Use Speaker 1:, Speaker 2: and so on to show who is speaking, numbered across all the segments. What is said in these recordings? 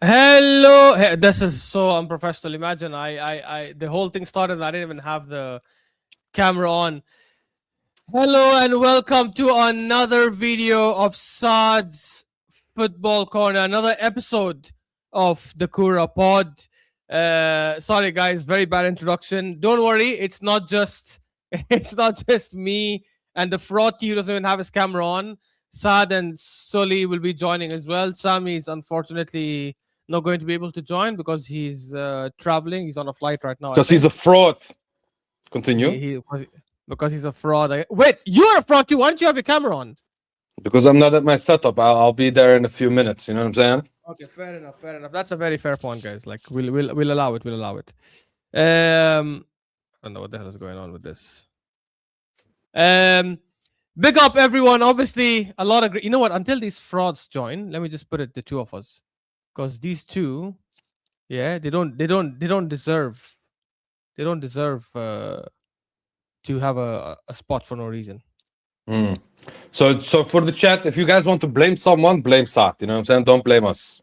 Speaker 1: Hello. This is so unprofessional. Imagine the whole thing started and I didn't even have the camera on. Hello and welcome to another video of Saad's Football Corner, another episode of the Koora pod. Sorry guys, very bad introduction. Don't worry, it's not just it's not just me and the frothy who doesn't even have his camera on. Saad and Soli will be joining as well. Sami is unfortunately not going to be able to join because he's traveling. He's on a flight right now, I
Speaker 2: Because he's
Speaker 1: think.
Speaker 2: a fraud. Continue.
Speaker 1: Because he's a fraud. Wait, you're a fraud too. Why don't you have your camera on?
Speaker 2: Because I'm not at my setup. I'll be there in a few minutes. You know what I'm saying?
Speaker 1: Okay, fair enough. Fair enough. That's a very fair point, guys. Like we'll allow it. We'll allow it. I don't know what the hell is going on with this. Big up everyone. Obviously, a lot of you know what? Until these frauds join, let me just put it the two of us, because these two, yeah, they don't deserve to have a spot for no reason.
Speaker 2: Mm. So for the chat, if you guys want to blame someone, blame Sat. You know what I'm saying? Don't blame us.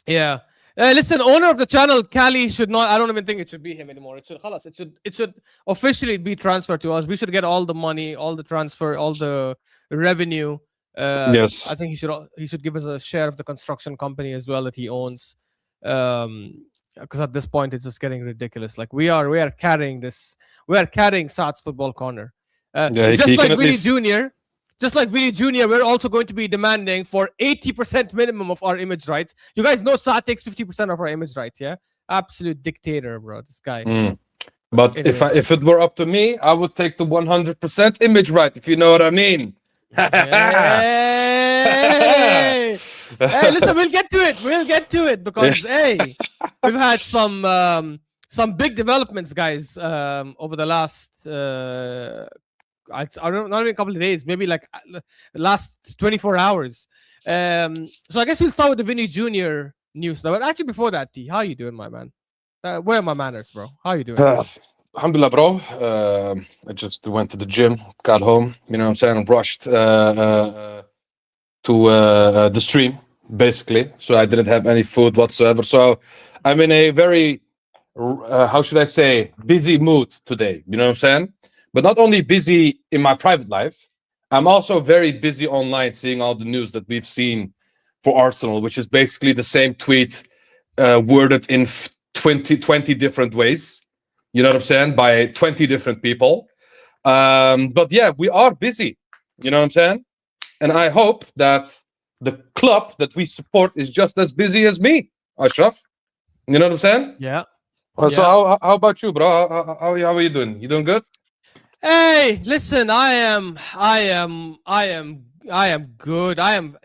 Speaker 1: Yeah. Listen, owner of the channel, Cali, should not. I don't even think it should be him anymore. It should officially be transferred to us. We should get all the money, all the transfer, all the revenue.
Speaker 2: Yes.
Speaker 1: I think he should give us a share of the construction company as well that he owns. Because at this point it's just getting ridiculous. Like we are carrying Sat's Football Corner.
Speaker 2: Yeah,
Speaker 1: Just
Speaker 2: he
Speaker 1: like
Speaker 2: can at
Speaker 1: Vinny
Speaker 2: least.
Speaker 1: Jr. Just like Vinny Jr., we're also going to be demanding for 80% minimum of our image rights. You guys know Sat takes 50% of our image rights, yeah? Absolute dictator, bro. This guy.
Speaker 2: Mm. But
Speaker 1: It
Speaker 2: if it were up to me, I would take the 100% image right. If you know what I mean.
Speaker 1: Hey! Hey, listen, we'll get to it. We'll get to it because hey, we've had some big developments, guys, over the last I don't not even a couple of days, maybe like last 24 hours. So I guess we'll start with the Vinny Jr. news now. But actually, before that, T, how you doing, my man? Where are my manners, bro? How you doing?
Speaker 2: Alhamdulillah, bro. I just went to the gym, got home. You know what I'm saying? Rushed to the stream, basically. So I didn't have any food whatsoever. So I'm in a very, how should I say, busy mood today. You know what I'm saying? But not only busy in my private life, I'm also very busy online seeing all the news that we've seen for Arsenal, which is basically the same tweet worded in 20 different ways. You know what I'm saying? By 20 different people. But yeah, we are busy. You know what I'm saying? And I hope that the club that we support is just as busy as me, Ashraf. You know what I'm saying?
Speaker 1: Yeah.
Speaker 2: So how about you, bro? How are you doing? You doing good?
Speaker 1: Hey, listen, I am good.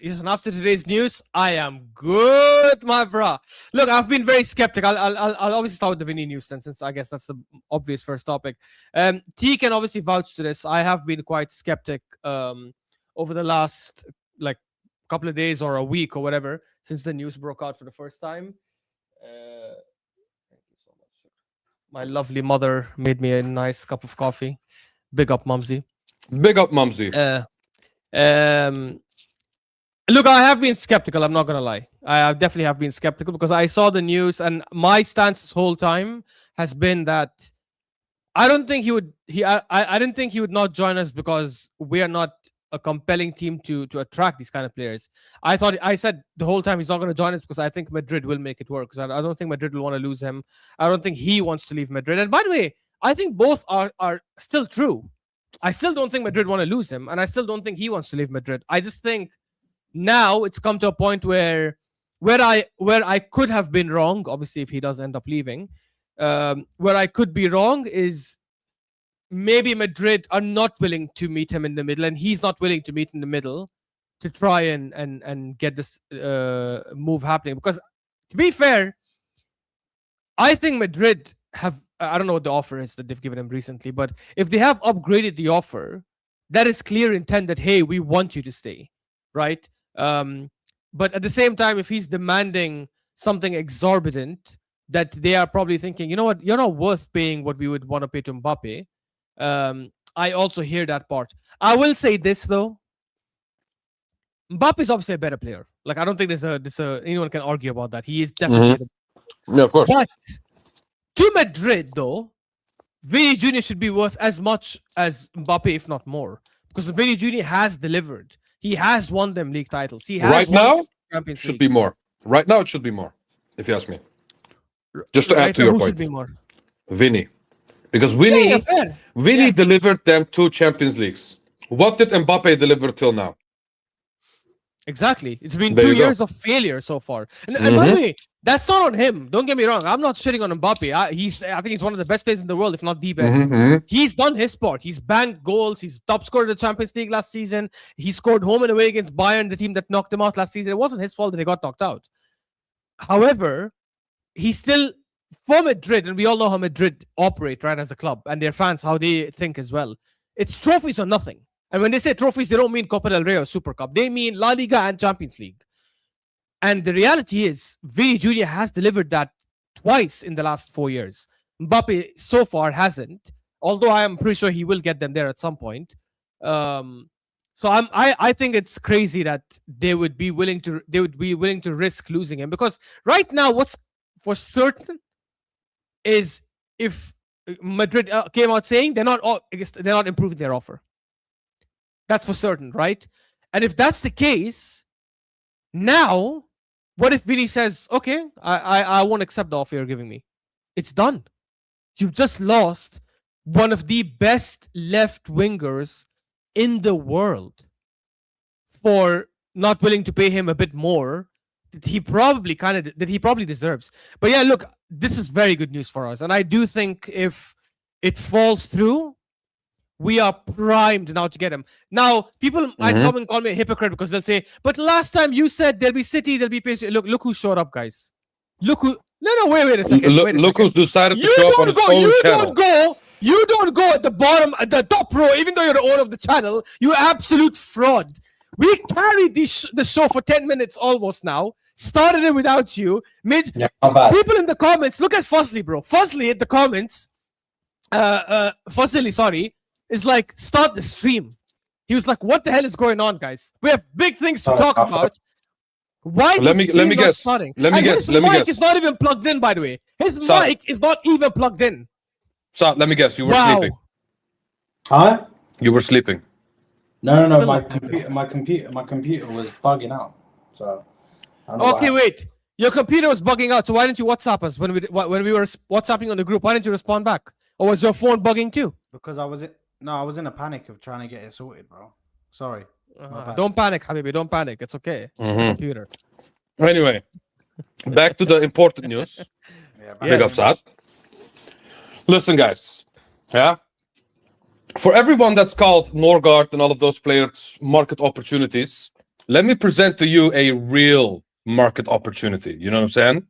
Speaker 1: Listen, after today's news, I am good, my bro. Look, I've been very skeptical. I'll obviously start with the Vinny news then, since I guess that's the obvious first topic. T can obviously vouch to this. I have been quite skeptic over the last like couple of days or a week or whatever since the news broke out for the first time. Thank you so much. My lovely mother made me a nice cup of coffee. Big up, Mumsy.
Speaker 2: Big up, Mumsy.
Speaker 1: Look, I have been skeptical. I'm not gonna lie. I definitely have been skeptical because I saw the news, and my stance this whole time has been that I don't think he would. I didn't think he would not join us because we are not a compelling team to attract these kind of players. I said the whole time he's not going to join us because I think Madrid will make it work. Because I don't think Madrid will want to lose him. I don't think he wants to leave Madrid. And by the way, I think both are still true. I still don't think Madrid want to lose him, and I still don't think he wants to leave Madrid. I just think now it's come to a point where I could have been wrong. Obviously, if he does end up leaving, where I could be wrong is maybe Madrid are not willing to meet him in the middle, and he's not willing to meet in the middle to try and get this move happening. Because to be fair, I think Madrid have, I don't know what the offer is that they've given him recently, but if they have upgraded the offer, that is clear intent that, hey, we want you to stay, right? But at the same time, if he's demanding something exorbitant, that they are probably thinking, you know what, you're not worth paying what we would want to pay to Mbappe. I also hear that part. I will say this though. Mbappe is obviously a better player. Like, I don't think anyone can argue about that. He is definitely.
Speaker 2: Yeah, of course.
Speaker 1: But to Madrid, though, Vini Jr. should be worth as much as Mbappe, if not more, because Vini Jr. has delivered. He has won them league titles. He has
Speaker 2: Right
Speaker 1: won
Speaker 2: now,
Speaker 1: Champions
Speaker 2: should
Speaker 1: Leagues.
Speaker 2: be more. Right now, it should be more, if you ask me. Just to add to your
Speaker 1: Who
Speaker 2: point.
Speaker 1: should be more?
Speaker 2: Vini. Because Vini
Speaker 1: fair.
Speaker 2: delivered them 2 Champions Leagues. What did Mbappe deliver till now?
Speaker 1: Exactly. It's been
Speaker 2: There
Speaker 1: 2
Speaker 2: you go.
Speaker 1: years of failure so far. And by the way, that's not on him. Don't get me wrong. I'm not shitting on Mbappe. I think he's one of the best players in the world, if not the best. He's done his part. He's banked goals. He's top scorer in the Champions League last season. He scored home and away against Bayern, the team that knocked him out last season. It wasn't his fault that they got knocked out. However, he's still for Madrid, and we all know how Madrid operate, right, as a club, and their fans, how they think as well. It's trophies or nothing. And when they say trophies, they don't mean Copa del Rey or Super Cup. They mean La Liga and Champions League. And the reality is, Vini Jr. has delivered that twice in the last 4 years. Mbappe so far hasn't, although I am pretty sure he will get them there at some point. So I think it's crazy that they would be willing to risk losing him, because right now what's for certain is if Madrid came out saying they're not improving their offer. That's for certain, right? And if that's the case, now what if Vini says, okay, I won't accept the offer you're giving me? It's done. You've just lost one of the best left wingers in the world for not willing to pay him a bit more that he probably deserves. But yeah, look, this is very good news for us. And I do think if it falls through, we are primed now to get him. Now, people might come and call me a hypocrite because they'll say, but last time you said there'll be City, there'll be PSG. Look who showed up, guys. Look who... No, wait a second.
Speaker 2: Look who's decided to show up on his own channel.
Speaker 1: You don't go at the bottom, at the top row, even though you're the owner of the channel. You absolute fraud. We carried the show for 10 minutes almost now. Started it without you. People in the comments, look at Fuzzly, bro. Fuzzly in the comments, Fuzzly, sorry, is like, start the stream. He was like, what the hell is going on, guys? We have big things to talk about. Why is
Speaker 2: let me guess.
Speaker 1: Starting?
Speaker 2: His
Speaker 1: mic is not even plugged in, by the way. His mic is not even plugged in.
Speaker 2: So let me guess. You were sleeping.
Speaker 3: Huh?
Speaker 2: You were sleeping.
Speaker 3: No. My computer was bugging out. So.
Speaker 1: Okay, wait. Your computer was bugging out. So why didn't you WhatsApp us when we were WhatsApping on the group? Why didn't you respond back? Or was your phone bugging too?
Speaker 4: Because I was in a panic of trying to get it sorted, bro. Sorry.
Speaker 1: Don't panic, Habibi. Don't panic. It's okay. It's the computer.
Speaker 2: Anyway, back to the important news. Big up, Saad. Listen, guys. Yeah. For everyone that's called Norgard and all of those players market opportunities, let me present to you a real market opportunity. You know what I'm saying?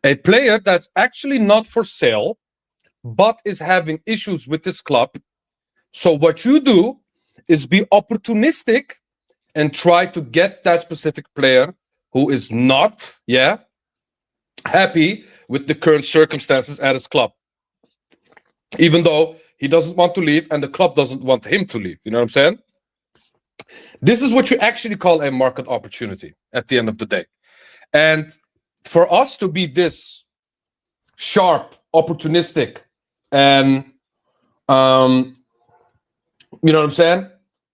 Speaker 2: A player that's actually not for sale, but is having issues with this club. So what you do is be opportunistic and try to get that specific player who is not, happy with the current circumstances at his club. Even though he doesn't want to leave and the club doesn't want him to leave. You know what I'm saying? This is what you actually call a market opportunity at the end of the day. And for us to be this sharp, opportunistic, and you know what I'm saying?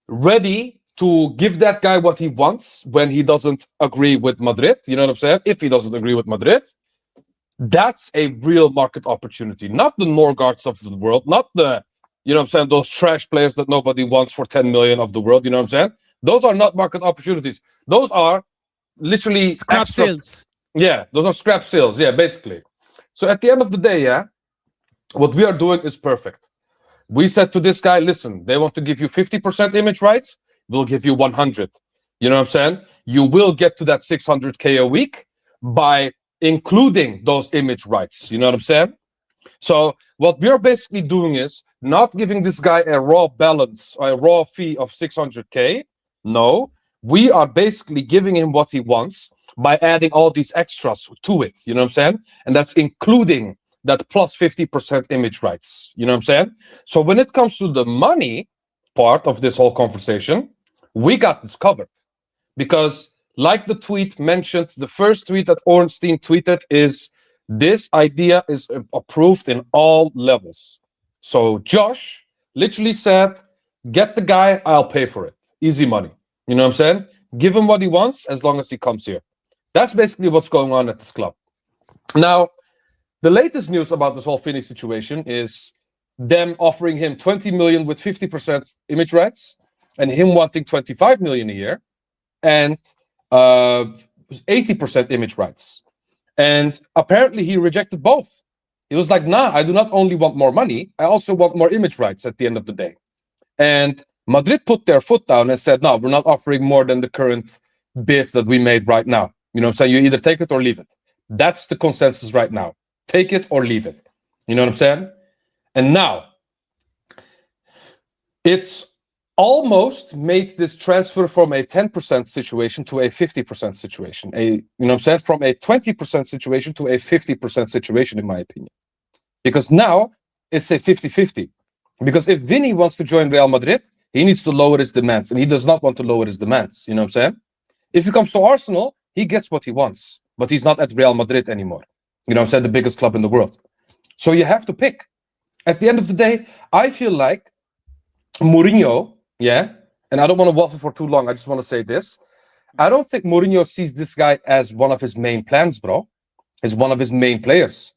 Speaker 2: Ready to give that guy what he wants when he doesn't agree with Madrid. You know what I'm saying? If he doesn't agree with Madrid, that's a real market opportunity. Not the Norgards of the world, not the, you know what I'm saying, those trash players that nobody wants for 10 million of the world. You know what I'm saying? Those are not market opportunities. Those are literally
Speaker 1: scrap sales.
Speaker 2: Yeah, those are scrap sales. Yeah, basically. So at the end of the day, what we are doing is perfect. We said to this guy, listen, they want to give you 50% image rights. We'll give you 100. You know what I'm saying? You will get to that 600K a week by including those image rights. You know what I'm saying? So what we are basically doing is not giving this guy a raw balance or a raw fee of 600K. No, we are basically giving him what he wants by adding all these extras to it. You know what I'm saying? And that's including that plus 50% image rights. You know what I'm saying? So when it comes to the money part of this whole conversation, we got this covered. because like the tweet mentioned, the first tweet that Ornstein tweeted is, this idea is approved in all levels. So Josh literally said, get the guy, I'll pay for it. Easy money. You know what I'm saying? Give him what he wants as long as he comes here. That's basically what's going on at this club. Now, the latest news about this whole VINI situation is them offering him 20 million with 50% image rights and him wanting 25 million a year and 80% image rights. And apparently he rejected both. He was like, nah, I do not only want more money, I also want more image rights at the end of the day. And Madrid put their foot down and said, no, we're not offering more than the current bid that we made right now. You know what I'm saying? You either take it or leave it. That's the consensus right now. Take it or leave it. You know what I'm saying? And now, it's almost made this transfer from a 10% situation to a 50% situation. You know what I'm saying? From a 20% situation to a 50% situation, in my opinion. Because now, it's a 50-50. Because if VINI wants to join Real Madrid, he needs to lower his demands, and he does not want to lower his demands. You know what I'm saying? If he comes to Arsenal, he gets what he wants, but he's not at Real Madrid anymore. You know what I'm saying? The biggest club in the world. So you have to pick. At the end of the day, I feel like Mourinho, yeah, and I don't want to waffle for too long. I just want to say this. I don't think Mourinho sees this guy as one of his main plans, bro. As one of his main players.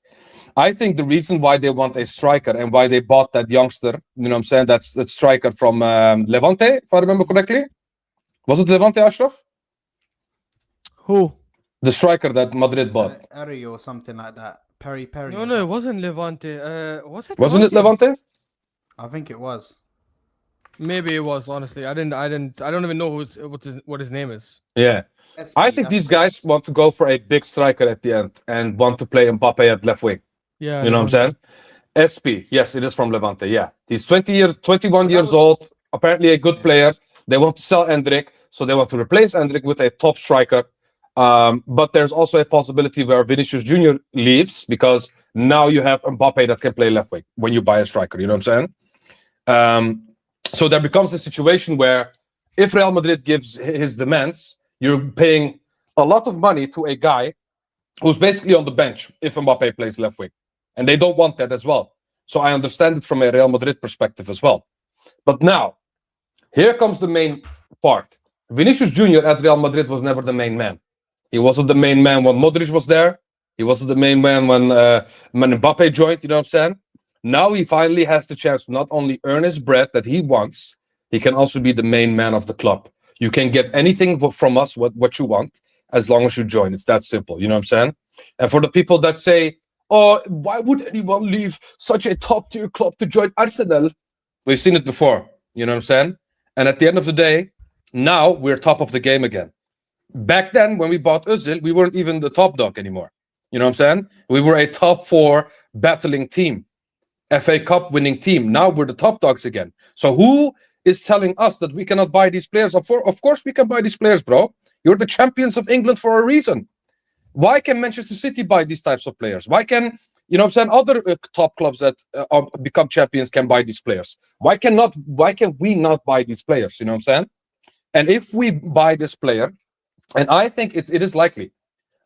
Speaker 2: I think the reason why they want a striker and why they bought that youngster, you know what I'm saying, that striker from Levante, if I remember correctly. Was it Levante, Ashraf?
Speaker 1: Who?
Speaker 2: The striker that Madrid bought.
Speaker 4: Eri or something like that. Perry.
Speaker 1: No, it wasn't Levante.
Speaker 2: Wasn't it Levante?
Speaker 4: I think it was.
Speaker 1: Maybe it was. Honestly, I don't even know what his name is.
Speaker 2: Yeah. I think these guys want to go for a big striker at the end and want to play Mbappe at left wing.
Speaker 1: Yeah.
Speaker 2: You know what I'm saying? SP, yes, it is from Levante. Yeah, he's 21 years old. Apparently a good player. They want to sell Endrick, so they want to replace Endrick with a top striker. But there's also a possibility where Vinicius Jr. leaves because now you have Mbappe that can play left wing when you buy a striker. You know what I'm saying? So there becomes a situation where if Real Madrid gives his demands, you're paying a lot of money to a guy who's basically on the bench if Mbappe plays left wing. And they don't want that as well. So I understand it from a Real Madrid perspective as well. But now, here comes the main part. Vinicius Jr. at Real Madrid was never the main man. He wasn't the main man when Modric was there. He wasn't the main man when Mbappe joined, you know what I'm saying? Now he finally has the chance to not only earn his bread that he wants, he can also be the main man of the club. You can get anything from us, what you want, as long as you join. It's that simple, you know what I'm saying? And for the people that say, oh, why would anyone leave such a top-tier club to join Arsenal? We've seen it before, you know what I'm saying? And at the end of the day, now we're top of the game again. Back then, when we bought Özil, we weren't even the top dog anymore. You know what I'm saying? We were a top 4 battling team, FA Cup winning team. Now we're the top dogs again. So who is telling us that we cannot buy these players? Of course we can buy these players, bro. You're the champions of England for a reason. Why can Manchester City buy these types of players? Why can, you know what I'm saying, other top clubs that become champions can buy these players? Why can we not buy these players? You know what I'm saying? And if we buy this player, and I think it is likely.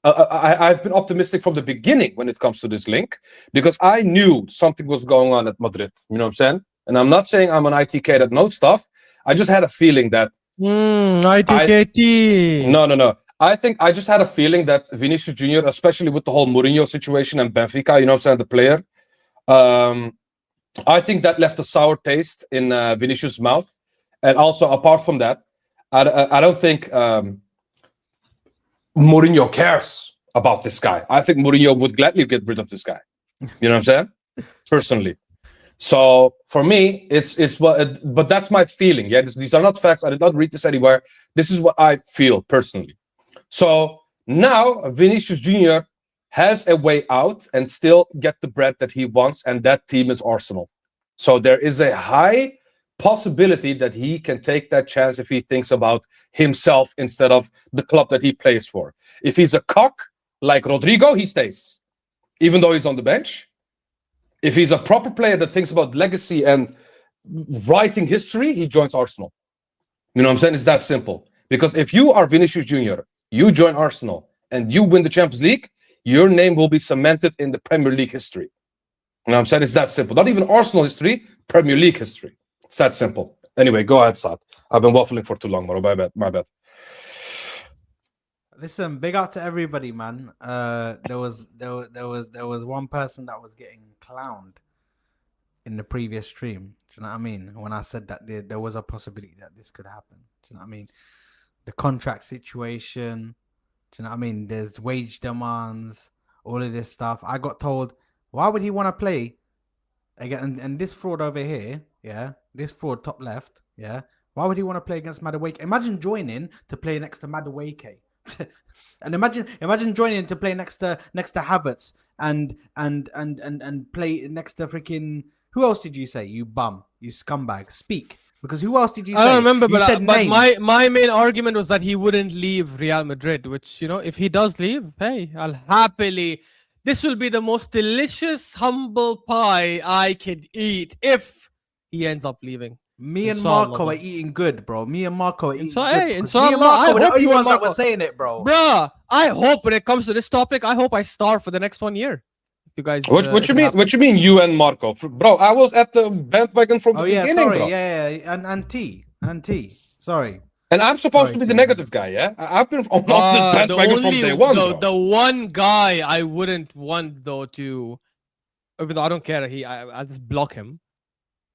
Speaker 2: I've been optimistic from the beginning when it comes to this link because I knew something was going on at Madrid. You know what I'm saying? And I'm not saying I'm an ITK that knows stuff. I just had a feeling that...
Speaker 1: ITKT.
Speaker 2: No. I think I just had a feeling that Vinicius Jr., especially with the whole Mourinho situation and Benfica, you know what I'm saying, the player, I think that left a sour taste in Vinicius' mouth. And also, apart from that, I don't think Mourinho cares about this guy. I think Mourinho would gladly get rid of this guy. You know what I'm saying? Personally. So for me, but that's my feeling. Yeah, these are not facts. I did not read this anywhere. This is what I feel personally. So now Vinicius Jr. has a way out and still get the bread that he wants, and that team is Arsenal. So there is a high possibility that he can take that chance if he thinks about himself instead of the club that he plays for. If he's a cock like Rodrigo, he stays, even though he's on the bench. If he's a proper player that thinks about legacy and writing history, he joins Arsenal. You know what I'm saying? It's that simple. Because if you are Vinicius Junior, you join Arsenal and you win the Champions League, your name will be cemented in the Premier League history. You know what I'm saying? It's that simple. Not even Arsenal history, Premier League history. It's that simple. Anyway, go ahead, Saad. I've been waffling for too long, bro. My bad. My bad.
Speaker 4: Listen, big up to everybody, man. There was one person that was getting clowned in the previous stream. Do you know what I mean? When I said that there was a possibility that this could happen. Do you know what I mean? The contract situation. Do you know what I mean? There's wage demands, all of this stuff. I got told, why would he want to play again? And this fraud over here, yeah, this fraud top left, yeah. Why would he want to play against Madueke? Imagine joining to play next to Madueke. And imagine joining to play next to Havertz and play next to freaking, who else did you say? You bum, you scumbag. Speak, because who else did you say?
Speaker 1: I don't remember,
Speaker 4: You said
Speaker 1: but
Speaker 4: names.
Speaker 1: my main argument was that he wouldn't leave Real Madrid, which, you know, if he does leave, hey, I'll happily. This will be the most delicious humble pie I could eat if he ends up leaving.
Speaker 4: Me and
Speaker 1: Inshallah,
Speaker 4: Marco are
Speaker 1: man.
Speaker 4: eating good, bro. Me and Marco are eating
Speaker 1: Inshallah,
Speaker 4: good.
Speaker 1: hey,
Speaker 4: 'Cause
Speaker 1: inshallah,
Speaker 4: me and Marco
Speaker 1: I
Speaker 4: were the
Speaker 1: hope
Speaker 4: only
Speaker 1: you and
Speaker 4: ones that
Speaker 1: Marco-
Speaker 4: were saying it, bro.
Speaker 1: Bruh, I hope when it comes to this topic, I hope I starve for the next 1 year. If you guys,
Speaker 2: What you
Speaker 1: if it
Speaker 2: mean?
Speaker 1: happens.
Speaker 2: What you mean, you and Marco? Bro, I was at the bandwagon from the
Speaker 4: Oh yeah,
Speaker 2: beginning,
Speaker 4: sorry,
Speaker 2: bro.
Speaker 4: yeah, and T. Sorry.
Speaker 2: And I'm supposed
Speaker 4: Sorry,
Speaker 2: to be the
Speaker 4: T.
Speaker 2: negative guy, yeah? I've been on this
Speaker 1: The
Speaker 2: bandwagon from day one, bro.
Speaker 1: the one guy I wouldn't want though to, even though I don't care, I'll just block him.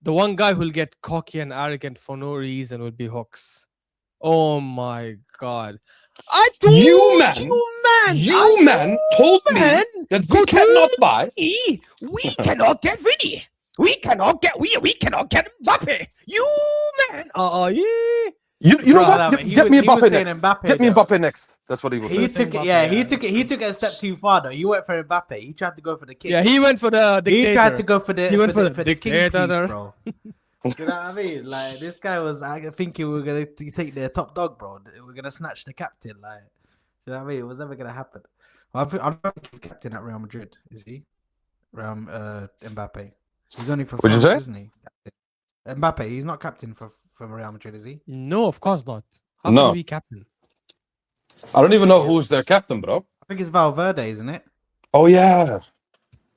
Speaker 1: The one guy who'll get cocky and arrogant for no reason will be Hooks. Oh my god! I told
Speaker 2: You, man,
Speaker 1: you, man,
Speaker 2: told
Speaker 1: man,
Speaker 2: me that we cannot buy.
Speaker 1: We cannot get Vinny. We cannot get Mbappe. You man. Yeah.
Speaker 2: You know
Speaker 1: Bruh,
Speaker 2: what?
Speaker 4: but
Speaker 2: Get me
Speaker 4: he was
Speaker 2: Mbappe
Speaker 4: saying
Speaker 2: next.
Speaker 4: Mbappe,
Speaker 2: Get me
Speaker 4: though.
Speaker 2: Mbappe next. That's what he was
Speaker 4: He
Speaker 2: saying.
Speaker 4: took it.
Speaker 1: Mbappe,
Speaker 4: Yeah,
Speaker 1: yeah.
Speaker 4: he took it a step too far though. He went for Mbappe. He tried to go for the king.
Speaker 1: Yeah, he went for the dictator.
Speaker 4: He tried to go for the
Speaker 1: He went
Speaker 4: for
Speaker 1: for
Speaker 4: the
Speaker 1: the
Speaker 4: king piece,
Speaker 1: dictator.
Speaker 4: bro. You know what I mean? Like, this guy was, I think we were gonna take their top dog, bro. We're gonna snatch the captain. Like, you know what I mean? It was never gonna happen. I don't think he's captain at Real Madrid, is he? Mbappe. He's only for
Speaker 2: What'd you
Speaker 4: France,
Speaker 2: say?
Speaker 4: isn't he? Mbappe. He's not captain for Real Madrid, is he?
Speaker 1: No, of course not. How
Speaker 2: No.
Speaker 1: can he be captain?
Speaker 2: I don't even know who's their captain, bro.
Speaker 4: I think it's Valverde, isn't it?
Speaker 2: Oh, yeah.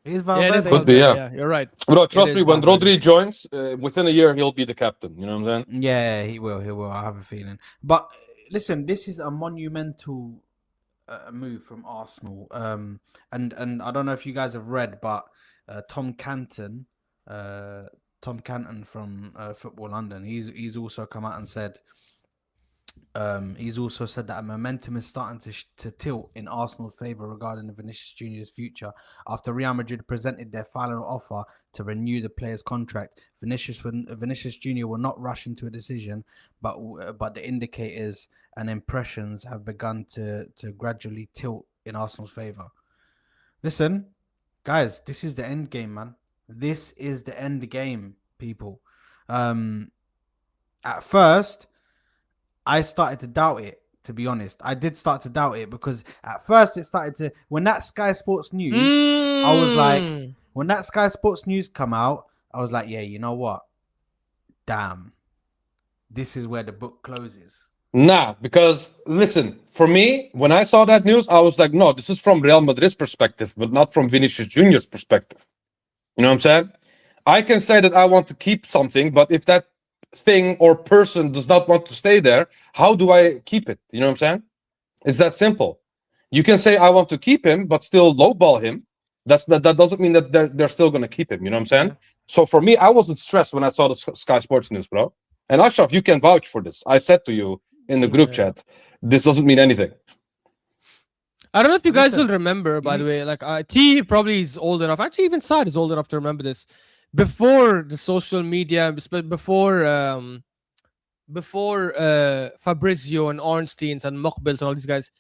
Speaker 4: It is
Speaker 1: Yeah, it
Speaker 4: Valverde.
Speaker 1: is
Speaker 2: Could be,
Speaker 1: Valverde,
Speaker 2: yeah.
Speaker 1: You're right.
Speaker 2: Bro, trust
Speaker 1: is
Speaker 2: me, when
Speaker 1: Valverde.
Speaker 2: Rodri joins, within a year, he'll be the captain. You know what I'm saying?
Speaker 4: Yeah, he will. He will. I have a feeling. But listen, this is a monumental move from Arsenal. And I don't know if you guys have read, but Tom Canton from Football London, he's also come out and said. He's also said that a momentum is starting to tilt in Arsenal's favour regarding the Vinicius Junior's future after Real Madrid presented their final offer to renew the player's contract. Vinicius Junior will not rush into a decision, but the indicators and impressions have begun to gradually tilt in Arsenal's favour. Listen, guys, this is the end game, man. This is the end game, people. At first, I started to doubt it, to be honest. I did start to doubt it because at first it started to, when that Sky Sports News, I was like, when that Sky Sports News come out, I was like, yeah, you know what? Damn. This is where the book closes.
Speaker 2: Nah, because listen, for me, when I saw that news, I was like, no, this is from Real Madrid's perspective, but not from Vinicius Junior's perspective. You know what I'm saying? I can say that I want to keep something, but if that thing or person does not want to stay there, how do I keep it? You know what I'm saying? It's that simple. You can say I want to keep him, but still lowball him. That doesn't mean that they're still going to keep him. You know what I'm saying?
Speaker 4: Yeah.
Speaker 2: So for me, I wasn't stressed when I saw the Sky Sports News, bro. And Ashraf, you can vouch for this. I said to you in the group chat, this doesn't mean anything.
Speaker 1: I don't know if you guys
Speaker 4: Listen,
Speaker 1: will remember, by the way, like T probably is old enough. Actually, even Saad is old enough to remember this. Before the social media, before Fabrizio and Ornsteins and Mokbils and all these guys,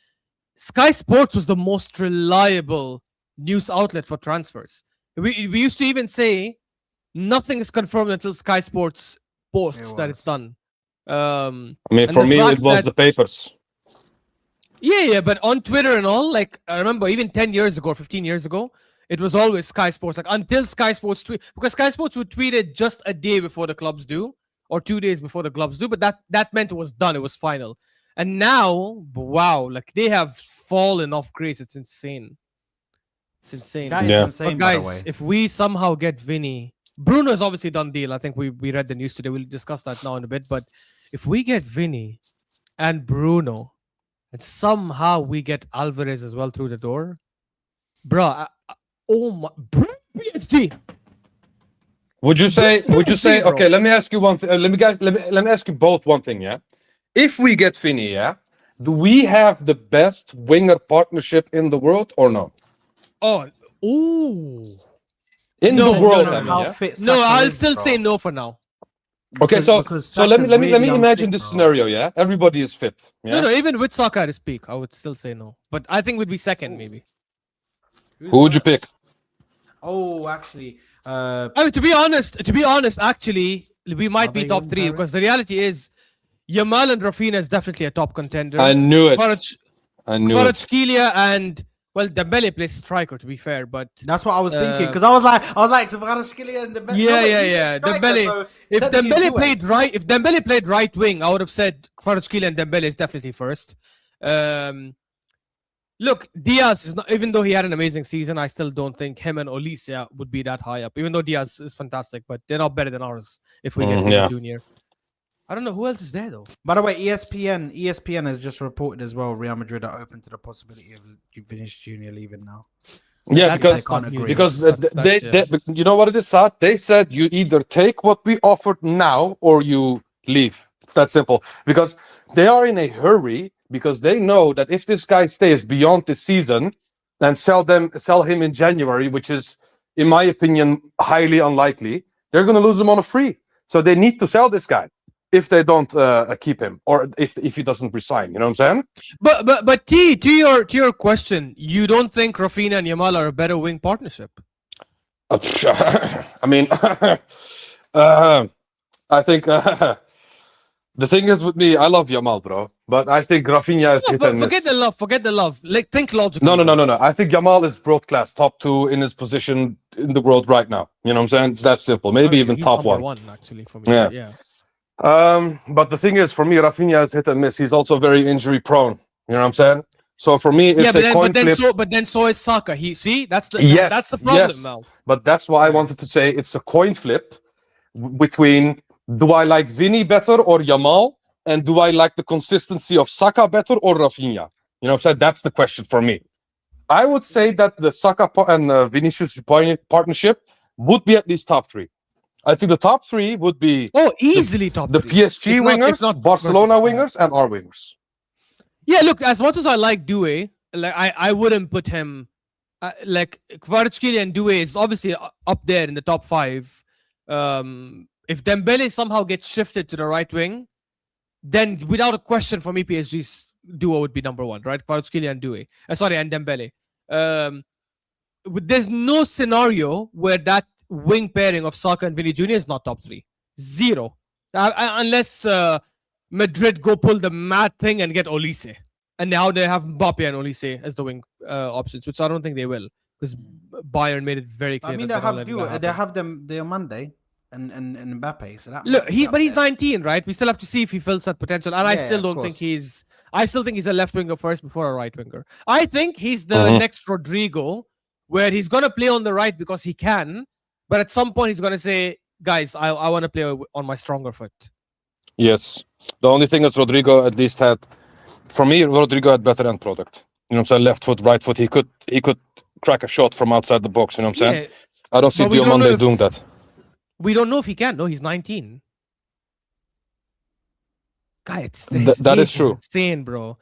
Speaker 1: Sky Sports was the most reliable news outlet for transfers. We used to even say nothing is confirmed until Sky Sports posts that it's done.
Speaker 2: I mean,
Speaker 1: And
Speaker 2: for
Speaker 1: the
Speaker 2: me,
Speaker 1: fact
Speaker 2: it was
Speaker 1: that-
Speaker 2: the papers.
Speaker 1: Yeah, but on Twitter and all, like, I remember even 10 years ago, 15 years ago, it was always Sky Sports. Like, until Sky Sports tweet, because Sky Sports would tweet it just a day before the clubs do, or 2 days before the clubs do, but that meant it was done, it was final. And now, wow, like they have fallen off grace. It's insane. It's insane.
Speaker 4: That is
Speaker 2: Yeah.
Speaker 4: insane,
Speaker 1: But
Speaker 4: by the
Speaker 1: guys,
Speaker 4: way.
Speaker 1: if we somehow get Vinny, Bruno is obviously done deal. I think we read the news today. We'll discuss that now in a bit. But if we get Vinny and Bruno, and somehow we get Alvarez as well through the door, bruh, oh my, bro, PSG.
Speaker 2: Would you say? Would you say?
Speaker 1: Bro.
Speaker 2: Okay, let me ask you one thing. Let me ask you both one thing. Yeah, if we get Vinny, yeah, do we have the best winger partnership in the world or no?
Speaker 1: Oh, ooh.
Speaker 2: In
Speaker 1: No,
Speaker 2: the world,
Speaker 1: no, no,
Speaker 2: I mean,
Speaker 4: how
Speaker 2: yeah?
Speaker 4: fit
Speaker 1: No,
Speaker 4: Saka
Speaker 1: I'll
Speaker 4: is,
Speaker 1: still
Speaker 4: bro.
Speaker 1: say no for now.
Speaker 2: Okay, so
Speaker 4: because
Speaker 2: so let me
Speaker 4: Saka's really
Speaker 2: imagine
Speaker 4: unfit,
Speaker 2: this
Speaker 4: bro.
Speaker 2: scenario. Yeah, everybody is fit. Yeah,
Speaker 1: No, even with Saka at his peak, I would still say no. But I think we'd be second, maybe.
Speaker 2: who would you pick?
Speaker 4: Oh, actually,
Speaker 1: I mean, to be honest, actually, we might
Speaker 4: Are
Speaker 1: be
Speaker 4: they
Speaker 1: top
Speaker 4: in
Speaker 1: three
Speaker 4: Paris?
Speaker 1: because the reality is, Yamal and Rafinha is definitely a top contender.
Speaker 2: I knew it.
Speaker 1: Kvaratskhelia
Speaker 2: I knew it.
Speaker 1: Kvaratskhelia and well, Dembele plays striker. To be fair, but
Speaker 4: that's what I was thinking.
Speaker 1: Uh,
Speaker 4: Because I was like, Kvaratskhelia and the
Speaker 1: yeah. Dembele. If Dembele played right, if Dembele played right wing, I would have said Kvaratskhelia and Dembele is definitely first. Look, Diaz is not. Even though he had an amazing season, I still don't think him and Olise would be that high up. Even though Diaz is fantastic, but they're not better than ours. If we get Vini
Speaker 2: yeah.
Speaker 1: Junior, I don't know who else is there though.
Speaker 4: By the way, ESPN has just reported as well. Real Madrid are open to the possibility of Vinicius Junior leaving now.
Speaker 2: Yeah,
Speaker 1: That-
Speaker 2: because
Speaker 1: that's not news.
Speaker 2: because
Speaker 1: That's-
Speaker 2: they,
Speaker 1: that's,
Speaker 2: you know what it is, Saad? They said you either take what we offered now or you leave. It's that simple. Because they are in a hurry because they know that if this guy stays beyond this season and sell him in January, which is, in my opinion, highly unlikely, they're going to lose him on a free. So they need to sell this guy if they don't keep him or if he doesn't resign. You know what I'm saying?
Speaker 1: But T, to your question, you don't think Rafinha and Yamal are a better wing partnership?
Speaker 2: I mean, I think the thing is with me, I love Yamal, bro, but I think Rafinha is hit and miss.
Speaker 1: Forget the love. Like think logically.
Speaker 2: No. I think Yamal is broad class, top 2 in his position in the world right now. You know what I'm saying? It's that simple. Maybe even
Speaker 1: He's
Speaker 2: top
Speaker 1: number
Speaker 2: 1.
Speaker 1: actually for me.
Speaker 2: Yeah.
Speaker 1: Yeah.
Speaker 2: But the thing is, for me, Rafinha is hit and miss. He's also very injury prone. You know what I'm saying? So for me, it's a coin flip.
Speaker 1: But then so is Saka. That's the problem
Speaker 2: yes.
Speaker 1: now.
Speaker 2: But that's why I wanted to say it's a coin flip between do I like Vini better or Yamal, and do I like the consistency of Saka better or Rafinha? You know what I'm saying? That's the question for me. I would say that the Saka and Vinicius partnership would be at least top 3. I think the top 3 would be
Speaker 1: easily top
Speaker 2: the
Speaker 1: 3.
Speaker 2: PSG wingers, Barcelona wingers, and our wingers.
Speaker 1: Yeah, look, as much as I like Doué, like I wouldn't put him like Kvaratskhelia and Doué is obviously up there in the top 5. If Dembele somehow gets shifted to the right wing, then without a question for me, PSG's duo would be number 1, right? Kvaratskhelia and Doué. And Dembele. There's no scenario where that wing pairing of Saka and Vini Junior is not top 3. Zero. Unless Madrid go pull the mad thing and get Olise. And now they have Mbappe and Olise as the wing options, which I don't think they will, because Bayern made it very clear.
Speaker 4: I mean,
Speaker 1: that
Speaker 4: they have them there Monday and Mbappe. So that
Speaker 1: look,
Speaker 4: might be up
Speaker 1: he's
Speaker 4: there.
Speaker 1: 19, right? We still have to see if he fills that potential, and I still don't think he's. I still think he's a left winger first before a right winger. I think he's the next Rodrigo, where he's gonna play on the right because he can, but at some point he's gonna say, "Guys, I want to play on my stronger foot."
Speaker 2: Yes. The only thing is Rodrigo at least had, for me, Rodrigo had better end product. You know what I'm saying? Left foot, right foot. He could crack a shot from outside the box. You know what I'm saying? I don't see Diomande doing that.
Speaker 1: We don't know if he can. No, he's 19. Guy,
Speaker 2: that is true.
Speaker 1: Insane, bro.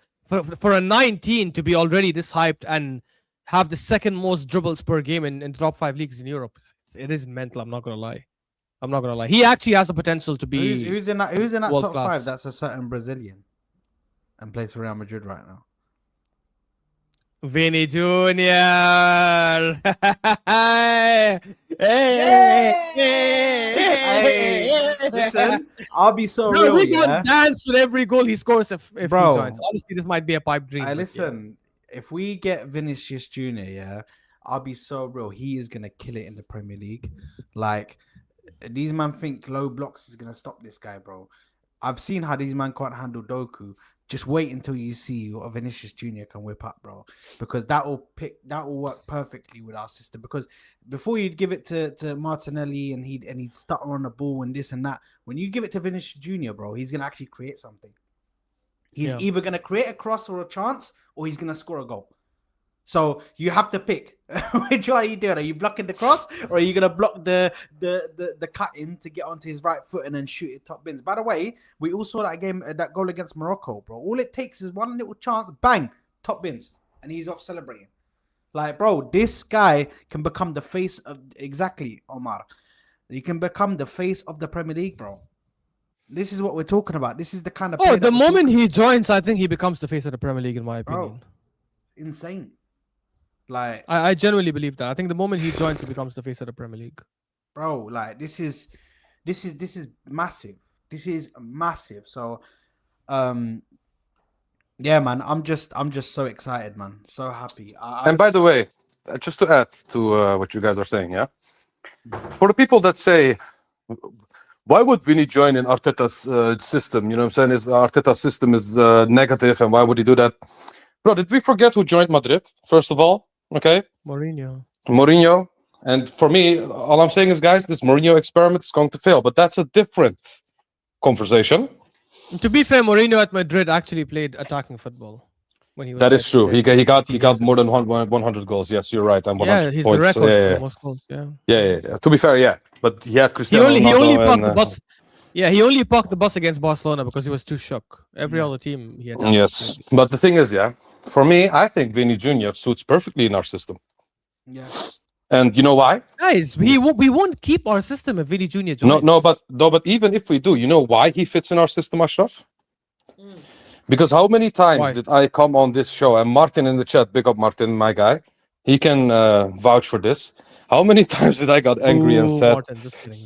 Speaker 1: For a 19 to be already this hyped and have the second most dribbles per game in the top 5 leagues in Europe, it is mental. I'm not gonna lie. He actually has the potential to be.
Speaker 4: Who's in that top
Speaker 1: class.
Speaker 4: 5? That's a certain Brazilian, and plays for Real Madrid right now.
Speaker 1: Vini Junior.
Speaker 4: Listen, I'll be so
Speaker 1: Bro,
Speaker 4: real.
Speaker 1: we can dance with every goal he scores if he
Speaker 4: Bro,
Speaker 1: joins. Honestly, this might be a pipe dream.
Speaker 4: Listen, if we get Vinicius Junior, yeah, I'll be so real. He is gonna kill it in the Premier League. Like, these man think low blocks is gonna stop this guy, bro. I've seen how these man can't handle Doku. Just wait until you see what Vinicius Junior can whip up, bro. Because that will work perfectly with our system. Because before you'd give it to Martinelli and he'd stutter on the ball and this and that. When you give it to Vinicius Junior, bro, he's gonna actually create something. He's either gonna create a cross or a chance, or he's gonna score a goal. So you have to pick. Which one are you doing? Are you blocking the cross, or are you gonna block the cut in to get onto his right foot and then shoot it top bins? By the way, we all saw that goal against Morocco, bro. All it takes is one little chance, bang, top bins, and he's off celebrating. Like, bro, this guy can become the face of Omar. He can become the face of the Premier League, bro. This is what we're talking about. This is the kind of
Speaker 1: the moment he joins, I think he becomes the face of the Premier League, in my opinion.
Speaker 4: Bro, insane. Like,
Speaker 1: I genuinely believe that. I think the moment he joins, he becomes the face of the Premier League.
Speaker 4: Bro, like this is massive. This is massive. So, yeah, man, I'm just so excited, man. So happy.
Speaker 2: And by the way, just to add to what you guys are saying, yeah, for the people that say, why would Vini join in Arteta's system? You know what I'm saying? Is Arteta's system is negative, and why would he do that? Bro, did we forget who joined Madrid? First of all, okay, Mourinho. And for me, all I'm saying is, guys, this Mourinho experiment is going to fail. But that's a different conversation.
Speaker 1: To be fair, Mourinho at Madrid actually played attacking football when he was.
Speaker 2: That is true. He got more than 100 goals. Yes, you're right. And 100
Speaker 1: he's
Speaker 2: points.
Speaker 1: the record for most goals.
Speaker 2: Yeah. To be fair, yeah. But he had Cristiano Ronaldo.
Speaker 1: He only parked the bus. Yeah, he only parked the bus against Barcelona because he was too shook. Every other team he had.
Speaker 2: Yes, but the thing is, for me, I think Vini Jr. suits perfectly in our system.
Speaker 4: Yeah.
Speaker 2: And you know why?
Speaker 1: Guys, we won't keep our system if Vini Jr. joins.
Speaker 2: No, but even if we do, you know why he fits in our system, Ashraf? Because how many times did I come on this show, and Martin in the chat, big up Martin, my guy, he can vouch for this. How many times did I got angry and said,
Speaker 1: Martin, just kidding.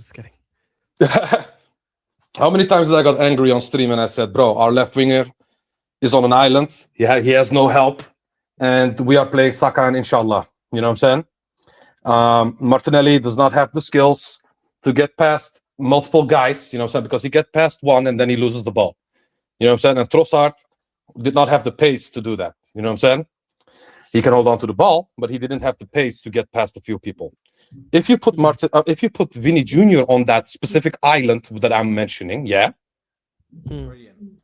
Speaker 2: How many times did I got angry on stream and I said, bro, our left winger is on an island. He has no help, and we are playing Saka and Inshallah. You know what I'm saying? Martinelli does not have the skills to get past multiple guys, you know what I'm saying? Because he gets past one and then he loses the ball. You know what I'm saying? And Trossard did not have the pace to do that. You know what I'm saying? He can hold on to the ball, but he didn't have the pace to get past a few people. If you put Vini Jr. on that specific island that I'm mentioning,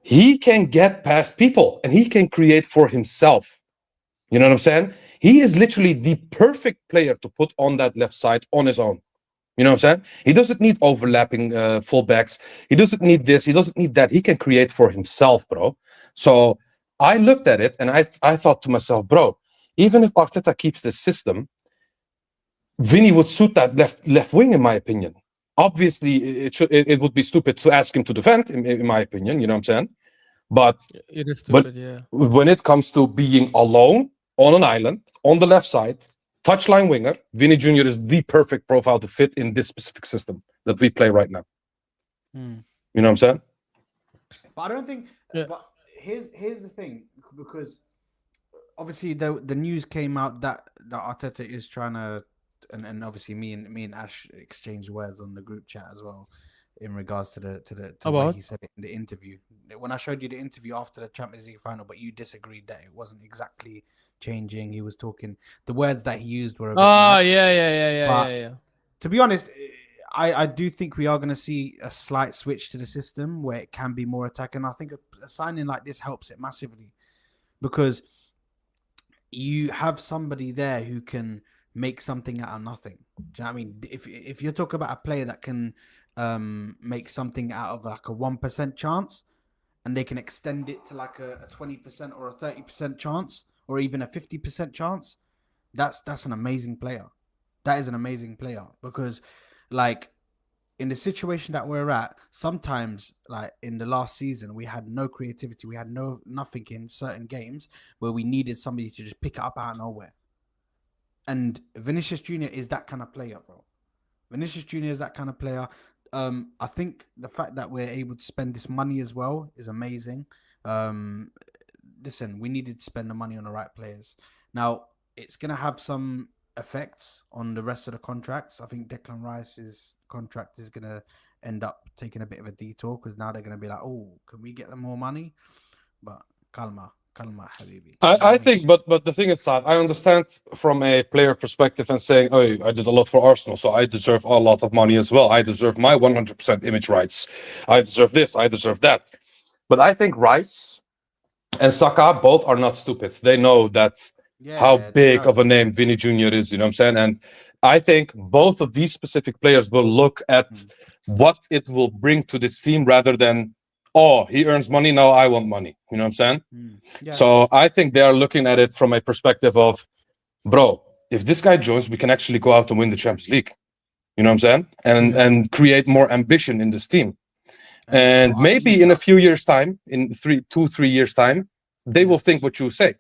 Speaker 2: he can get past people and he can create for himself. You know what I'm saying? He is literally the perfect player to put on that left side on his own. You know what I'm saying? He doesn't need overlapping fullbacks. He doesn't need this. He doesn't need that. He can create for himself, bro. So I looked at it and I thought to myself, bro, even if Arteta keeps this system, Vini would suit that left wing, in my opinion. Obviously, it would be stupid to ask him to defend, in my opinion. You know what I'm saying? But
Speaker 1: it is stupid,
Speaker 2: when it comes to being alone on an island on the left side, touchline winger, Vini Jr. is the perfect profile to fit in this specific system that we play right now. You know what I'm saying?
Speaker 4: But I don't think. But here's the thing, because obviously the news came out that Arteta is trying to, and obviously me and Ash exchanged words on the group chat as well in regards to the way he said it in the interview. When I showed you the interview after the Champions League final, but you disagreed that it wasn't exactly changing. He was talking, the words that he used were a bit
Speaker 1: yeah.
Speaker 4: To be honest, I do think we are going to see a slight switch to the system where it can be more attacking. I think a signing like this helps it massively, because you have somebody there who can make something out of nothing. Do you know what I mean? If you're talking about a player that can make something out of like a 1% chance, and they can extend it to like a 20% or a 30% chance, or even a 50% chance, that's an amazing player. That is an amazing player, because like in the situation that we're at, sometimes like in the last season, we had no creativity, we had nothing in certain games where we needed somebody to just pick it up out of nowhere. And Vinicius Jr. is that kind of player, bro. Vinicius Jr. is that kind of player. I think the fact that we're able to spend this money as well is amazing. Listen, we needed to spend the money on the right players. Now, it's going to have some effects on the rest of the contracts. I think Declan Rice's contract is going to end up taking a bit of a detour, because now they're going to be like, oh, can we get them more money? But calma, habibi.
Speaker 2: I think, but the thing is, Saad, I understand from a player perspective and saying, oh, I did a lot for Arsenal, so I deserve a lot of money as well. I deserve my 100% image rights. I deserve this. I deserve that. But I think Rice and Saka both are not stupid. They know that how big of a name Vinny Jr. is. You know what I'm saying? And I think both of these specific players will look at what it will bring to this team rather than, oh, he earns money, now I want money. You know what I'm saying? So I think they are looking at it from a perspective of, bro, if this guy joins, we can actually go out and win the Champions League. You know what I'm saying? And create more ambition in this team. And maybe in a few years' time, in 2-3 years' time, they will think what you say.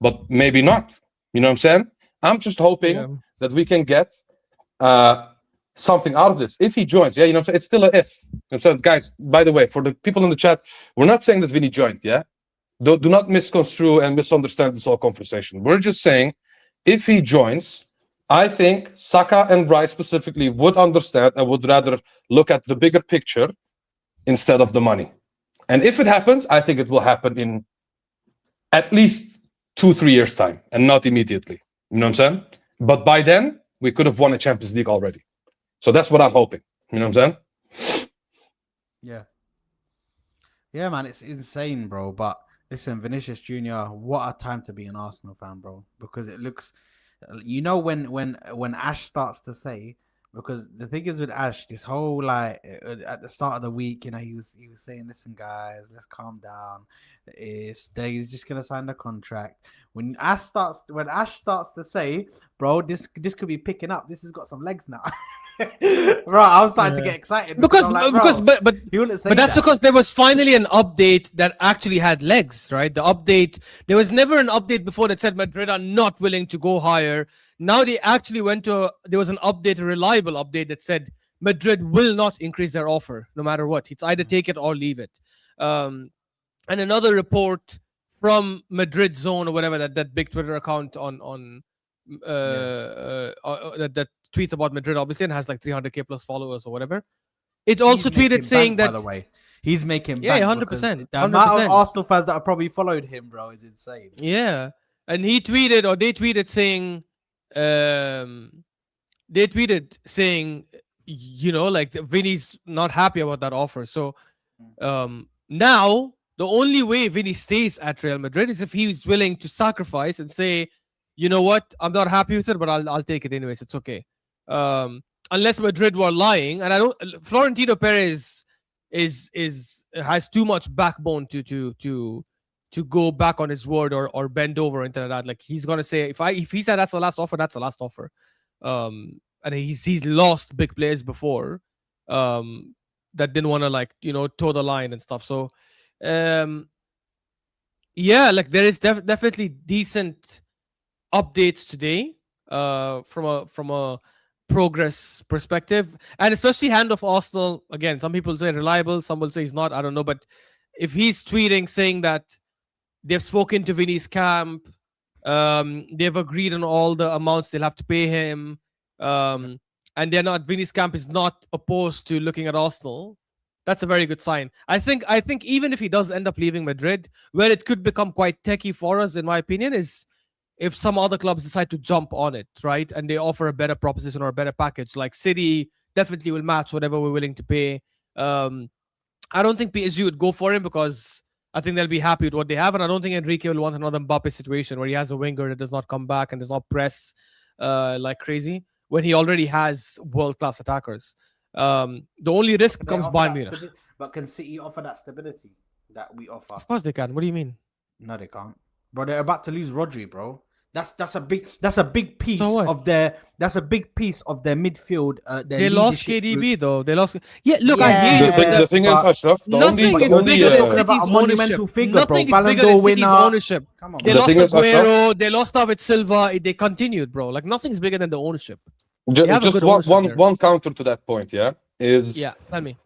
Speaker 2: But maybe not. You know what I'm saying? I'm just hoping that we can get something out of this. If he joins, you know what I'm saying? It's still a if. You know what I'm saying? Guys, by the way, for the people in the chat, we're not saying that Vinny joined, Do not misconstrue and misunderstand this whole conversation. We're just saying, if he joins, I think Saka and Rice specifically would understand and would rather look at the bigger picture instead of the money. And if it happens, I think it will happen in at least 2-3 years' time and not immediately. You know what I'm saying? But by then, we could have won a Champions League already. So that's what I'm hoping. You know what I'm saying?
Speaker 4: Yeah, man, it's insane, bro. But listen, Vinicius Jr., what a time to be an Arsenal fan, bro. Because it looks, you know, when Ash starts to say, because the thing is with Ash, this whole like at the start of the week, you know, he was saying, listen, guys, let's calm down. He's just gonna sign the contract. When Ash starts to say, bro, this could be picking up. This has got some legs now. Bro, I was starting to get excited
Speaker 1: because
Speaker 4: that's
Speaker 1: because there was finally an update that actually had legs, right? The update, there was never an update before that said Madrid are not willing to go higher. Now they actually there was an update, a reliable update that said Madrid will not increase their offer no matter what. It's either take it or leave it. And another report from Madrid Zone or whatever, that big Twitter account on that tweets about Madrid, obviously, and has like 300k plus followers or whatever. It also tweeted saying that,
Speaker 4: by the way, he's making
Speaker 1: yeah,
Speaker 4: bank
Speaker 1: 100%.
Speaker 4: The amount of Arsenal fans that have probably followed him, bro, is insane.
Speaker 1: Yeah, and they tweeted saying, you know, like Vinny's not happy about that offer. So now the only way Vinny stays at Real Madrid is if he's willing to sacrifice and say, you know what, I'm not happy with it, but I'll take it anyways. It's okay. Unless Madrid were lying, and I don't. Florentino Perez has too much backbone to go back on his word or bend over into that. Like, he's gonna say, if he said that's the last offer, that's the last offer. And he's lost big players before that didn't want to, like, you know, toe the line and stuff. So yeah, like there is definitely decent updates today from a progress perspective, and especially hand of Arsenal. Again, some people say reliable, some will say he's not, I don't know, but if he's tweeting saying that they've spoken to Vinny's camp, they've agreed on all the amounts they'll have to pay him, and Vinny's camp is not opposed to looking at Arsenal, that's a very good sign. I think even if he does end up leaving Madrid, where it could become quite techie for us, in my opinion, is if some other clubs decide to jump on it, right? And they offer a better proposition or a better package. Like City definitely will match whatever we're willing to pay. I don't think PSG would go for him because I think they'll be happy with what they have. And I don't think Enrique will want another Mbappe situation where he has a winger that does not come back and does not press like crazy when he already has world-class attackers. The only risk comes Bayern Munich.
Speaker 4: But can City offer that stability that we offer?
Speaker 1: Of course they can. What do you mean?
Speaker 4: No, they can't. Bro, they're about to lose Rodri, bro. That's a big piece of their midfield.
Speaker 1: They lost KDB though. They lost. Yeah, look,
Speaker 4: Yeah.
Speaker 1: I hear you. But
Speaker 2: The thing is, Ashraf,
Speaker 1: nothing is bigger than City's ownership. Nothing is bigger than City's ownership.
Speaker 4: Come on,
Speaker 1: They
Speaker 2: The
Speaker 1: lost
Speaker 2: thing is,
Speaker 1: Aguero. They lost David Silva. They continued, bro. Like, nothing's bigger than the ownership. They have a
Speaker 2: just
Speaker 1: good ownership there.
Speaker 2: one counter to that point, is
Speaker 1: Yeah, tell me.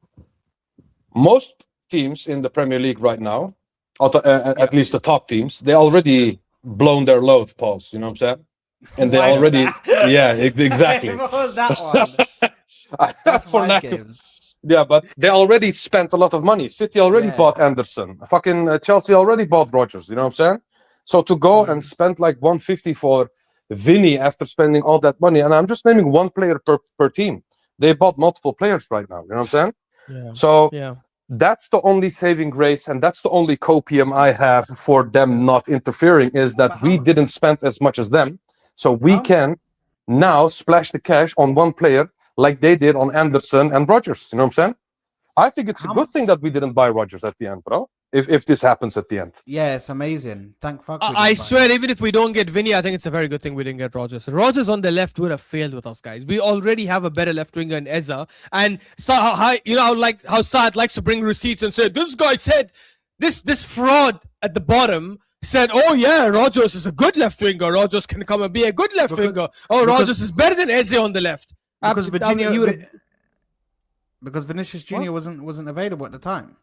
Speaker 2: most teams in the Premier League right now, at least the top teams, they already blown their load, Pauls. You know what I'm saying? And they
Speaker 4: Why is
Speaker 2: already,
Speaker 4: that?
Speaker 2: exactly.
Speaker 4: What was that one? That's
Speaker 2: For
Speaker 4: my
Speaker 2: lack
Speaker 4: game.
Speaker 2: Yeah, but they already spent a lot of money. City already bought Anderson. Fucking Chelsea already bought Rodgers. You know what I'm saying? So to go and spend like 150 for VINI after spending all that money, and I'm just naming one player per team. They bought multiple players right now. You know what I'm saying?
Speaker 1: Yeah.
Speaker 2: So
Speaker 1: Yeah.
Speaker 2: that's the only saving grace, and that's the only copium I have for them not interfering, is that we didn't spend as much as them. So we can now splash the cash on one player like they did on Anderson and Rodgers. You know what I'm saying? I think it's a good thing that we didn't buy Rodgers at the end, bro. If this happens at the end.
Speaker 4: Yeah, it's amazing. Thank fuck.
Speaker 1: I swear, even if we don't get Vinny, I think it's a very good thing we didn't get Rodgers. Rodgers on the left would have failed with us, guys. We already have a better left winger in Eza. And so, you know, like how Saad likes to bring receipts and say, this guy said, this fraud at the bottom said, oh yeah, Rodgers is a good left winger. Rodgers can come and be a good left winger. Oh, Rodgers is better than Eze on the left.
Speaker 4: Because because Vinicius Jr. wasn't available at the time.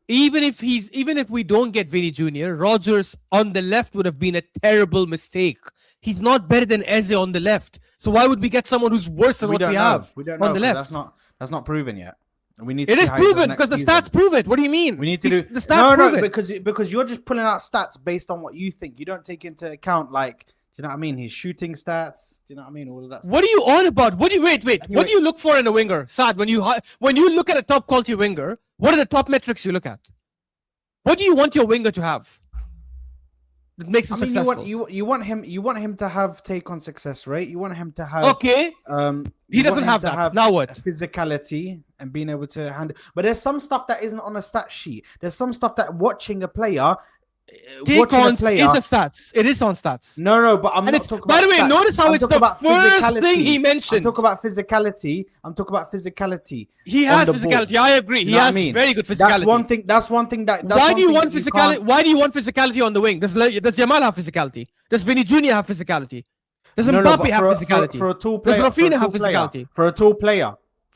Speaker 1: Even if we don't get Vinny Jr., Rodgers on the left would have been a terrible mistake. He's not better than Eze on the left. So why would we get someone who's worse than what we have on the left?
Speaker 4: That's not proven yet. We need.
Speaker 1: It is proven because the stats prove it. What do you mean?
Speaker 4: We need to do
Speaker 1: the stats. prove
Speaker 4: it. because you're just pulling out stats based on what you think. You don't take into account, like, do you know what I mean? His shooting stats. Do you know what I mean? All of that.
Speaker 1: What are you on about? What do you wait? Anyway, what do you look for in a winger, Saad? When you look at a top quality winger, what are the top metrics you look at? What do you want your winger to have that makes him successful?
Speaker 4: You want him to have take on success rate. You want him to have
Speaker 1: he doesn't have that. Now what?
Speaker 4: Physicality and being able to handle. But there's some stuff that isn't on a stat sheet. There's some stuff that watching a player.
Speaker 1: Take on is a stats. It is on stats.
Speaker 4: No, but I'm not talking about.
Speaker 1: By the way,
Speaker 4: stats.
Speaker 1: notice how it's the first thing he mentioned.
Speaker 4: I'm talking about physicality.
Speaker 1: He has physicality. I agree. He has very good physicality.
Speaker 4: That's one thing that.
Speaker 1: Why do you want physicality? Why do you want physicality on the wing? Does Yamal have physicality? Does Vinny Jr. have physicality? Does Mbappe have physicality?
Speaker 4: For a tall player,
Speaker 1: does Rafinha have physicality?
Speaker 4: For a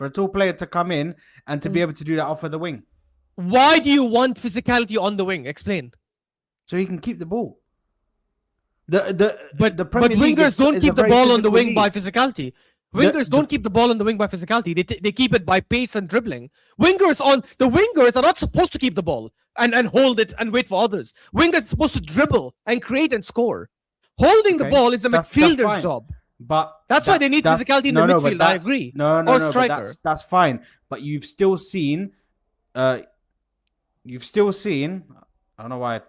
Speaker 4: tall player to come in and to be able to do that off of the wing.
Speaker 1: Why do you want physicality on the wing? Explain.
Speaker 4: So he can keep the ball.
Speaker 1: But wingers don't keep the ball on the wing by physicality. Wingers don't keep the ball on the wing by physicality. They keep it by pace and dribbling. Wingers are not supposed to keep the ball and hold it and wait for others. Wingers are supposed to dribble and create and score. Holding the ball is the midfielder's job.
Speaker 4: But
Speaker 1: that's why they need physicality in the midfield. I agree.
Speaker 4: No, striker. That's fine. But you've still seen. I don't know why.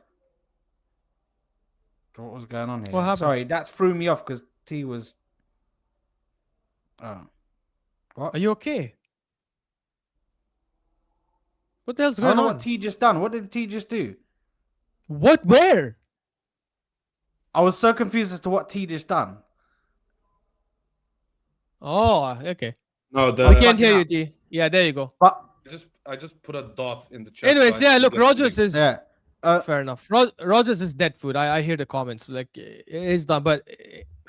Speaker 4: What was going on here?
Speaker 1: What happened?
Speaker 4: Sorry, that threw me off because T was. Oh, what?
Speaker 1: Are you okay? What the hell's going on?
Speaker 4: I don't know what T just done. What did T just do?
Speaker 1: What? Where?
Speaker 4: I was so confused as to what T just done.
Speaker 1: Oh, okay.
Speaker 2: No,
Speaker 1: I can't hear you, T. Yeah, there you go.
Speaker 4: But
Speaker 2: I just put a dot in the chat.
Speaker 1: Anyways, yeah, look, Rodgers is.
Speaker 4: Yeah.
Speaker 1: Fair enough. Rodgers is dead food. I hear the comments. Like, it's done. But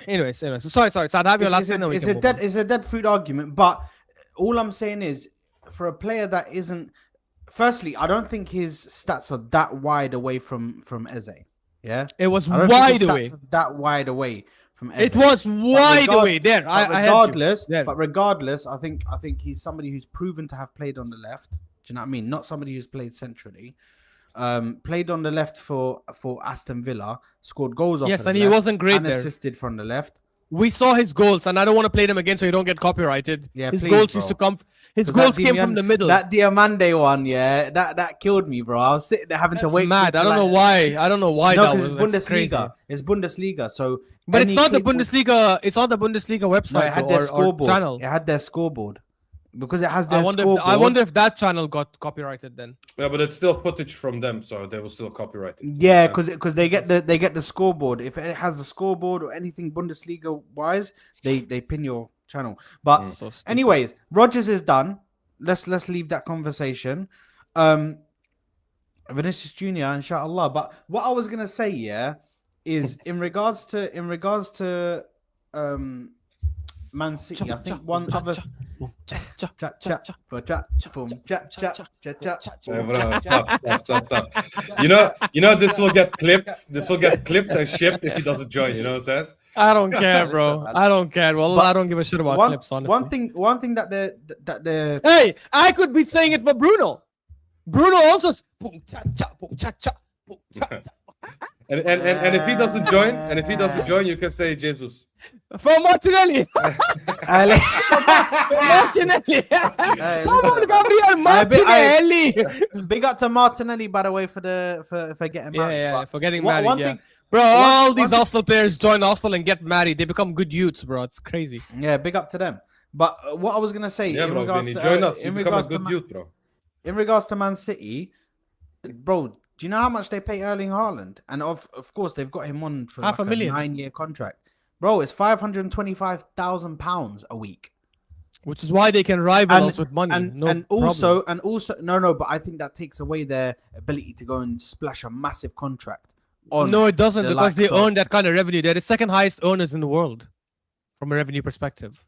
Speaker 1: anyways. So sorry. Sad, have your last thing.
Speaker 4: It's a dead food argument. But all I'm saying is, for a player that isn't. Firstly, I don't think his stats are that wide away from Eze. Yeah,
Speaker 1: it was wide away.
Speaker 4: That wide away from Eze.
Speaker 1: It was wide away. There.
Speaker 4: But regardless, I think he's somebody who's proven to have played on the left. Do you know what I mean? Not somebody who's played centrally. Played on the left for Aston Villa, scored goals off.
Speaker 1: Yes, and he wasn't great
Speaker 4: and
Speaker 1: there.
Speaker 4: Assisted from the left.
Speaker 1: We saw his goals, and I don't want to play them again so you don't get copyrighted.
Speaker 4: Yeah,
Speaker 1: his
Speaker 4: please,
Speaker 1: goals
Speaker 4: bro.
Speaker 1: used to come. His goals came from the middle.
Speaker 4: That Diamande one, yeah, that killed me, bro. I was sitting there having to wait.
Speaker 1: Mad. I don't know why. No,
Speaker 4: because it's Bundesliga. It's Bundesliga, so.
Speaker 1: But it's not the Bundesliga. It's not the Bundesliga website. No,
Speaker 4: it had their scoreboard.
Speaker 1: Channel.
Speaker 4: It had their scoreboard. Because it has their scoreboard.
Speaker 1: I wonder if that channel got copyrighted then.
Speaker 2: Yeah, but it's still footage from them, so they will still copyright it.
Speaker 4: Yeah, because they get the scoreboard. If it has a scoreboard or anything Bundesliga wise, they pin your channel. But anyways, Rodgers is done. Let's leave that conversation. Vinicius Jr. inshallah. But what I was gonna say, yeah, is in regards to Man City, I think one other.
Speaker 2: Stop. You know, this will get clipped. This will get clipped and shipped if he doesn't join. You know what I'm saying?
Speaker 1: I don't care,
Speaker 4: Listen,
Speaker 1: bro.
Speaker 4: man.
Speaker 1: I don't care. Well,
Speaker 4: But
Speaker 1: I don't give a shit about clips, honestly.
Speaker 4: one thing that the
Speaker 1: Hey, I could be saying it for Bruno. Bruno also boom, cha, cha, boom, cha, cha, boom, cha, cha.
Speaker 2: And if he doesn't join, you can say Jesus.
Speaker 1: For Martinelli. Martinelli. Come on, Gabriel Martinelli.
Speaker 4: big up to Martinelli, by the way, for getting married.
Speaker 1: Yeah, for getting
Speaker 4: One-
Speaker 1: married.
Speaker 4: one
Speaker 1: yeah.
Speaker 4: thing-
Speaker 1: Bro,
Speaker 4: one-
Speaker 1: all these
Speaker 4: one-
Speaker 1: Arsenal players join Arsenal and get married. They become good youths, bro. It's crazy.
Speaker 4: Yeah, big up to them. But what I was gonna say
Speaker 2: Yeah,
Speaker 4: in
Speaker 2: bro.
Speaker 4: regards
Speaker 2: Vinny,
Speaker 4: to
Speaker 2: join us. You
Speaker 4: in
Speaker 2: become a
Speaker 4: regards to
Speaker 2: good youth, bro.
Speaker 4: in regards to Man City, bro, do you know how much they pay Erling Haaland? And of course they've got him on for
Speaker 1: Half
Speaker 4: like
Speaker 1: a million.
Speaker 4: 9-year contract. Bro, it's £525,000 a week.
Speaker 1: Which is why they can rival
Speaker 4: And-
Speaker 1: us with money.
Speaker 4: And also no, but I think that takes away their ability to go and splash a massive contract on.
Speaker 1: No, it doesn't,
Speaker 4: the
Speaker 1: because they
Speaker 4: likes of-
Speaker 1: earn that kind of revenue. They're the second highest earners in the world from a revenue perspective.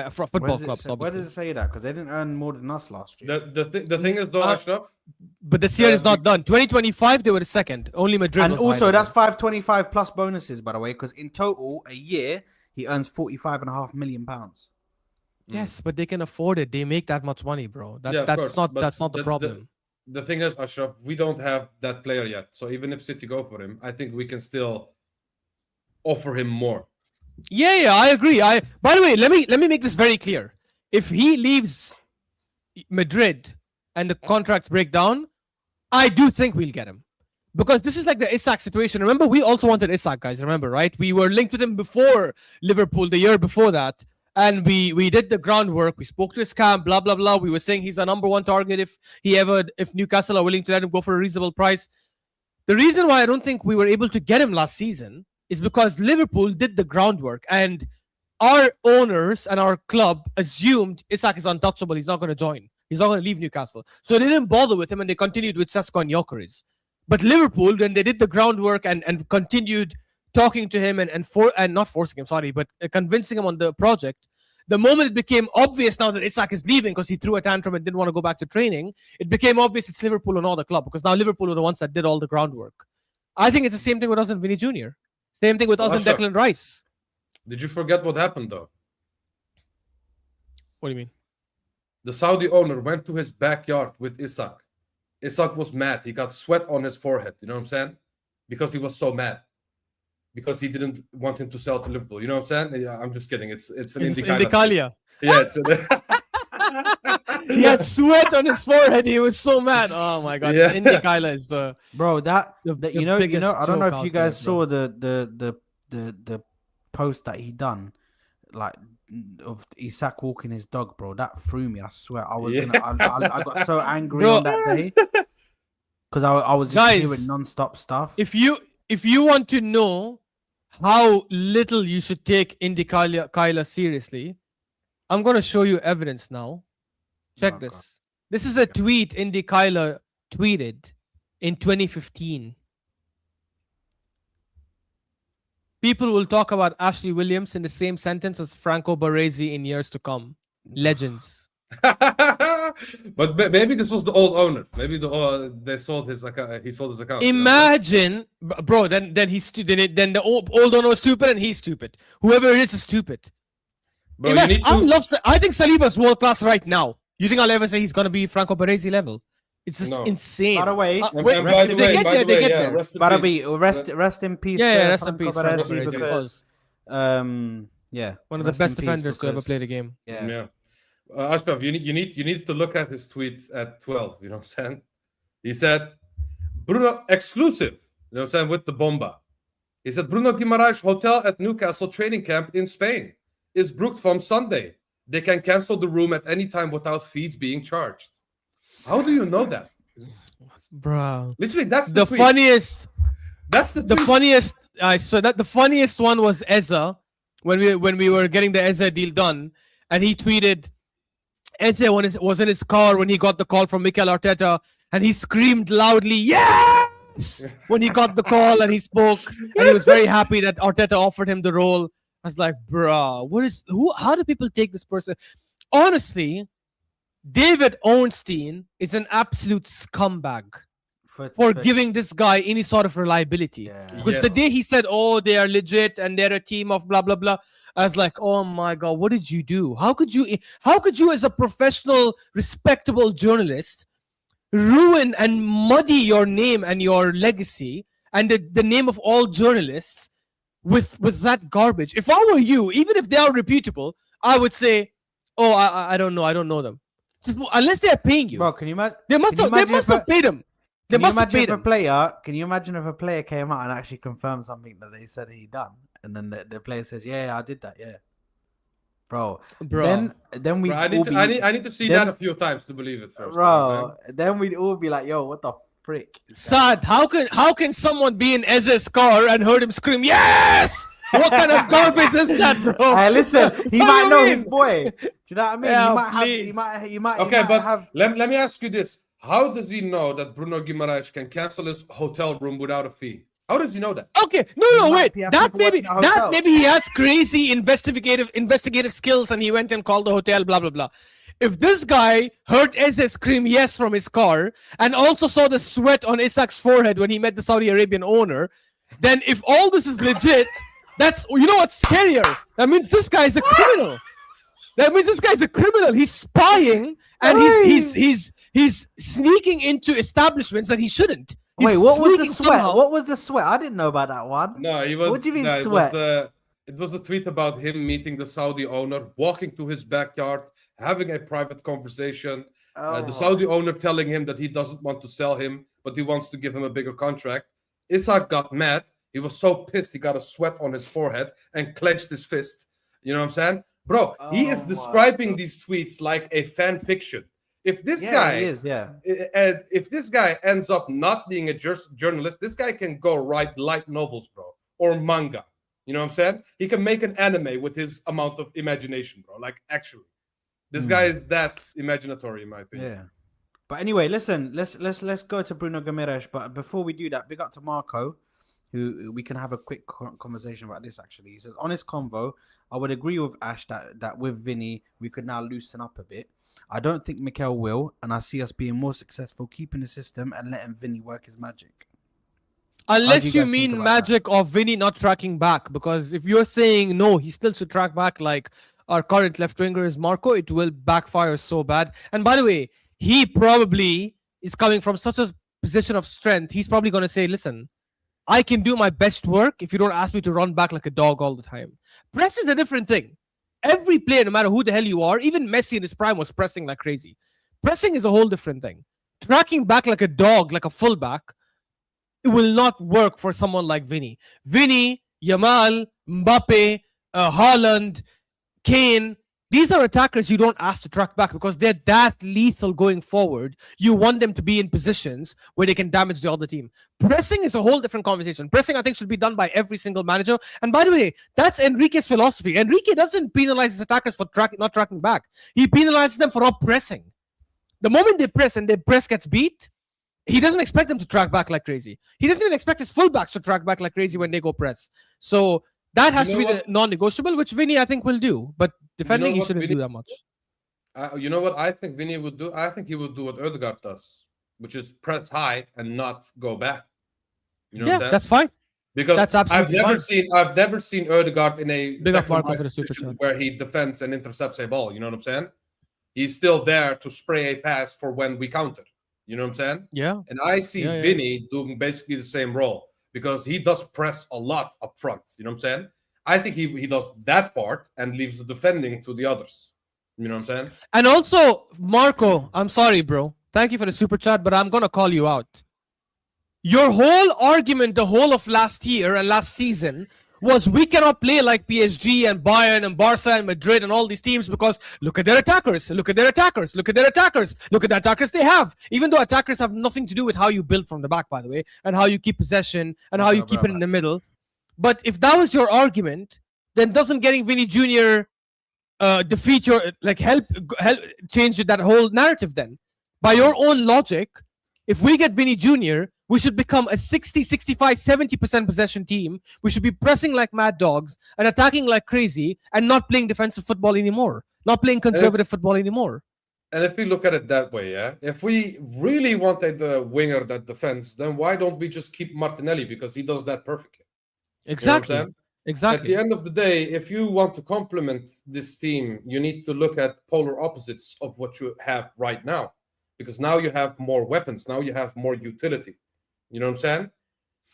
Speaker 1: For football clubs,
Speaker 4: Where
Speaker 1: obviously.
Speaker 4: does it say that? Because they didn't earn more than us last year.
Speaker 2: The thing is, though, Ashraf,
Speaker 1: But this year is not done. 2025, they were the second. Only Madrid.
Speaker 4: And
Speaker 1: was
Speaker 4: also,
Speaker 1: higher.
Speaker 4: that's 525 plus bonuses, by the way, because in total, a year, he earns £45.5 million.
Speaker 1: Yes, but they can afford it. They make that much money, bro.
Speaker 2: Yeah, of
Speaker 1: That's
Speaker 2: course,
Speaker 1: not
Speaker 2: but
Speaker 1: that's not the problem.
Speaker 2: the thing is, Ashraf, we don't have that player yet. So even if City go for him, I think we can still offer him more.
Speaker 1: Yeah, I agree. By the way, let me make this very clear. If he leaves Madrid and the contracts break down, I do think we'll get him. Because this is like the Isak situation. Remember, we also wanted Isak, guys. Remember, right? We were linked with him before Liverpool, the year before that. And we did the groundwork. We spoke to his camp, blah, blah, blah. We were saying he's a number one target if Newcastle are willing to let him go for a reasonable price. The reason why I don't think we were able to get him last season is because Liverpool did the groundwork. And our owners and our club assumed Isak is untouchable. He's not going to join. He's not going to leave Newcastle. So they didn't bother with him and they continued with Sesko and Gyökeres. But Liverpool, when they did the groundwork and continued talking to him and not forcing him, sorry, but convincing him on the project, the moment it became obvious now that Isak is leaving because he threw a tantrum and didn't want to go back to training, it became obvious it's Liverpool and not the club, because now Liverpool are the ones that did all the groundwork. I think it's the same thing with us and Vinny Jr. Same thing with us and
Speaker 2: Ashraf,
Speaker 1: Declan Rice.
Speaker 2: Did you forget what happened, though?
Speaker 1: What do you mean?
Speaker 2: The Saudi owner went to his backyard with Isak. Isak was mad. He got sweat on his forehead. You know what I'm saying? Because he was so mad. Because he didn't want him to sell to Liverpool. You know what I'm saying? Yeah, I'm just kidding. It's an
Speaker 1: Indicalia.
Speaker 2: Yeah, it's
Speaker 1: He had sweat on his forehead. He was so mad. Oh my god!
Speaker 2: Yeah.
Speaker 1: Indicaila is the
Speaker 4: Bro,
Speaker 1: the
Speaker 4: you know,
Speaker 1: biggest
Speaker 4: I don't know
Speaker 1: joke
Speaker 4: if you
Speaker 1: out there,
Speaker 4: guys saw the post that he done, like of Isak walking his dog, bro. That threw me. I swear, I was I got so angry
Speaker 1: Bro.
Speaker 4: on that day because I was just
Speaker 1: Guys,
Speaker 4: hearing non-stop stuff.
Speaker 1: If you want to know how little you should take Indicaila seriously, I'm gonna show you evidence now. Check
Speaker 4: Oh,
Speaker 1: this.
Speaker 4: God.
Speaker 1: This is a tweet Indicaila tweeted in 2015. People will talk about Ashley Williams in the same sentence as Franco Baresi in years to come. Legends.
Speaker 2: But maybe this was the old owner. Maybe they sold his account. He sold his account.
Speaker 1: Imagine, bro. Then the old owner was stupid and he's stupid. Whoever it is stupid.
Speaker 2: Bro, you need to...
Speaker 1: I think Saliba's world class right now. You think I'll ever say he's gonna be Franco Baresi level? It's just
Speaker 2: No.
Speaker 1: insane.
Speaker 4: By the way,
Speaker 2: And
Speaker 1: wait,
Speaker 2: by the
Speaker 1: they
Speaker 2: way,
Speaker 1: get there. They get there.
Speaker 2: rest in
Speaker 4: But
Speaker 2: peace.
Speaker 4: rest in peace.
Speaker 1: Yeah,
Speaker 4: to
Speaker 1: rest in
Speaker 4: Franco
Speaker 1: peace, Franco
Speaker 4: Baresi,
Speaker 1: Baresi,
Speaker 4: because yeah,
Speaker 1: One of the
Speaker 4: rest in
Speaker 1: best
Speaker 4: peace
Speaker 1: defenders to ever
Speaker 4: because-
Speaker 1: play the game.
Speaker 4: Yeah.
Speaker 2: Yeah. Ashraf, you need to look at his tweet at 12. You know what I'm saying? He said, Bruno exclusive. You know what I'm saying? With the bomba. He said, Bruno Guimaraes hotel at Newcastle training camp in Spain is booked from Sunday. They can cancel the room at any time without fees being charged. How do you know that?
Speaker 1: Bro.
Speaker 2: Literally, that's
Speaker 1: The
Speaker 2: tweet.
Speaker 1: funniest
Speaker 2: That's the
Speaker 1: the
Speaker 2: tweet.
Speaker 1: funniest the funniest one was Eza when we were getting the Eza deal done, and he tweeted Eze was in his car when he got the call from Mikel Arteta, and he screamed loudly yes when he got the call, and he spoke, and he was very happy that Arteta offered him the role. I was like, bro, how do people take this person? Honestly, David Ornstein is an absolute scumbag. for giving this guy any sort of reliability.
Speaker 4: Yeah.
Speaker 1: Because the day he said, "Oh, they are legit and they're a team of blah blah blah," I was like, "Oh my god, what did you do? How could you, as a professional, respectable journalist, ruin and muddy your name and your legacy and the name of all journalists with that garbage?" If I were you, even if they are reputable, I would say, "Oh, I don't know. I don't know them." Unless they are paying you.
Speaker 4: Bro, can you imagine?
Speaker 1: They must have paid him. They must have paid him.
Speaker 4: Can you imagine if a player came out and actually confirmed something that they said he done, and then the player says, "Yeah, I did that, yeah." Bro. Then we.
Speaker 2: Bro, I need to see that a few times to believe it first.
Speaker 4: Bro, then we'd all be like, "Yo, what the frick?"
Speaker 1: Sad. How can someone be in Ez's car and heard him scream, "Yes"? What kind of garbage is that, bro?
Speaker 4: Hey, listen, he might know his boy. Do you know what I mean?
Speaker 1: Yeah,
Speaker 4: he might
Speaker 2: Okay, but
Speaker 4: have.
Speaker 2: let me ask you this: how does he know that Bruno Guimaraes can cancel his hotel room without a fee? How does he know that?
Speaker 1: Okay, no, wait.
Speaker 4: have
Speaker 1: That
Speaker 4: people working at a
Speaker 1: that
Speaker 4: hotel.
Speaker 1: maybe he has crazy investigative skills, and he went and called the hotel. Blah blah blah. If this guy heard Eze scream yes from his car and also saw the sweat on Isak's forehead when he met the Saudi Arabian owner, then if all this is legit, that's, you know what's scarier? That means this guy is a criminal. He's spying and he's sneaking into establishments that he shouldn't. He's
Speaker 4: Wait, what was the
Speaker 1: sneaking
Speaker 4: sweat?
Speaker 1: somehow.
Speaker 4: What was the sweat? I didn't know about that one.
Speaker 2: No, he was.
Speaker 4: What do you mean
Speaker 2: no,
Speaker 4: sweat?
Speaker 2: It was a tweet about him meeting the Saudi owner, walking to his backyard, having a private conversation. The Saudi owner telling him that he doesn't want to sell him, but he wants to give him a bigger contract. Isak got mad. He was so pissed he got a sweat on his forehead and clenched his fist. You know what I'm saying? Bro, he is describing these tweets like a fan fiction. If this guy
Speaker 4: he is, yeah.
Speaker 2: If this guy ends up not being a journalist, this guy can go write light novels, bro, or manga. You know what I'm saying? He can make an anime with his amount of imagination, bro. Like, actually, this guy is that imaginatory, in my opinion.
Speaker 4: Yeah. But anyway, listen, let's go to Bruno Guimaraes. But before we do that, big up to Marco, who we can have a quick conversation about this. Actually, he says, honest convo, I would agree with Ash that with VINI we could now loosen up a bit. I don't think Mikel will, and I see us being more successful keeping the system and letting VINI work his magic.
Speaker 1: Unless you mean magic of VINI not tracking back, because if you're saying no, he still should track back like our current left winger is Marco, it will backfire so bad. And by the way, he probably is coming from such a position of strength. He's probably going to say, listen, I can do my best work if you don't ask me to run back like a dog all the time. Press is a different thing. Every player, no matter who the hell you are, even Messi in his prime was pressing like crazy. Pressing is a whole different thing. Tracking back like a dog, like a fullback, it will not work for someone like VINI. VINI, Yamal, Mbappe, Haaland, Kane, these are attackers you don't ask to track back because they're that lethal going forward. You want them to be in positions where they can damage the other team. Pressing is a whole different conversation. Pressing, I think, should be done by every single manager. And by the way, that's Enrique's philosophy. Enrique doesn't penalize his attackers for not tracking back. He penalizes them for not pressing. The moment they press and their press gets beat, he doesn't expect them to track back like crazy. He doesn't even expect his fullbacks to track back like crazy when they go press. So that has to be the non-negotiable, which VINI, I think, will do. But defending, he shouldn't do that much.
Speaker 2: You know what I think VINI would do? I think he would do what Ødegaard does, which is press high and not go back. You know what I'm saying?
Speaker 1: That's fine.
Speaker 2: Because
Speaker 1: that's absolutely
Speaker 2: I've never seen Ødegaard in a
Speaker 1: big up Marco for the super chat,
Speaker 2: where he defends and intercepts a ball. You know what I'm saying? He's still there to spray a pass for when we counter. You know what I'm saying?
Speaker 1: Yeah.
Speaker 2: And I see VINI doing basically the same role because he does press a lot up front. You know what I'm saying? I think he does that part and leaves the defending to the others. You know what I'm saying?
Speaker 1: And also, Marco, I'm sorry, bro. Thank you for the super chat, but I'm going to call you out. Your whole argument the whole of last year and last season was we cannot play like PSG and Bayern and Barca and Madrid and all these teams because look at their attackers, look at their attackers, look at their attackers, look at the attackers they have. Even though attackers have nothing to do with how you build from the back, by the way, and how you keep possession and how you keep it in the middle. But if that was your argument, then doesn't getting VINI Jr. Defeat your, like, help change that whole narrative then? By your own logic, if we get VINI Jr., we should become a 60, 65, 70% possession team. We should be pressing like mad dogs and attacking like crazy and not playing defensive football anymore. Not playing conservative football anymore.
Speaker 2: And if we look at it that way, yeah, if we really wanted the winger that defends, then why don't we just keep Martinelli, because he does that perfectly?
Speaker 1: Exactly.
Speaker 2: You know what I'm saying?
Speaker 1: Exactly.
Speaker 2: At the end of the day, if you want to complement this team, you need to look at polar opposites of what you have right now, because now you have more weapons, now you have more utility. You know what I'm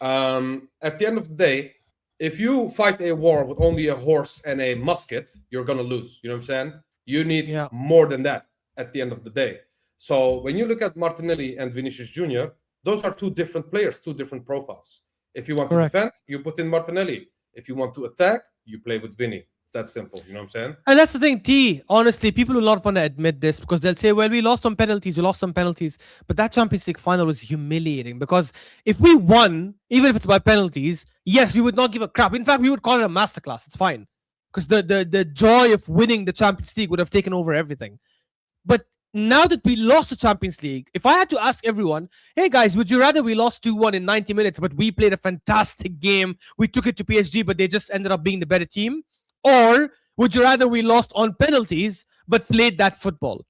Speaker 2: saying? At the end of the day, if you fight a war with only a horse and a musket, you're gonna lose. You know what I'm saying? You need
Speaker 1: Yeah.
Speaker 2: more than that at the end of the day. So when you look at Martinelli and Vinicius Jr., those are two different players, two different profiles. If you want to
Speaker 1: Correct.
Speaker 2: defend, you put in Martinelli. If you want to attack, you play with Vini. That's simple. You know what I'm saying?
Speaker 1: And that's the thing, T. Honestly, people will not want to admit this because they'll say, well, we lost on penalties, we lost on penalties. But that Champions League final was humiliating because if we won, even if it's by penalties, yes, we would not give a crap. In fact, we would call it a masterclass. It's fine. Because the joy of winning the Champions League would have taken over everything. But now that we lost the Champions League, if I had to ask everyone, hey guys, would you rather we lost 2-1 in 90 minutes, but we played a fantastic game, we took it to PSG, but they just ended up being the better team? Or would you rather we lost on penalties, but played that football?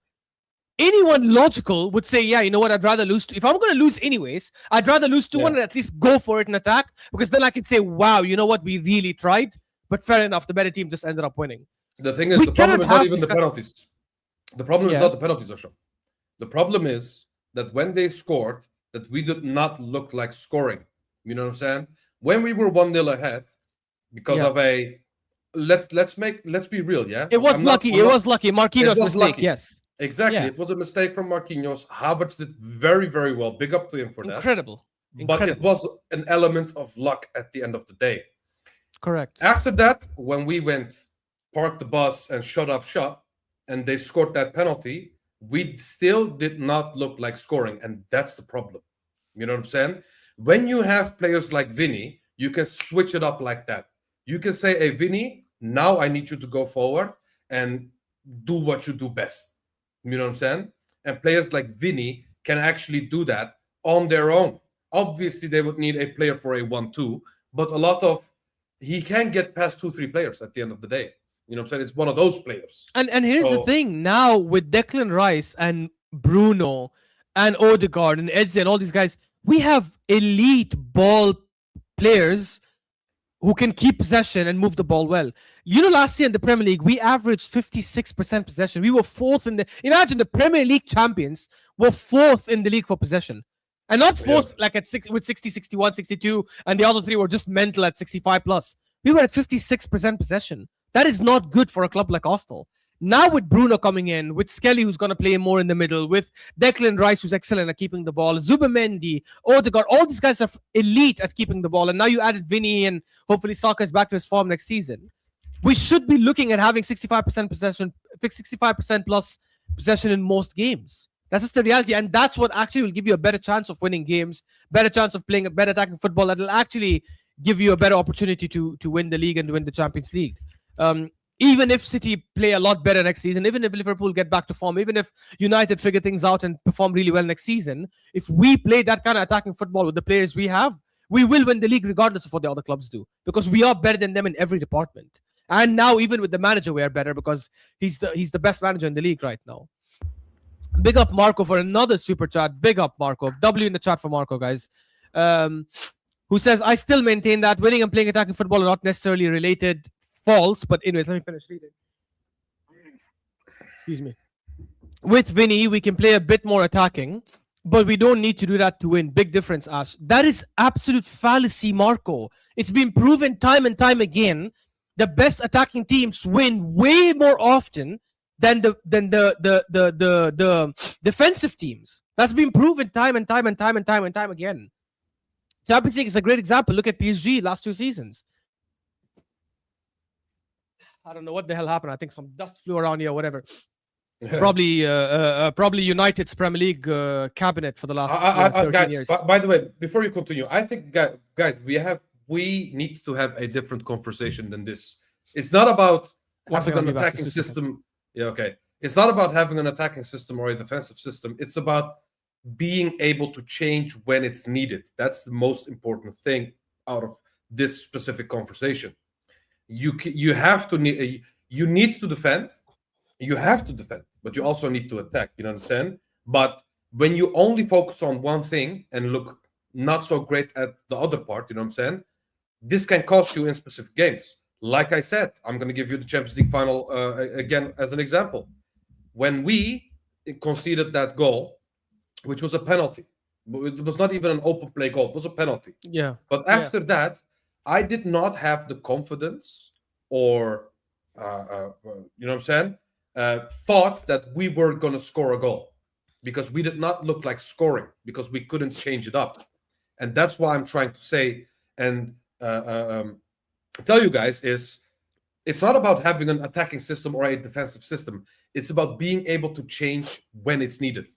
Speaker 1: Anyone logical would say, yeah, you know what, I'd rather lose. If I'm going to lose anyways, I'd rather lose 2-1 and at least go for it in attack, because then I can say, wow, you know what, we really tried. But fair enough, the better team just ended up winning.
Speaker 2: The thing is,
Speaker 1: We
Speaker 2: the problem
Speaker 1: cannot
Speaker 2: is not
Speaker 1: have
Speaker 2: even
Speaker 1: these
Speaker 2: the penalties. The problem is
Speaker 1: Yeah.
Speaker 2: not the penalties, Ashram. The problem is that when they scored, that we did not look like scoring. You know what I'm saying? When we were 1-0 ahead, because
Speaker 1: Yeah.
Speaker 2: of a let's be real, yeah.
Speaker 1: It was lucky. It was lucky. Marquinhos'
Speaker 2: was
Speaker 1: mistake,
Speaker 2: lucky.
Speaker 1: yes.
Speaker 2: Exactly.
Speaker 1: Yeah.
Speaker 2: It was a mistake from Marquinhos. Havertz did very, very well. Big up to him for that.
Speaker 1: Incredible.
Speaker 2: But it was an element of luck at the end of the day.
Speaker 1: Correct.
Speaker 2: After that, when we went, parked the bus and shut up shop, and they scored that penalty, we still did not look like scoring. And that's the problem. You know what I'm saying? When you have players like Vini, you can switch it up like that. You can say, hey, Vini, now I need you to go forward and do what you do best. You know what I'm saying? And players like Vini can actually do that on their own. Obviously, they would need a player for a 1-2, but he can get past 2-3 players at the end of the day. You know what I'm saying? It's one of those players.
Speaker 1: And here's the thing. Now with Declan Rice and Bruno and Odegaard and Eze and all these guys, we have elite ball players who can keep possession and move the ball well. You know, last year in the Premier League, we averaged 56% possession. We were fourth in the... Imagine the Premier League champions were fourth in the league for possession. And not fourth like at 60, 61, 62, and the other three were just mental at 65 plus. We were at 56% possession. That is not good for a club like Arsenal. Now with Bruno coming in, with Skelly who's going to play more in the middle, with Declan Rice who's excellent at keeping the ball, Zubimendi, Odegaard, all these guys are elite at keeping the ball. And now you added Vini and hopefully Saka is back to his form next season. We should be looking at having 65% possession, 65% plus possession in most games. That's just the reality. And that's what actually will give you a better chance of winning games, better chance of playing a better attacking football that will actually give you a better opportunity to win the league and to win the Champions League. Even if City play a lot better next season, even if Liverpool get back to form, even if United figure things out and perform really well next season, if we play that kind of attacking football with the players we have, we will win the league regardless of what the other clubs do, because we are better than them in every department. And now even with the manager, we are better because he's the best manager in the league right now. Big up Marco for another super chat. Big up Marco. W in the chat for Marco, guys. Who says, I still maintain that winning and playing attacking football are not necessarily related. False, but anyways, let me finish reading. Excuse me. With Vini, we can play a bit more attacking, but we don't need to do that to win. Big difference, Ash. That is absolute fallacy, Marco. It's been proven time and time again. The best attacking teams win way more often than the defensive teams. That's been proven time and time again. Champions League is a great example. Look at PSG last 2 seasons. I don't know what the hell happened. I think some dust flew around here, whatever. Probably United's Premier League cabinet for the last 13
Speaker 2: guys,
Speaker 1: years.
Speaker 2: By the way, before you continue, I think guys, we need to have a different conversation than this. It's not about having an attacking system. Yeah, okay. It's not about having an attacking system or a defensive system. It's about being able to change when it's needed. That's the most important thing out of this specific conversation. You need to defend, You have to defend, but you also need to attack. You know what I'm saying? But when you only focus on one thing and look not so great at the other part, you know what I'm saying? This can cost you in specific games. Like I said, I'm going to give you the Champions League final again as an example. When we conceded that goal, which was a penalty, it was not even an open play goal, it was a penalty.
Speaker 1: Yeah.
Speaker 2: But after that, I did not have the confidence or, you know what I'm saying, thought that we were going to score a goal because we did not look like scoring because we couldn't change it up. And that's why I'm trying to say and tell you guys is it's not about having an attacking system or a defensive system. It's about being able to change when it's needed.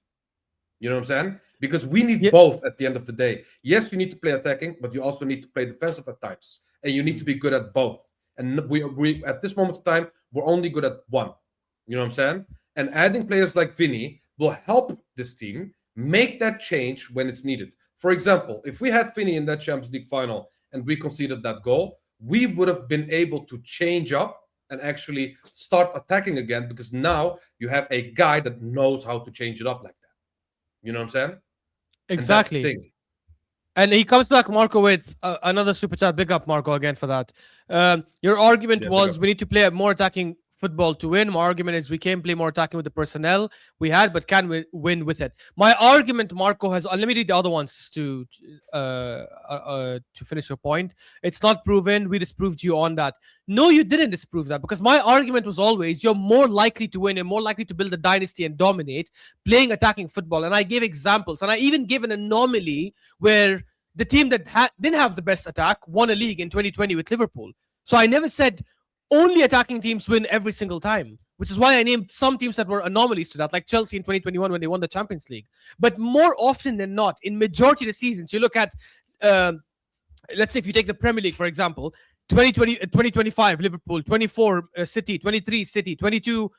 Speaker 2: You know what I'm saying? Because we need both at the end of the day. Yes, you need to play attacking, but you also need to play defensive at times. And you need to be good at both. And we at this moment of time, we're only good at one. You know what I'm saying? And adding players like VINI will help this team make that change when it's needed. For example, if we had VINI in that Champions League final and we conceded that goal, we would have been able to change up and actually start attacking again because now you have a guy that knows how to change it up like that. You know what I'm saying?
Speaker 1: Exactly. And he comes back, Marco, with another super chat. Big up, Marco, again for that. Your argument was we need to play a more attacking football to win. My argument is we can play more attacking with the personnel we had, but can we win with it? My argument, Marco, has. Let me read the other ones to finish your point. It's not proven. We disproved you on that. No, you didn't disprove that because my argument was always you're more likely to win and more likely to build a dynasty and dominate playing attacking football. And I gave examples, and I even gave an anomaly where the team that didn't have the best attack won a league in 2020 with Liverpool. So I never said only attacking teams win every single time, which is why I named some teams that were anomalies to that, like Chelsea in 2021 when they won the Champions League. But more often than not, in majority of the seasons, you look at, let's say if you take the Premier League, for example, 2025, Liverpool, 24, City, 23, City, 22,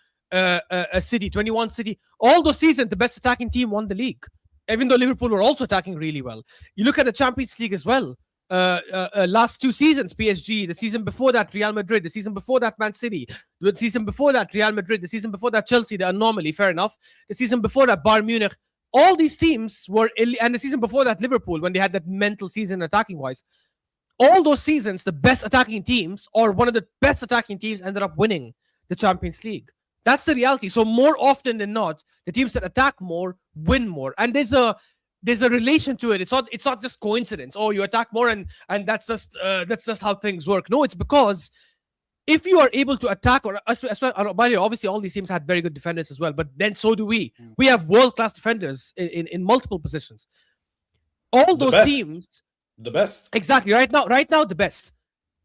Speaker 1: City, 21, City. All those seasons, the best attacking team won the league, even though Liverpool were also attacking really well. You look at the Champions League as well. Last 2 seasons, PSG, the season before that, Real Madrid, the season before that, Man City, the season before that, Real Madrid, the season before that, Chelsea, the anomaly, fair enough. The season before that, Bayern Munich. All these teams were, and the season before that, Liverpool, when they had that mental season attacking wise. All those seasons, the best attacking teams or one of the best attacking teams ended up winning the Champions League. That's the reality. So more often than not, the teams that attack more win more. And there's a relation to it. It's not just coincidence. Oh, you attack more and that's just how things work. No, it's because if you are able to attack, or by the way, obviously all these teams had very good defenders as well, but then so do we. We have world-class defenders in multiple positions. All those teams,
Speaker 2: the best.
Speaker 1: Exactly. Right now, the best.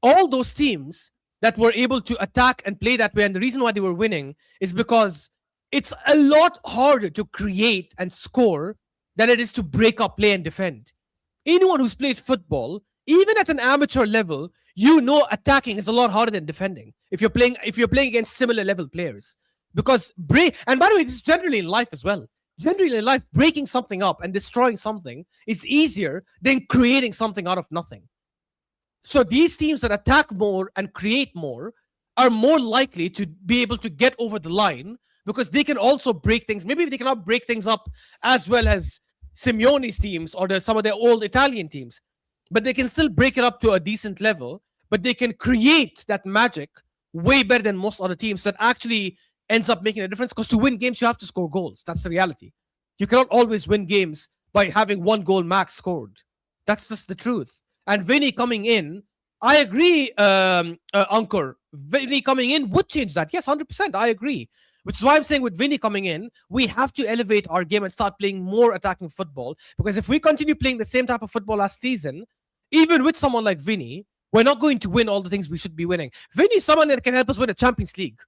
Speaker 1: All those teams that were able to attack and play that way, and the reason why they were winning is because it's a lot harder to create and score than it is to break up, play, and defend. Anyone who's played football, even at an amateur level, you know attacking is a lot harder than defending. If you're playing against similar level players, because and by the way, this is generally in life as well. Generally in life, breaking something up and destroying something is easier than creating something out of nothing. So these teams that attack more and create more are more likely to be able to get over the line because they can also break things. Maybe they cannot break things up as well as Simeone's teams or some of their old Italian teams, but they can still break it up to a decent level, but they can create that magic way better than most other teams that actually ends up making a difference, because to win games, you have to score goals. That's the reality. You cannot always win games by having 1 goal max scored. That's just the truth. And VINI coming in, I agree, Ankur. VINI coming in would change that. Yes, 100%. I agree. Which is why I'm saying with VINI coming in, we have to elevate our game and start playing more attacking football. Because if we continue playing the same type of football last season, even with someone like VINI, we're not going to win all the things we should be winning. VINI is someone that can help us win a Champions League.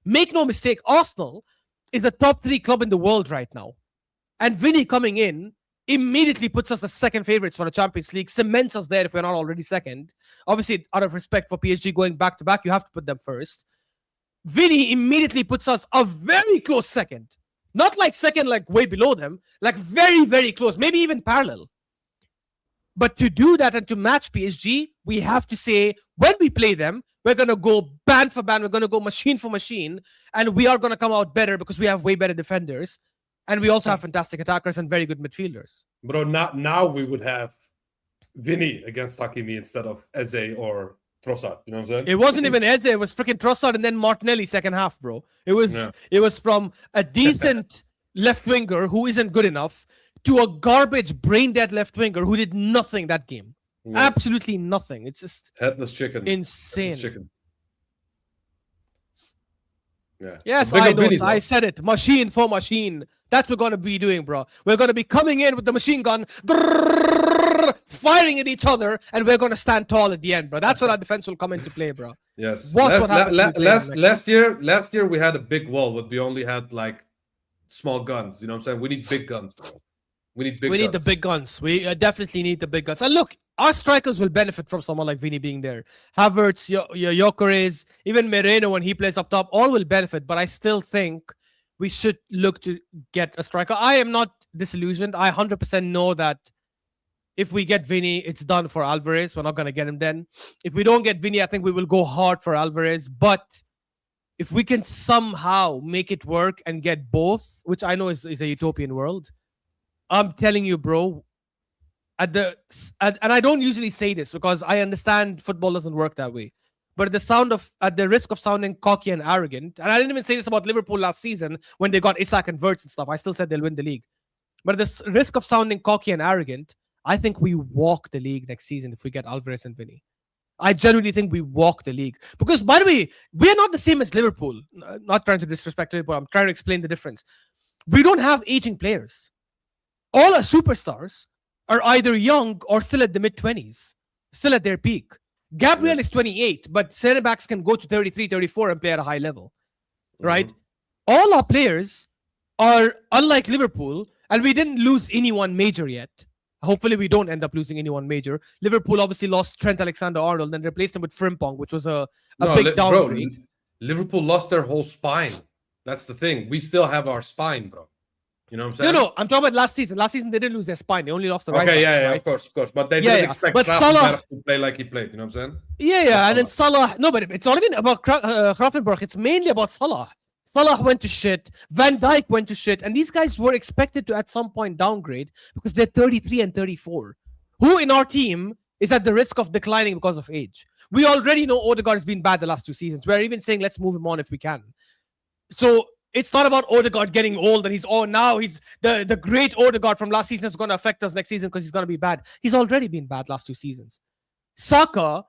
Speaker 1: Make no mistake, Arsenal is a top 3 club in the world right now. And VINI coming in immediately puts us as second favorites for the Champions League, cements us there if we're not already second. Obviously, out of respect for PSG going back to back, you have to put them first. VINI immediately puts us a very close second. Not like second, like way below them, like very, very close, maybe even parallel. But to do that and to match PSG, we have to say when we play them, we're gonna go band for band, we're gonna go machine for machine, and we are gonna come out better because we have way better defenders, and we also have fantastic attackers and very good midfielders.
Speaker 5: Bro, now we would have VINI against Hakimi instead of Eze or Trossard. You know what I'm saying?
Speaker 1: It wasn't even Eze, it was freaking Trossard and then Martinelli second half, bro. It was from a decent left winger who isn't good enough to a garbage brain dead left winger who did nothing that game.
Speaker 5: Yes.
Speaker 1: Absolutely nothing. It's just
Speaker 5: Headless chicken.
Speaker 1: insane.
Speaker 5: Headless chicken. Yeah.
Speaker 1: Yes,
Speaker 5: Big
Speaker 1: I
Speaker 5: up
Speaker 1: know.
Speaker 5: Vinny,
Speaker 1: I
Speaker 5: bro.
Speaker 1: said it. Machine for machine. That's what we're gonna be doing, bro. We're gonna be coming in with the machine gun, firing at each other, and we're gonna stand tall at the end, bro. That's what our defense will come into play, bro.
Speaker 5: Yes.
Speaker 1: Watch what happens when we play them next.
Speaker 5: Last year we had a big wall, but we only had like small guns. You know what I'm saying? We need big guns, bro. We need the
Speaker 1: big guns. We definitely need the big guns. And look, our strikers will benefit from someone like VINI being there. Havertz, Gyökeres, even Moreno when he plays up top, all will benefit. But I still think we should look to get a striker. I am not disillusioned. I 100% know that if we get VINI, it's done for Alvarez. We're not going to get him then. If we don't get VINI, I think we will go hard for Alvarez. But if we can somehow make it work and get both, which I know is a utopian world, I'm telling you, bro, and I don't usually say this because I understand football doesn't work that way. But at the risk of sounding cocky and arrogant, and I didn't even say this about Liverpool last season when they got Isak and Wirtz and stuff, I still said they'll win the league. But at the risk of sounding cocky and arrogant, I think we walk the league next season if we get Alvarez and VINI. I genuinely think we walk the league. Because, by the way, we're not the same as Liverpool. Not trying to disrespect Liverpool, I'm trying to explain the difference. We don't have aging players. All our superstars are either young or still at the mid-20s, still at their peak. Gabriel is 28, but center backs can go to 33, 34 and play at a high level, right? All our players are, unlike Liverpool, and we didn't lose anyone major yet. Hopefully we don't end up losing anyone major. Liverpool obviously lost Trent Alexander-Arnold and replaced him with Frimpong, which was a big downgrade.
Speaker 5: Bro, Liverpool lost their whole spine. That's the thing. We still have our spine, bro. You know what I'm saying?
Speaker 1: No, I'm talking about last season. Last season, they didn't lose their spine. They only lost the right back,
Speaker 5: yeah,
Speaker 1: right?
Speaker 5: of course. But they didn't expect
Speaker 1: Salah
Speaker 5: to play like he played. You know what I'm saying?
Speaker 1: Yeah, and then Salah. No, but it's not even about Gravenberch. It's mainly about Salah. Salah went to shit. Van Dijk went to shit. And these guys were expected to, at some point, downgrade because they're 33 and 34. Who in our team is at the risk of declining because of age? We already know Odegaard has been bad the last 2 seasons. We're even saying, let's move him on if we can. So it's not about Odegaard getting old and he's the great Odegaard from last season is going to affect us next season because he's going to be bad. He's already been bad last 2 seasons. Saka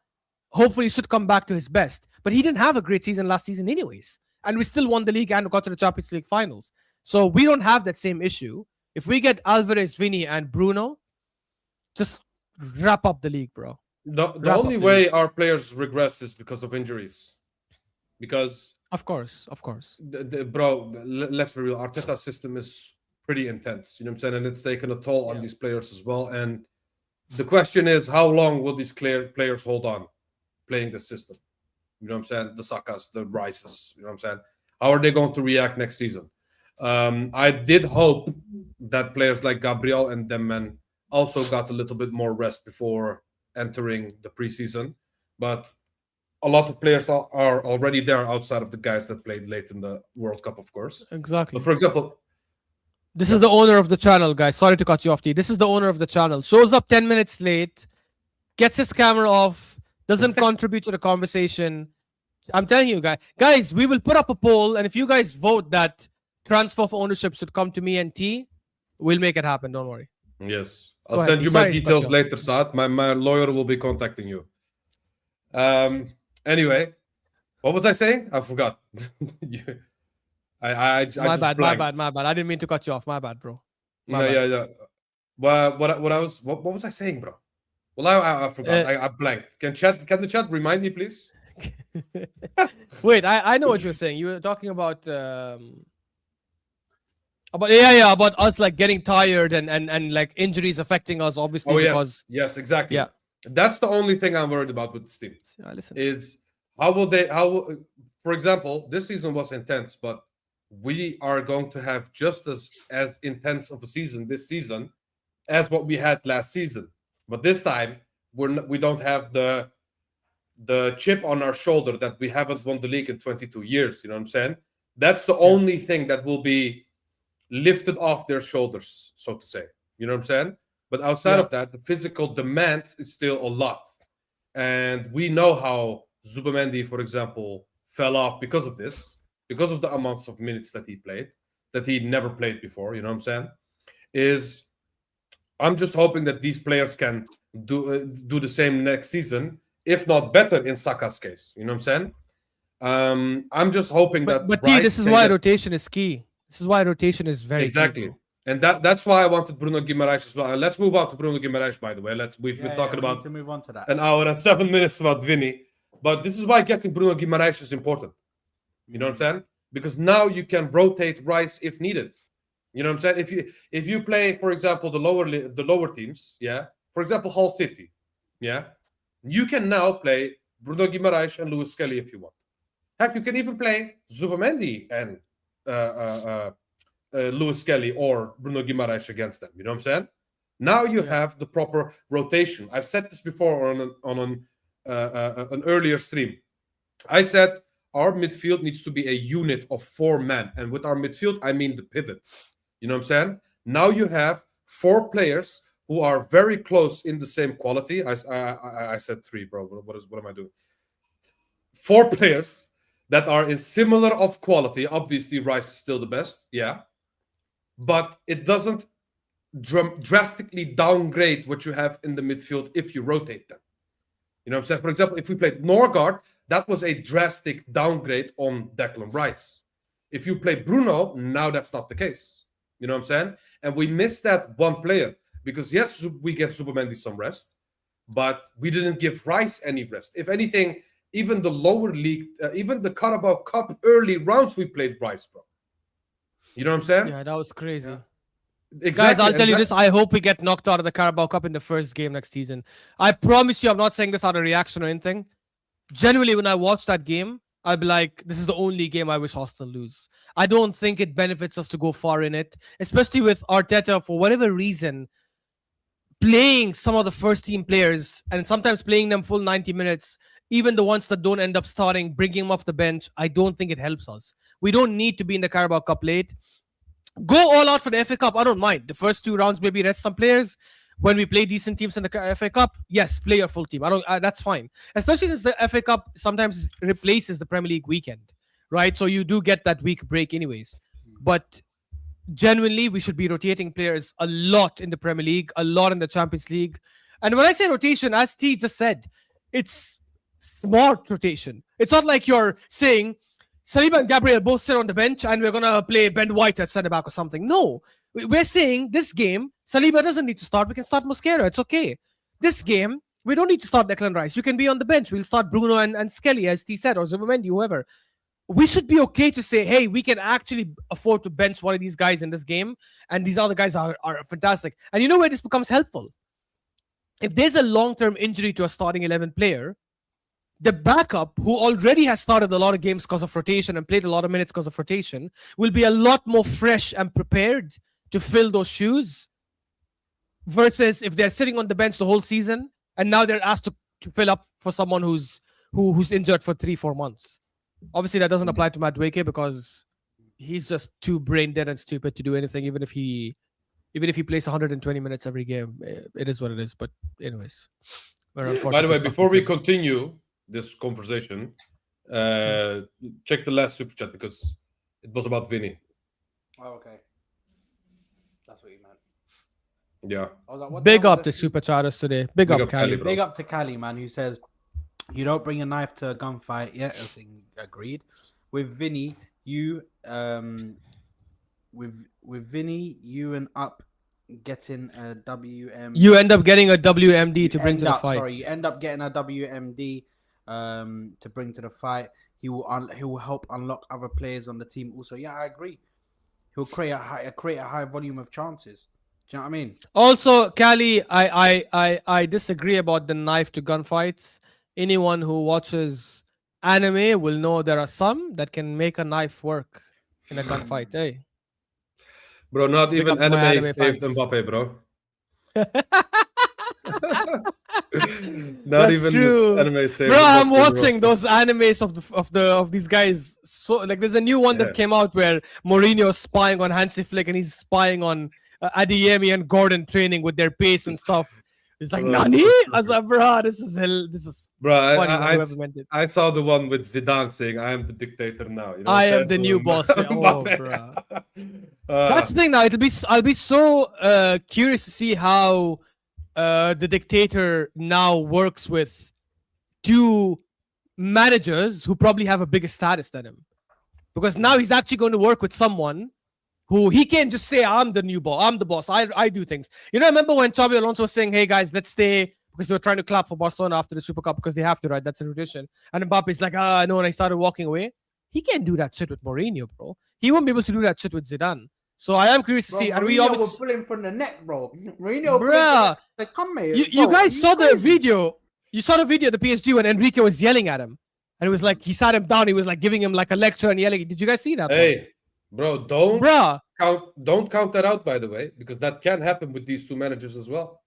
Speaker 1: hopefully should come back to his best, but he didn't have a great season last season anyways. And we still won the league and got to the Champions League finals. So we don't have that same issue. If we get Alvarez, VINI, and Bruno, just wrap up the league, bro.
Speaker 5: The only way our players regress is because of injuries. Because
Speaker 1: Of course.
Speaker 5: bro, let's be real. Arteta's system is pretty intense. You know what I'm saying? And it's taken a toll on these players as well. And the question is, how long will these players hold on playing the system? You know what I'm saying? The Sakas, the Rices. You know what I'm saying? How are they going to react next season? I did hope that players like Gabriel and Demman also got a little bit more rest before entering the preseason. But a lot of players are already there outside of the guys that played late in the World Cup, of course.
Speaker 1: Exactly.
Speaker 5: But for example,
Speaker 1: this is the owner of the channel, guys. Sorry to cut you off, T. This is the owner of the channel. Shows up 10 minutes late, gets his camera off, doesn't contribute to the conversation. I'm telling you, guys, we will put up a poll, and if you guys vote that transfer of ownership should come to me and T, we'll make it happen. Don't worry.
Speaker 5: yes,
Speaker 1: Go
Speaker 5: I'll
Speaker 1: ahead,
Speaker 5: send
Speaker 1: T.
Speaker 5: you my
Speaker 1: Sorry to cut
Speaker 5: details
Speaker 1: you off.
Speaker 5: later, Saad. My lawyer will be contacting you. Anyway, what was I saying? I forgot. I just
Speaker 1: My bad.
Speaker 5: blanked.
Speaker 1: I didn't mean to cut you off. My bad, bro.
Speaker 5: Yeah. What was I saying, bro? Well, I forgot. I blanked. Can the chat remind me, please?
Speaker 1: Wait, I know what you were saying. You were talking about about us like getting tired and like injuries affecting us, obviously.
Speaker 5: Oh
Speaker 1: because
Speaker 5: yes, exactly.
Speaker 1: Yeah.
Speaker 5: That's the only thing I'm worried about with this team.
Speaker 1: listen.
Speaker 5: Is for example, this season was intense, but we are going to have just as intense of a season this season as what we had last season. But this time we don't have the chip on our shoulder that we haven't won the league in 22 years. You know what I'm saying? That's the only thing that will be lifted off their shoulders, so to say. You know what I'm saying? But outside of that, the physical demands is still a lot. And we know how Zubamendi, for example, fell off because of this, because of the amounts of minutes that he played, that he never played before. You know what I'm saying? I'm just hoping that these players can do the same next season, if not better in Saka's case. You know what I'm saying? I'm just hoping that.
Speaker 1: But T, this is why rotation is key. This is why rotation is very
Speaker 5: exactly.
Speaker 1: key.
Speaker 5: And that's why I wanted Bruno Guimaraes as well. And let's move on to Bruno Guimaraes, by the way. We've been talking about
Speaker 4: to move on to that.
Speaker 5: an hour and 7 minutes about Vini. But this is why getting Bruno Guimaraes is important. You know what I'm saying? Because now you can rotate Rice if needed. You know what I'm saying? If you play, for example, the lower teams, yeah. For example, Hull City, yeah. You can now play Bruno Guimaraes and Lewis Skelly if you want. Heck, you can even play Zubamendi and Lewis Skelly or Bruno Guimaraes against them. You know what I'm saying? Now you have the proper rotation. I've said this before on an earlier stream. I said our midfield needs to be a unit of 4 men. And with our midfield, I mean the pivot. You know what I'm saying? Now you have 4 players who are very close in the same quality. I said 3, bro. What am I doing? 4 players that are in similar of quality. Obviously, Rice is still the best. Yeah. But it doesn't drastically downgrade what you have in the midfield if you rotate them. You know what I'm saying? For example, if we played Norgard, that was a drastic downgrade on Declan Rice. If you play Bruno, now that's not the case. You know what I'm saying? And we missed that one player because, yes, we gave Zubamendi some rest, but we didn't give Rice any rest. If anything, even the lower league, even the Carabao Cup early rounds, we played Rice, bro. You know what I'm saying?
Speaker 1: Yeah, that was crazy.
Speaker 5: Yeah. Exactly.
Speaker 1: Guys, I'll tell you this. I hope we get knocked out of the Carabao Cup in the first game next season. I promise you, I'm not saying this out of reaction or anything. Genuinely, when I watch that game, I'll be like, this is the only game I wish Arsenal lose. I don't think it benefits us to go far in it, especially with Arteta, for whatever reason, playing some of the first team players and sometimes playing them full 90 minutes, even the ones that don't end up starting, bringing them off the bench. I don't think it helps us. We don't need to be in the Carabao Cup late. Go all out for the FA Cup. I don't mind. The first 2 rounds, maybe rest some players. When we play decent teams in the FA Cup, yes, play your full team. That's fine. Especially since the FA Cup sometimes replaces the Premier League weekend, right? So you do get that week break anyways. But genuinely, we should be rotating players a lot in the Premier League, a lot in the Champions League. And when I say rotation, as T just said, it's smart rotation. It's not like you're saying Saliba and Gabriel both sit on the bench and we're going to play Ben White at centre back or something. No, we're saying this game, Saliba doesn't need to start. We can start Mosquera. It's okay. This game, we don't need to start Declan Rice. You can be on the bench. We'll start Bruno and Skelly, as T said, or Zubamendi, whoever. We should be okay to say, hey, we can actually afford to bench one of these guys in this game. And these other guys are fantastic. And you know where this becomes helpful? If there's a long-term injury to a starting 11 player, the backup, who already has started a lot of games because of rotation and played a lot of minutes because of rotation, will be a lot more fresh and prepared to fill those shoes versus if they're sitting on the bench the whole season and now they're asked to fill up for someone who's injured for 3-4 months. Obviously, that doesn't apply to Madueke because he's just too brain dead and stupid to do anything, even if he plays 120 minutes every game. It is what it is. But anyways,
Speaker 5: by the way, before we continue this conversation, check the last super chat because it was about Vini.
Speaker 4: Oh, okay. That's what you meant.
Speaker 5: Yeah.
Speaker 4: Like,
Speaker 1: big up the super chatters today. Big up Cali.
Speaker 4: Big up to Cali, man, who says, you don't bring a knife to a gunfight. Yeah, agreed. With Vinny, you with Vinny, you and Up getting a WM.
Speaker 1: You end up getting a WMD to bring to the fight.
Speaker 4: Sorry, you end up getting a WMD to bring to the fight. He will help unlock other players on the team. Also, yeah, I agree. He'll create a high volume of chances. Do you know what I mean?
Speaker 1: Also, Cali, I disagree about the knife to gunfights. Anyone who watches anime will know there are some that can make a knife work in a gunfight. Hey,
Speaker 5: bro, not
Speaker 1: Pick
Speaker 5: even
Speaker 1: up my
Speaker 5: anime
Speaker 1: anime
Speaker 5: saved
Speaker 1: fans.
Speaker 5: Mbappe, bro. Not
Speaker 1: That's
Speaker 5: even
Speaker 1: true.
Speaker 5: this anime saved
Speaker 1: Bro,
Speaker 5: him
Speaker 1: I'm
Speaker 5: up,
Speaker 1: watching those animes of these guys. So like, there's a new one
Speaker 5: Yeah.
Speaker 1: that came out where Mourinho is spying on Hansi Flick and he's spying on Adeyemi and Gordon training with their pace and stuff. It's like,
Speaker 5: Bro, it's
Speaker 1: Nani?
Speaker 5: so
Speaker 1: I was like, bro, this is
Speaker 5: Bro,
Speaker 1: funny.
Speaker 5: I
Speaker 1: whoever meant it.
Speaker 5: I saw the one with Zidane saying, "I am the dictator now." You know,
Speaker 1: I
Speaker 5: what I'm
Speaker 1: am the
Speaker 5: saying?
Speaker 1: new
Speaker 5: To
Speaker 1: boss. Yeah. Oh,
Speaker 5: Mbappe.
Speaker 1: bro.
Speaker 5: Uh,
Speaker 1: That's the thing now. I'll be so curious to see how the dictator now works with two managers who probably have a bigger status than him. Because now he's actually going to work with someone who he can't just say, I'm the new boss, I'm the boss, I do things. You know, I remember when Xabi Alonso was saying, hey guys, let's stay, because they were trying to clap for Barcelona after the Super Cup because they have to, right? That's a tradition. And Mbappe's like, no, and I started walking away. He can't do that shit with Mourinho, bro. He won't be able to do that shit with Zidane. So I am curious to
Speaker 6: Bro,
Speaker 1: see. And we
Speaker 6: Mourinho
Speaker 1: obviously,
Speaker 6: will pull him from the neck, bro. Mourinho,
Speaker 1: bruh,
Speaker 6: like, come here.
Speaker 1: you
Speaker 6: bro,
Speaker 1: guys saw the
Speaker 6: crazy?
Speaker 1: video. You saw the video of the PSG when Enrique was yelling at him. And it was like, he sat him down. He was like giving him like a lecture and yelling. Did you guys see that?
Speaker 5: hey, bro, don't
Speaker 1: Bruh.
Speaker 5: count that out, by the way, because that can happen with these two managers as well.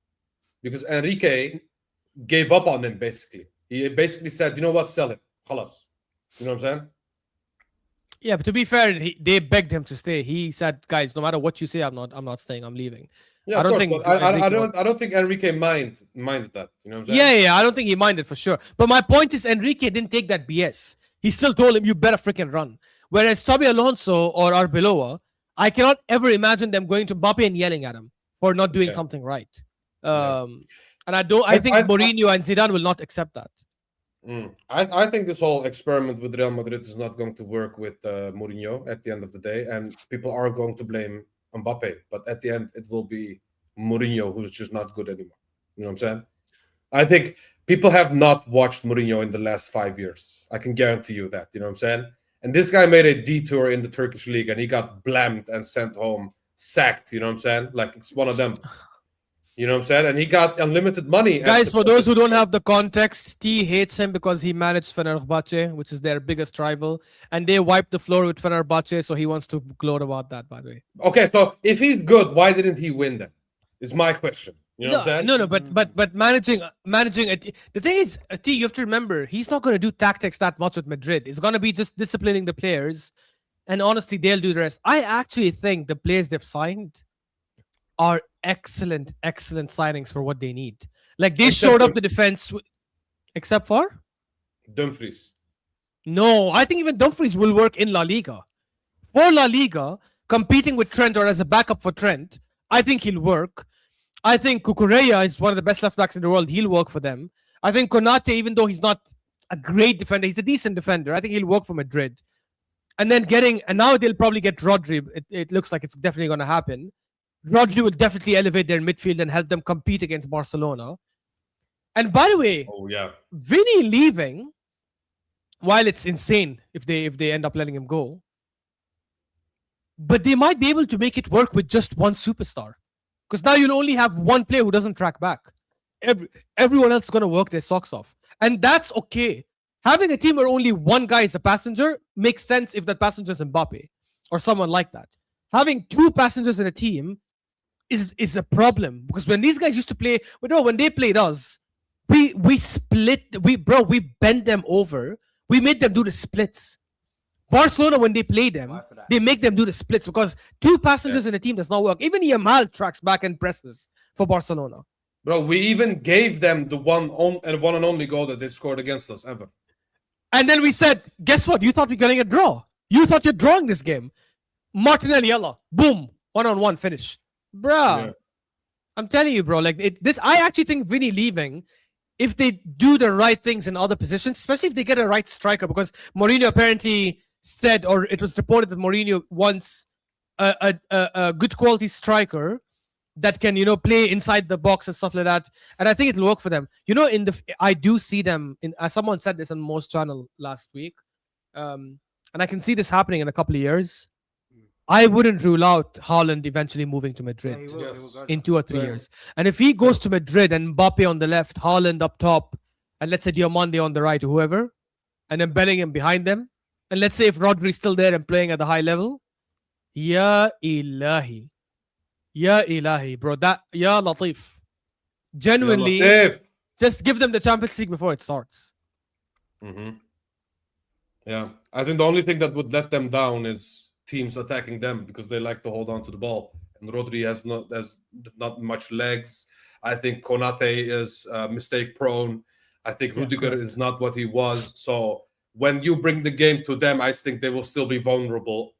Speaker 5: Because Enrique gave up on him, basically. He basically said, you know what, sell him. Khalas. You know what I'm saying?
Speaker 1: Yeah, but to be fair, they begged him to stay. He said, "Guys, no matter what you say, I'm not staying. I'm leaving."
Speaker 5: Yeah,
Speaker 1: I
Speaker 5: of
Speaker 1: don't
Speaker 5: course,
Speaker 1: think
Speaker 5: but I
Speaker 1: Enrique
Speaker 5: don't think Enrique minded that. You know what I'm saying?
Speaker 1: Yeah, I don't think he minded for sure. But my point is, Enrique didn't take that BS. He still told him, "You better freaking run." Whereas Xabi Alonso or Arbeloa, I cannot ever imagine them going to Mbappe and yelling at him for not doing
Speaker 5: Yeah.
Speaker 1: something right.
Speaker 5: Yeah.
Speaker 1: And I think Mourinho and Zidane will not accept that.
Speaker 5: I think this whole experiment with Real Madrid is not going to work with Mourinho at the end of the day, and people are going to blame Mbappe. But at the end, it will be Mourinho who's just not good anymore. You know what I'm saying? I think people have not watched Mourinho in the last 5 years. I can guarantee you that. You know what I'm saying? And this guy made a detour in the Turkish league, and he got blamed and sent home, sacked. You know what I'm saying? Like, it's one of them. You know what I'm saying? And he got unlimited money.
Speaker 1: Guys, for those who don't have the context, T hates him because he managed Fenerbahce, which is their biggest rival, and they wiped the floor with Fenerbahce, so he wants to gloat about that, by the way.
Speaker 5: Okay, so if he's good, why didn't he win then? Is my question. You know what I'm saying?
Speaker 1: No, but managing the thing is, T, you have to remember, he's not going to do tactics that much with Madrid. It's going to be just disciplining the players, and honestly, they'll do the rest. I actually think the players they've signed are excellent signings for what they need. Like, they showed up the defense, except for
Speaker 5: Dumfries.
Speaker 1: No, I think even Dumfries will work in La Liga. For La Liga, competing with Trent or as a backup for Trent, I think he'll work. I think Koora is one of the best left backs in the world. He'll work for them. I think Konate, even though he's not a great defender, he's a decent defender. I think he'll work for Madrid. And then now they'll probably get Rodri. It looks like it's definitely going to happen. Rodri will definitely elevate their midfield and help them compete against Barcelona. And by the way, Vini leaving, while it's insane if they end up letting him go, but they might be able to make it work with just one superstar. Because now you'll only have one player who doesn't track back. Everyone else is going to work their socks off. And that's okay. Having a team where only one guy is a passenger makes sense if that passenger is Mbappe or someone like that. Having two passengers in a team is a problem. Because when these guys used to play, when they played us, we bent them over. We made them do the splits. Barcelona, when they play them, they make them do the splits because two passengers in a team does not work. Even Yamal tracks back and presses for Barcelona.
Speaker 5: Bro, we even gave them the one and only goal that they scored against us ever.
Speaker 1: And then we said, guess what? You thought we were getting a draw. You thought you're drawing this game. Martinelli, yalla, boom, 1-on-1 finish. Bruh, yeah. I'm telling you, bro, I actually think Vini leaving, if they do the right things in other positions, especially if they get a right striker, because Mourinho apparently said, or it was reported that Mourinho wants a good quality striker that can, play inside the box and stuff like that. And I think it'll work for them. I do see them, someone said this on Mo's channel last week, and I can see this happening in a couple of years. I wouldn't rule out Haaland eventually moving to Madrid in 2 or 3 years. And if he goes to Madrid and Mbappe on the left, Haaland up top, and let's say Diomande on the right or whoever, and then Bellingham behind them, and let's say if Rodri's still there and playing at the high level, Ya Ilahi, bro, Ya Latif. Genuinely,
Speaker 5: Latif.
Speaker 1: just give them the Champions League before it starts.
Speaker 5: Yeah, I think the only thing that would let them down is teams attacking them because they like to hold on to the ball. And Rodri has not much legs. I think Konate is mistake prone. I think Rudiger is not what he was. So when you bring the game to them, I think they will still be vulnerable,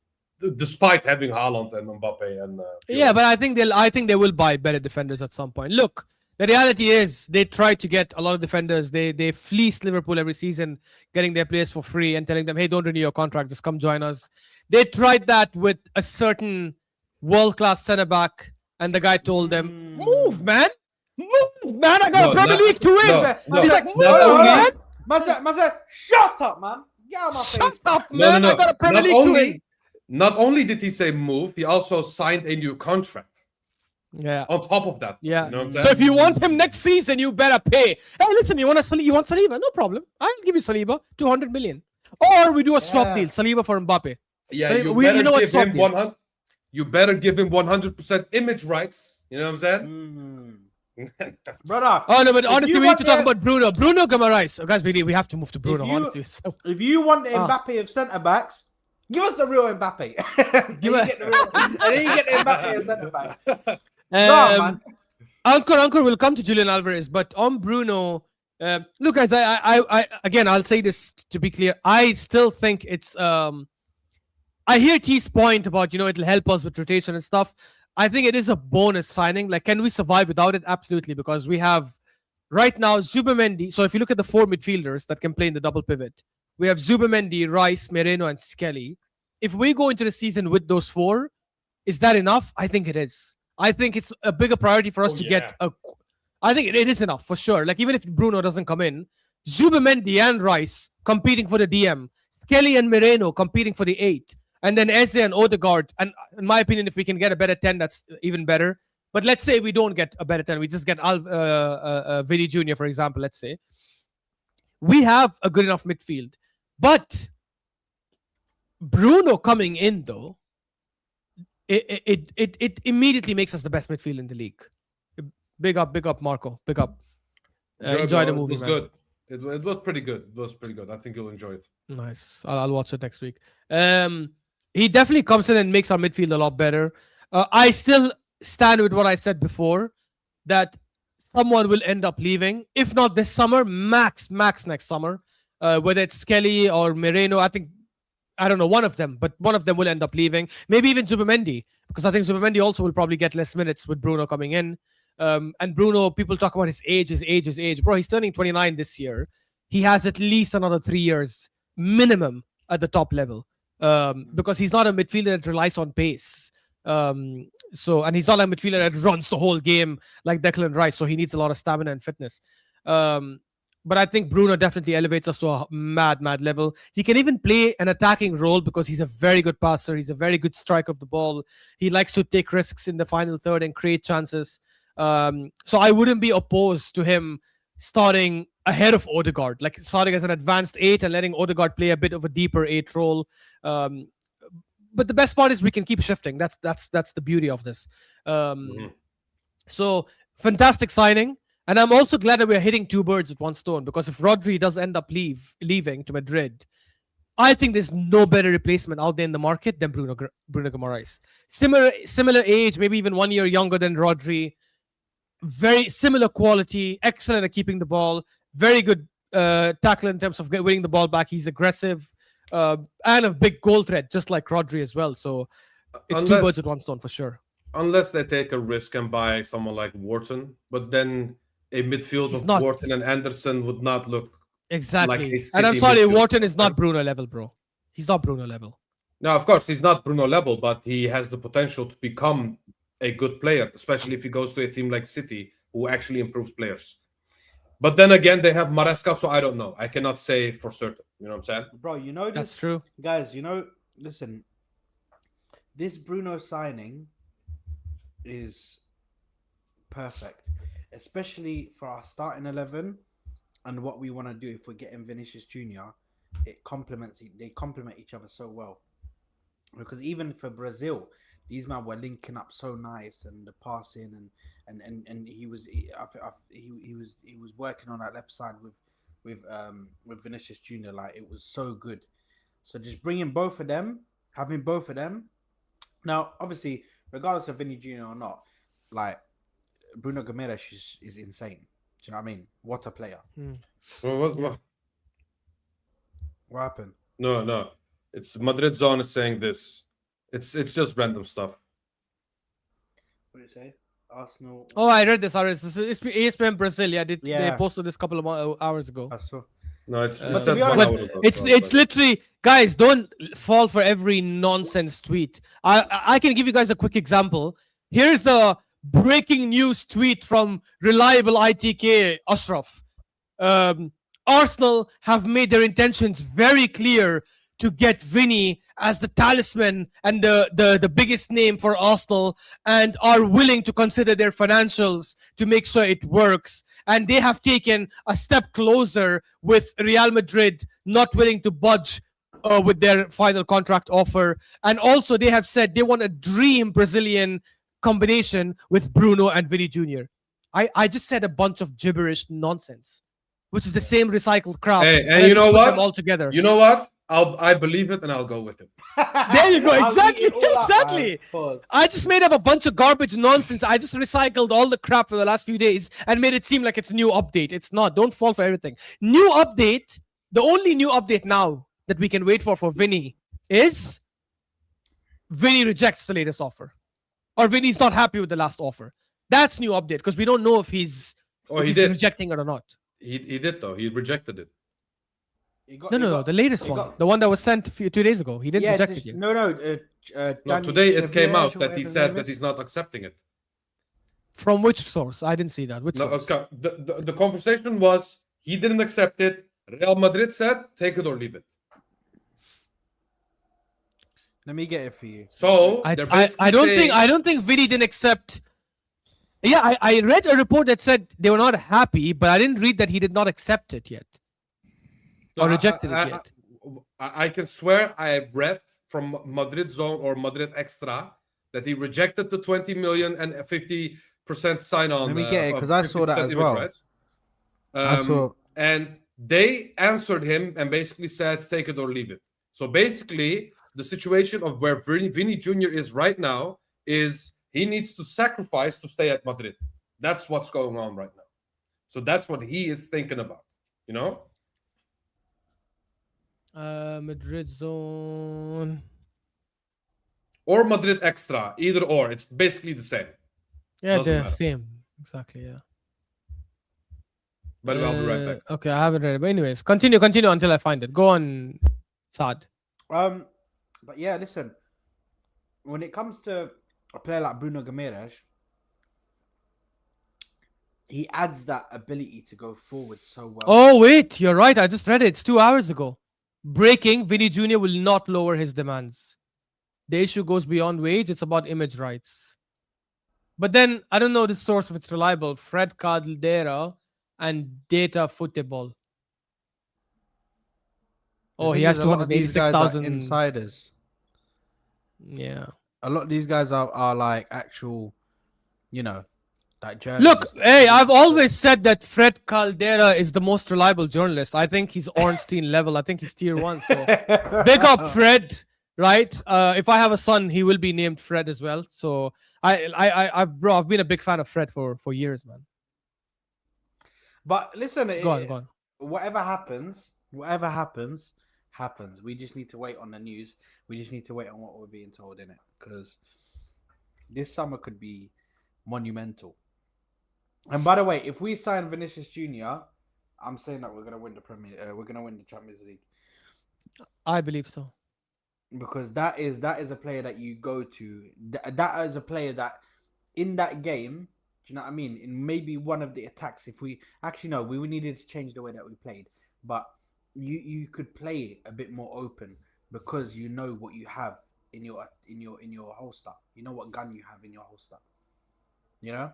Speaker 5: despite having Haaland and Mbappe. And
Speaker 1: Yeah, but I think they will buy better defenders at some point. Look, the reality is they try to get a lot of defenders. They fleece Liverpool every season, getting their players for free and telling them, "Hey, don't renew your contract. Just come join us." They tried that with a certain world-class centre back, and the guy told them, "Move, man, move, man. I got
Speaker 5: No,
Speaker 1: a Premier
Speaker 5: not-
Speaker 1: League to win."
Speaker 5: no,
Speaker 1: He's like,
Speaker 5: not
Speaker 1: "Move,
Speaker 5: only-
Speaker 1: man.
Speaker 6: Man said, shut up, man. Get out of my face.
Speaker 1: Shut up,
Speaker 5: No,
Speaker 1: man.
Speaker 5: no, no.
Speaker 1: I got a Premier
Speaker 5: Not
Speaker 1: League to win."
Speaker 5: only, not only did he say move, he also signed a new contract
Speaker 1: Yeah.
Speaker 5: on top of that.
Speaker 1: Yeah.
Speaker 5: You know what I'm
Speaker 1: So
Speaker 5: saying?
Speaker 1: if you want him next season, you better pay. Hey, listen, you want Saliba? No problem. I'll give you Saliba, 200 million. Or we do a swap deal, Saliba for Mbappe.
Speaker 5: Yeah,
Speaker 1: Hey,
Speaker 5: you
Speaker 1: we-
Speaker 5: better
Speaker 1: you know what
Speaker 5: give
Speaker 1: swap
Speaker 5: him
Speaker 1: deal?
Speaker 5: 100. You better give him 100% image rights. You know what I'm saying?
Speaker 6: Brother.
Speaker 1: Oh no, but
Speaker 6: if
Speaker 1: honestly,
Speaker 6: you
Speaker 1: we need
Speaker 6: want
Speaker 1: to talk
Speaker 6: the-
Speaker 1: about Bruno. Bruno Guimaraes. Oh, guys, we have to move to Bruno.
Speaker 6: you-
Speaker 1: Honestly, so,
Speaker 6: If you want the
Speaker 1: Ah.
Speaker 6: Mbappe of centre backs, give us the real Mbappe. and,
Speaker 1: Give
Speaker 6: then
Speaker 1: us-
Speaker 6: you get the real, and then you get the Mbappe of centre backs. Go on, man.
Speaker 1: Anchor will come to Julian Alvarez, but on Bruno, look, guys, I again, I'll say this to be clear. I still think it's. I hear T's point about it'll help us with rotation and stuff. I think it is a bonus signing. Like, can we survive without it? Absolutely, because we have right now Zubimendi. So if you look at the four midfielders that can play in the double pivot, we have Zubimendi, Rice, Moreno, and Skelly. If we go into the season with those four, is that enough? I think it is. I think it's a bigger priority for us to get a. I think it is enough for sure. Like, even if Bruno doesn't come in, Zubimendi and Rice competing for the DM, Skelly and Moreno competing for the 8, and then Eze and Odegaard. And in my opinion, if we can get a better 10, that's even better. But let's say we don't get a better 10, we just get Vini Jr., for example. Let's say we have a good enough midfield, but Bruno coming in though, it immediately makes us the best midfield in the league. Big up, Marco. Big up. Enjoy the movie.
Speaker 5: It was
Speaker 1: man.
Speaker 5: good. It was pretty good. It was pretty good. I think you'll enjoy it.
Speaker 1: Nice. I'll watch it next week. He definitely comes in and makes our midfield a lot better. I still stand with what I said before, that someone will end up leaving. If not this summer, max next summer. Whether it's Skelly or Moreno, I don't know, one of them, but one of them will end up leaving. Maybe even Zubimendi, because I think Zubimendi also will probably get less minutes with Bruno coming in. And Bruno, people talk about his age. Bro, he's turning 29 this year. He has at least another 3 years minimum at the top level, because he's not a midfielder that relies on pace. And he's not a midfielder that runs the whole game like Declan Rice. So he needs a lot of stamina and fitness. But I think Bruno definitely elevates us to a mad level. He can even play an attacking role because he's a very good passer. He's a very good striker of the ball. He likes to take risks in the final third and create chances. So I wouldn't be opposed to him starting ahead of Odegaard, like starting as an advanced 8 and letting Odegaard play a bit of a deeper 8 role. But the best part is we can keep shifting. That's the beauty of this. So fantastic signing. And I'm also glad that we're hitting two birds with one stone, because if Rodri does end up leaving to Madrid, I think there's no better replacement out there in the market than Bruno Guimaraes. Similar age, maybe even 1 year younger than Rodri. Very similar quality, excellent at keeping the ball, very good tackler in terms of winning the ball back. He's aggressive and a big goal threat, just like Rodri as well. So it's two birds with one stone for sure.
Speaker 5: Unless they take a risk and buy someone like Wharton, but then a midfield of Wharton and Anderson would not look
Speaker 1: exactly.
Speaker 5: Like
Speaker 1: and I'm sorry,
Speaker 5: midfield.
Speaker 1: Wharton is not Bruno level, bro. He's not Bruno level.
Speaker 5: No, of course he's not Bruno level, but he has the potential to become a good player, especially if he goes to a team like City, who actually improves players. But then again, they have Maresca, so I don't know. I cannot say for certain. You know what I'm saying?
Speaker 6: Bro, you know this,
Speaker 1: That's true.
Speaker 6: guys. Listen, this Bruno signing is perfect, especially for our starting 11 and what we want to do. If we're getting Vinicius Junior, they complement each other so well. Because even for Brazil, these men were linking up so nice and the passing and he was he was working on that left side with Vinicius Junior. Like it was so good. So just bringing both of them, having both of them. Now, obviously, regardless of Vinny Junior or not, like Bruno Gomes is insane. Do you know what I mean? What a player.
Speaker 5: What?
Speaker 6: What happened?
Speaker 5: No. It's Madrid Zone is saying this. It's just random stuff.
Speaker 6: What did you say? Arsenal.
Speaker 1: Oh, I read this already. This is ESPN Brazil. Yeah, they
Speaker 6: Yeah.
Speaker 1: posted this couple of hours ago.
Speaker 6: I saw.
Speaker 5: No, it's
Speaker 1: But
Speaker 5: said
Speaker 6: to be
Speaker 5: 1
Speaker 6: honest-
Speaker 5: hour ago,
Speaker 1: It's
Speaker 5: so-
Speaker 1: literally, guys, don't fall for every nonsense tweet. I can give you guys a quick example. Here's the breaking news tweet from reliable ITK Ashraf. Arsenal have made their intentions very clear to get Vinny as the talisman and the biggest name for Arsenal, and are willing to consider their financials to make sure it works. And they have taken a step closer with Real Madrid not willing to budge with their final contract offer. And also they have said they want a dream Brazilian combination with Bruno and Vinny Jr. I just said a bunch of gibberish nonsense, which is the same recycled crap.
Speaker 5: Hey,
Speaker 1: I
Speaker 5: and you
Speaker 1: just
Speaker 5: know
Speaker 1: put them
Speaker 5: what?
Speaker 1: all together.
Speaker 5: You know what? I believe it and I'll go with it.
Speaker 1: There you go.
Speaker 6: I'll
Speaker 1: Exactly.
Speaker 6: eat it all up, man.
Speaker 1: Exactly.
Speaker 6: Pause.
Speaker 1: I just made up a bunch of garbage nonsense. I just recycled all the crap for the last few days and made it seem like it's a new update. It's not. Don't fall for everything. New update. The only new update now that we can wait for Vinny is Vinny rejects the latest offer, or Vinny's not happy with the last offer. That's new update because we don't know if he's,
Speaker 5: Oh,
Speaker 1: if
Speaker 5: he
Speaker 1: he's
Speaker 5: did.
Speaker 1: rejecting it or not.
Speaker 5: He did though. He rejected it.
Speaker 1: No. The latest one, the one that was sent 2 days ago. He didn't reject it yet.
Speaker 6: No.
Speaker 5: No,
Speaker 6: Daniel
Speaker 5: today it came
Speaker 6: Chevier,
Speaker 5: out
Speaker 6: or
Speaker 5: that he
Speaker 6: whatever his
Speaker 5: said
Speaker 6: name
Speaker 5: that
Speaker 6: is.
Speaker 5: he's not accepting it.
Speaker 1: From which source? I didn't see that. Which
Speaker 5: No,
Speaker 1: source?
Speaker 5: okay. The conversation was he didn't accept it. Real Madrid said take it or leave it.
Speaker 6: Let me get it for you.
Speaker 5: So
Speaker 1: I
Speaker 5: they're
Speaker 1: don't
Speaker 5: basically
Speaker 1: think Vinny didn't accept. Yeah, I read a report that said they were not happy, but I didn't read that he did not accept it yet or rejected it yet.
Speaker 5: I can swear I read from Madrid Zone or Madrid Extra that he rejected the 20 million and 50% sign on.
Speaker 6: Let me get it, 'cause I saw that
Speaker 5: 50%
Speaker 6: as
Speaker 5: image
Speaker 6: well.
Speaker 5: rights.
Speaker 6: I saw.
Speaker 5: And they answered him and basically said, take it or leave it. So basically, the situation of where Vinny Jr. is right now is he needs to sacrifice to stay at Madrid. That's what's going on right now. So that's what he is thinking about, you know?
Speaker 1: Madrid zone.
Speaker 5: Or Madrid Extra, either or. It's basically the same.
Speaker 1: Yeah,
Speaker 5: Doesn't
Speaker 1: the
Speaker 5: matter.
Speaker 1: same. Exactly. Yeah.
Speaker 5: But I'll be right back.
Speaker 1: Okay, I haven't read it. But anyways, continue until I find it. Go on, Saad.
Speaker 6: But yeah, listen. When it comes to a player like Bruno Gomes, he adds that ability to go forward so well.
Speaker 1: Oh wait, you're right. I just read it. It's 2 hours ago. Breaking: Vinny Jr. will not lower his demands. The issue goes beyond wage. It's about image rights. But then I don't know the source if it's reliable. Fred Caldera and Data Football.
Speaker 6: The
Speaker 1: Oh,
Speaker 6: thing
Speaker 1: he has
Speaker 6: is, a lot of these guys are
Speaker 1: 286,000
Speaker 6: insiders.
Speaker 1: Yeah.
Speaker 6: A lot of these guys are like actual, like journalists.
Speaker 1: Look, hey, I've always said that Fred Caldera is the most reliable journalist. I think he's Ornstein level. I think he's tier 1. So big up Fred, right? If I have a son, he will be named Fred as well. So I've been a big fan of Fred for years, man.
Speaker 6: But listen,
Speaker 1: Go on.
Speaker 6: whatever happens, happens. We just need to wait on the news. We just need to wait on what we're being told in it, because this summer could be monumental. And by the way, if we sign Vinicius Junior, I'm saying that we're gonna win the we're gonna win the Champions League,
Speaker 1: I believe so.
Speaker 6: because that is a player that you go to. That is a player that in that game. Do you know what I mean? In maybe one of the attacks, if we actually no, we needed to change the way that we played, but you could play it a bit more open because you know what you have in your holster. You know what gun you have in your holster. You know,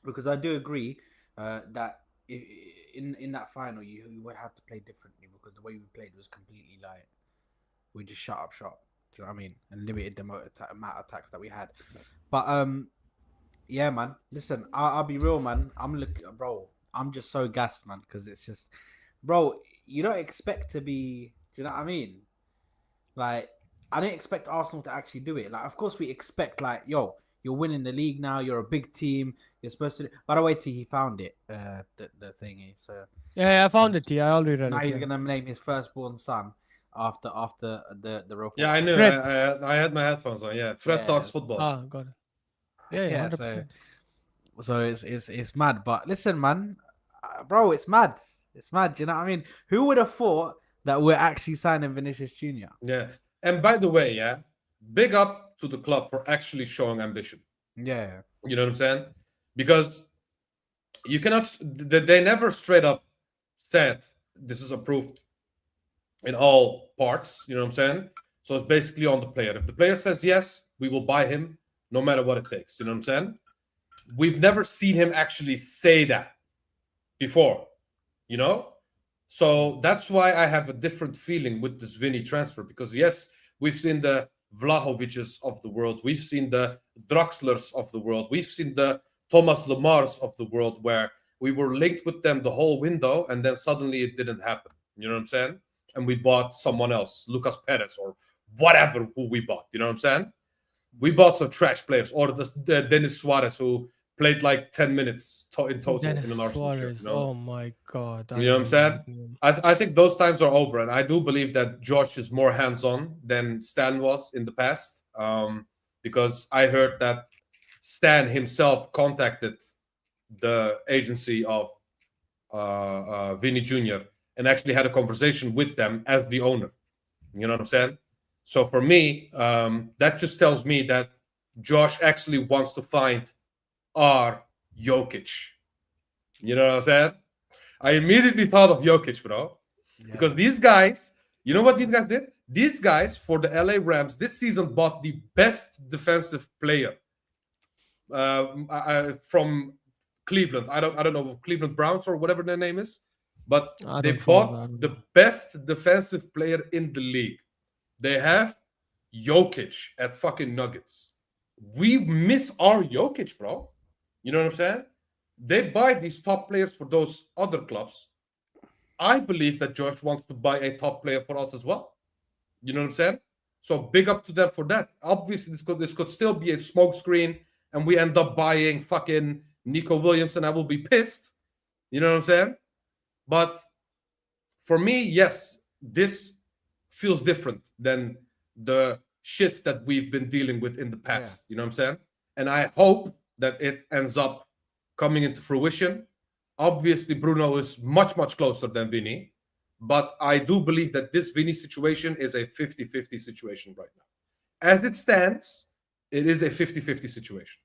Speaker 6: because I do agree that in that final you would have to play differently, because the way we played was completely like we just shut up shop. Do you know what I mean? And limited the amount of attacks that we had. But yeah, man. Listen, I'll be real, man. Bro. I'm just so gassed, man, because it's just, bro. You don't expect to be. Do you know what I mean? Like, I didn't expect Arsenal to actually do it. Like, of course, we expect, like, yo, you're winning the league now. You're a big team. You're supposed to. By the way, T, he found it. The thingy. So
Speaker 1: Yeah, I found it. Yeah, I already read
Speaker 6: now
Speaker 1: it.
Speaker 6: he's
Speaker 1: Yeah.
Speaker 6: gonna name his firstborn son after the report.
Speaker 5: Yeah, I knew.
Speaker 1: Fred.
Speaker 5: I had my headphones on. Yeah, Fred
Speaker 6: Yeah.
Speaker 5: talks football.
Speaker 1: Ah, got it. Yeah,
Speaker 6: Yeah,
Speaker 1: 100%.
Speaker 6: So it's mad. But listen, man, bro, it's mad. It's mad. Do you know what I mean? Who would have thought that we're actually signing Vinicius Junior?
Speaker 5: Yeah. And by the way, yeah, big up to the club for actually showing ambition.
Speaker 6: Yeah.
Speaker 5: You know what I'm saying? Because you cannot. They never straight up said this is approved in all parts. You know what I'm saying? So it's basically on the player. If the player says yes, we will buy him no matter what it takes. You know what I'm saying? We've never seen him actually say that before. You know? So that's why I have a different feeling with this Vini transfer. Because yes, we've seen the Vlahovic's of the world. We've seen the Draxlers of the world. We've seen the Thomas Lemars of the world, where we were linked with them the whole window, and then suddenly it didn't happen. You know what I'm saying? And we bought someone else, Lucas Perez or whatever who we bought. You know what I'm saying? We bought some trash players, or the Denis Suarez, who played like 10 minutes in total
Speaker 1: Dennis
Speaker 5: in an Arsenal shirt.
Speaker 1: Suarez.
Speaker 5: You know?
Speaker 1: Oh my God. I
Speaker 5: You know what I'm saying?
Speaker 1: remember that name.
Speaker 5: I think those times are over, and I do believe that Josh is more hands-on than Stan was in the past, because I heard that Stan himself contacted the agency of Vinny Jr. and actually had a conversation with them as the owner. You know what I'm saying? So for me, that just tells me that Josh actually wants to find our Jokic. You know what I'm saying? I immediately thought of Jokic, bro.
Speaker 6: Yeah.
Speaker 5: Because these guys, you know what these guys did? These guys, for the LA Rams, this season bought the best defensive player from Cleveland. I don't know, Cleveland Browns or whatever their name is. But
Speaker 1: I
Speaker 5: they
Speaker 1: don't follow
Speaker 5: bought
Speaker 1: that.
Speaker 5: the best defensive player in the league. They have Jokic at fucking Nuggets. We miss our Jokic, bro. You know what I'm saying? They buy these top players for those other clubs. I believe that George wants to buy a top player for us as well. You know what I'm saying? So big up to them for that. Obviously, this could still be a smokescreen, and we end up buying fucking Nico Williams, and I will be pissed. You know what I'm saying? But for me, yes, this feels different than the shit that we've been dealing with in the past. You know what I'm saying? And I hope that it ends up coming into fruition. Obviously, Bruno is much, much closer than Vinny. But I do believe that this Vinny situation is a 50-50 situation right now. As it stands, it is a 50-50 situation.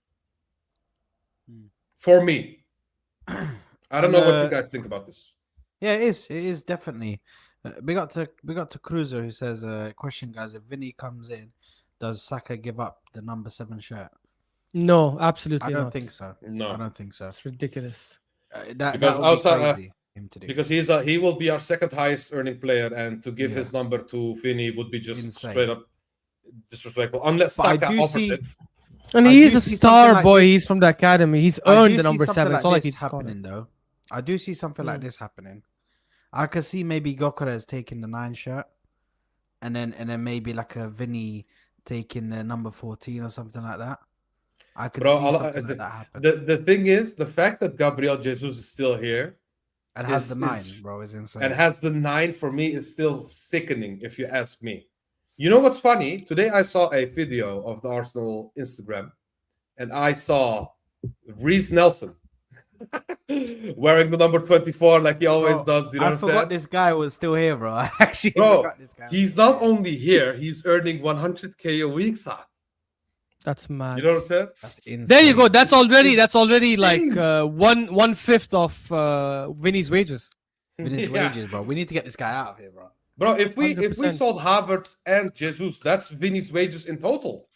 Speaker 5: For me. I don't know what you guys think about this.
Speaker 6: Yeah, it is. It is definitely. Big up to Cruiser, who says, question, guys, if Vinny comes in, does Saka give up the number 7 shirt?
Speaker 1: No, absolutely
Speaker 6: I don't
Speaker 1: not.
Speaker 6: think so.
Speaker 5: No.
Speaker 6: I don't think so.
Speaker 1: It's ridiculous.
Speaker 6: That
Speaker 5: Because
Speaker 6: would be
Speaker 5: outside,
Speaker 6: crazy him to do.
Speaker 5: because he will be our second highest earning player, and to give his number to Vinny would be just
Speaker 6: Insane.
Speaker 5: straight up disrespectful. Unless
Speaker 6: But I
Speaker 5: Saka
Speaker 6: do
Speaker 5: offers
Speaker 6: see-
Speaker 5: it.
Speaker 1: And
Speaker 6: I
Speaker 1: he
Speaker 6: do
Speaker 1: is a
Speaker 6: see
Speaker 1: star
Speaker 6: something like
Speaker 1: boy.
Speaker 6: this-
Speaker 1: He's from the academy. He's
Speaker 6: I
Speaker 1: earned
Speaker 6: do
Speaker 1: the
Speaker 6: see
Speaker 1: number
Speaker 6: something
Speaker 1: 7. It's not like
Speaker 6: this
Speaker 1: he's scored
Speaker 6: happening
Speaker 1: it.
Speaker 6: though. I do see something like this happening. I could see maybe Gokora is taking the 9 shirt, and then maybe like a Vinny taking the number 14 or something like that. I could
Speaker 5: Bro,
Speaker 6: see something like that happen.
Speaker 5: the thing is, the fact that Gabriel Jesus is still here
Speaker 6: And has the 9,
Speaker 5: is-
Speaker 6: bro, is insane.
Speaker 5: and has the 9 for me is still sickening, if you ask me. You know what's funny? Today I saw a video of the Arsenal Instagram, and I saw Reece Nelson wearing the number 24 like he always
Speaker 6: Bro,
Speaker 5: does. You know
Speaker 6: I
Speaker 5: what I'm
Speaker 6: forgot
Speaker 5: saying?
Speaker 6: this guy was still here, bro. I actually
Speaker 5: Bro,
Speaker 6: forgot this guy.
Speaker 5: he's not only here, he's earning 100K a week, son.
Speaker 1: That's mad.
Speaker 5: You know what I'm saying?
Speaker 6: That's insane.
Speaker 1: There you go. That's already like
Speaker 5: insane.
Speaker 1: 1/5 of Vinny's wages.
Speaker 6: Vinny's
Speaker 5: Yeah.
Speaker 6: wages, bro. We need to get this guy out of here, bro.
Speaker 5: Bro, if we
Speaker 1: 100%.
Speaker 5: sold Havertz and Jesus, that's Vinny's wages in total.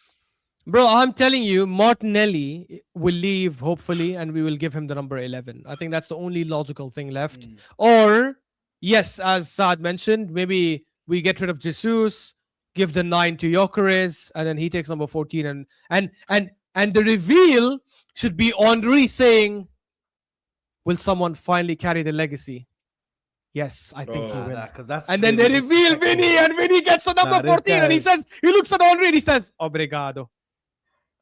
Speaker 1: Bro, I'm telling you, Martinelli will leave hopefully, and we will give him the number 11. I think that's the only logical thing left. Or yes, as Saad mentioned, maybe we get rid of Jesus, give the 9 to Gyökeres, and then he takes number 14, and the reveal should be Henry saying, "Will someone finally carry the legacy?" Yes, I think he
Speaker 5: Bro.
Speaker 1: will.
Speaker 6: Because that's
Speaker 1: And then they
Speaker 6: really
Speaker 1: reveal
Speaker 6: disrespectful.
Speaker 1: Vinny, and Vinny gets the number
Speaker 6: Nah, this
Speaker 1: 14, and he
Speaker 6: guy-
Speaker 1: says, he looks at Henry and he says, "Obrigado.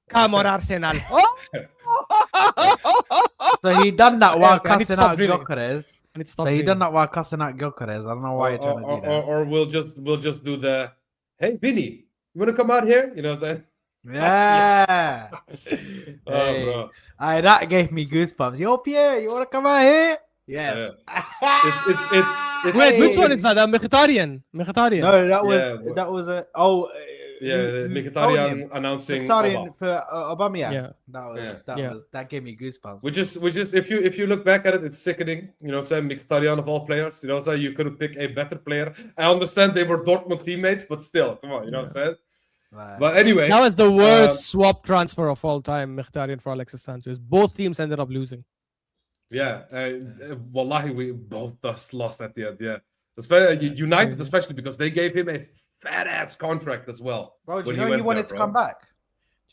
Speaker 1: Come on, Arsenal."
Speaker 6: So he done that while
Speaker 1: Okay, I need to
Speaker 6: cussing
Speaker 1: stop
Speaker 6: out
Speaker 1: dreaming.
Speaker 6: Gyökeres.
Speaker 1: And it's
Speaker 6: So he done that while cussing out Gyökeres. I don't know why you're trying to do that.
Speaker 5: Or we'll just do the, hey Vinny, you wanna come out here? You know what I'm saying?
Speaker 6: Yeah.
Speaker 5: Oh,
Speaker 6: Hey.
Speaker 5: bro.
Speaker 6: That gave me goosebumps. Yo, Pierre, you want to come out here? Yes.
Speaker 5: It's
Speaker 1: Wait, which
Speaker 6: Hey.
Speaker 1: one is that? Mkhitaryan. Mkhitaryan.
Speaker 6: No, that was
Speaker 5: Yeah,
Speaker 6: that was a
Speaker 5: yeah,
Speaker 6: who told
Speaker 5: Mkhitaryan
Speaker 6: him?
Speaker 5: announcing
Speaker 6: Mkhitaryan
Speaker 5: Oba.
Speaker 6: for Aubameyang.
Speaker 1: Yeah.
Speaker 6: That gave me goosebumps.
Speaker 5: Which is if you look back at it, it's sickening. You know what I'm saying? Mkhitaryan of all players. You know what I'm saying? You couldn't pick a better player. I understand they were Dortmund teammates, but still, come on, you know what I'm saying?
Speaker 6: Like,
Speaker 5: But anyway,
Speaker 1: That was the worst swap transfer of all time, Mkhitaryan for Alexis Sanchez. Both teams ended up losing.
Speaker 5: yeah, wallahi, we both just lost at the end. Yeah, especially United,
Speaker 1: crazy.
Speaker 5: especially because they gave him a fat ass contract as well.
Speaker 6: bro, do
Speaker 5: when
Speaker 6: you know he
Speaker 5: went
Speaker 6: wanted
Speaker 5: there,
Speaker 6: to come
Speaker 5: bro.
Speaker 6: back?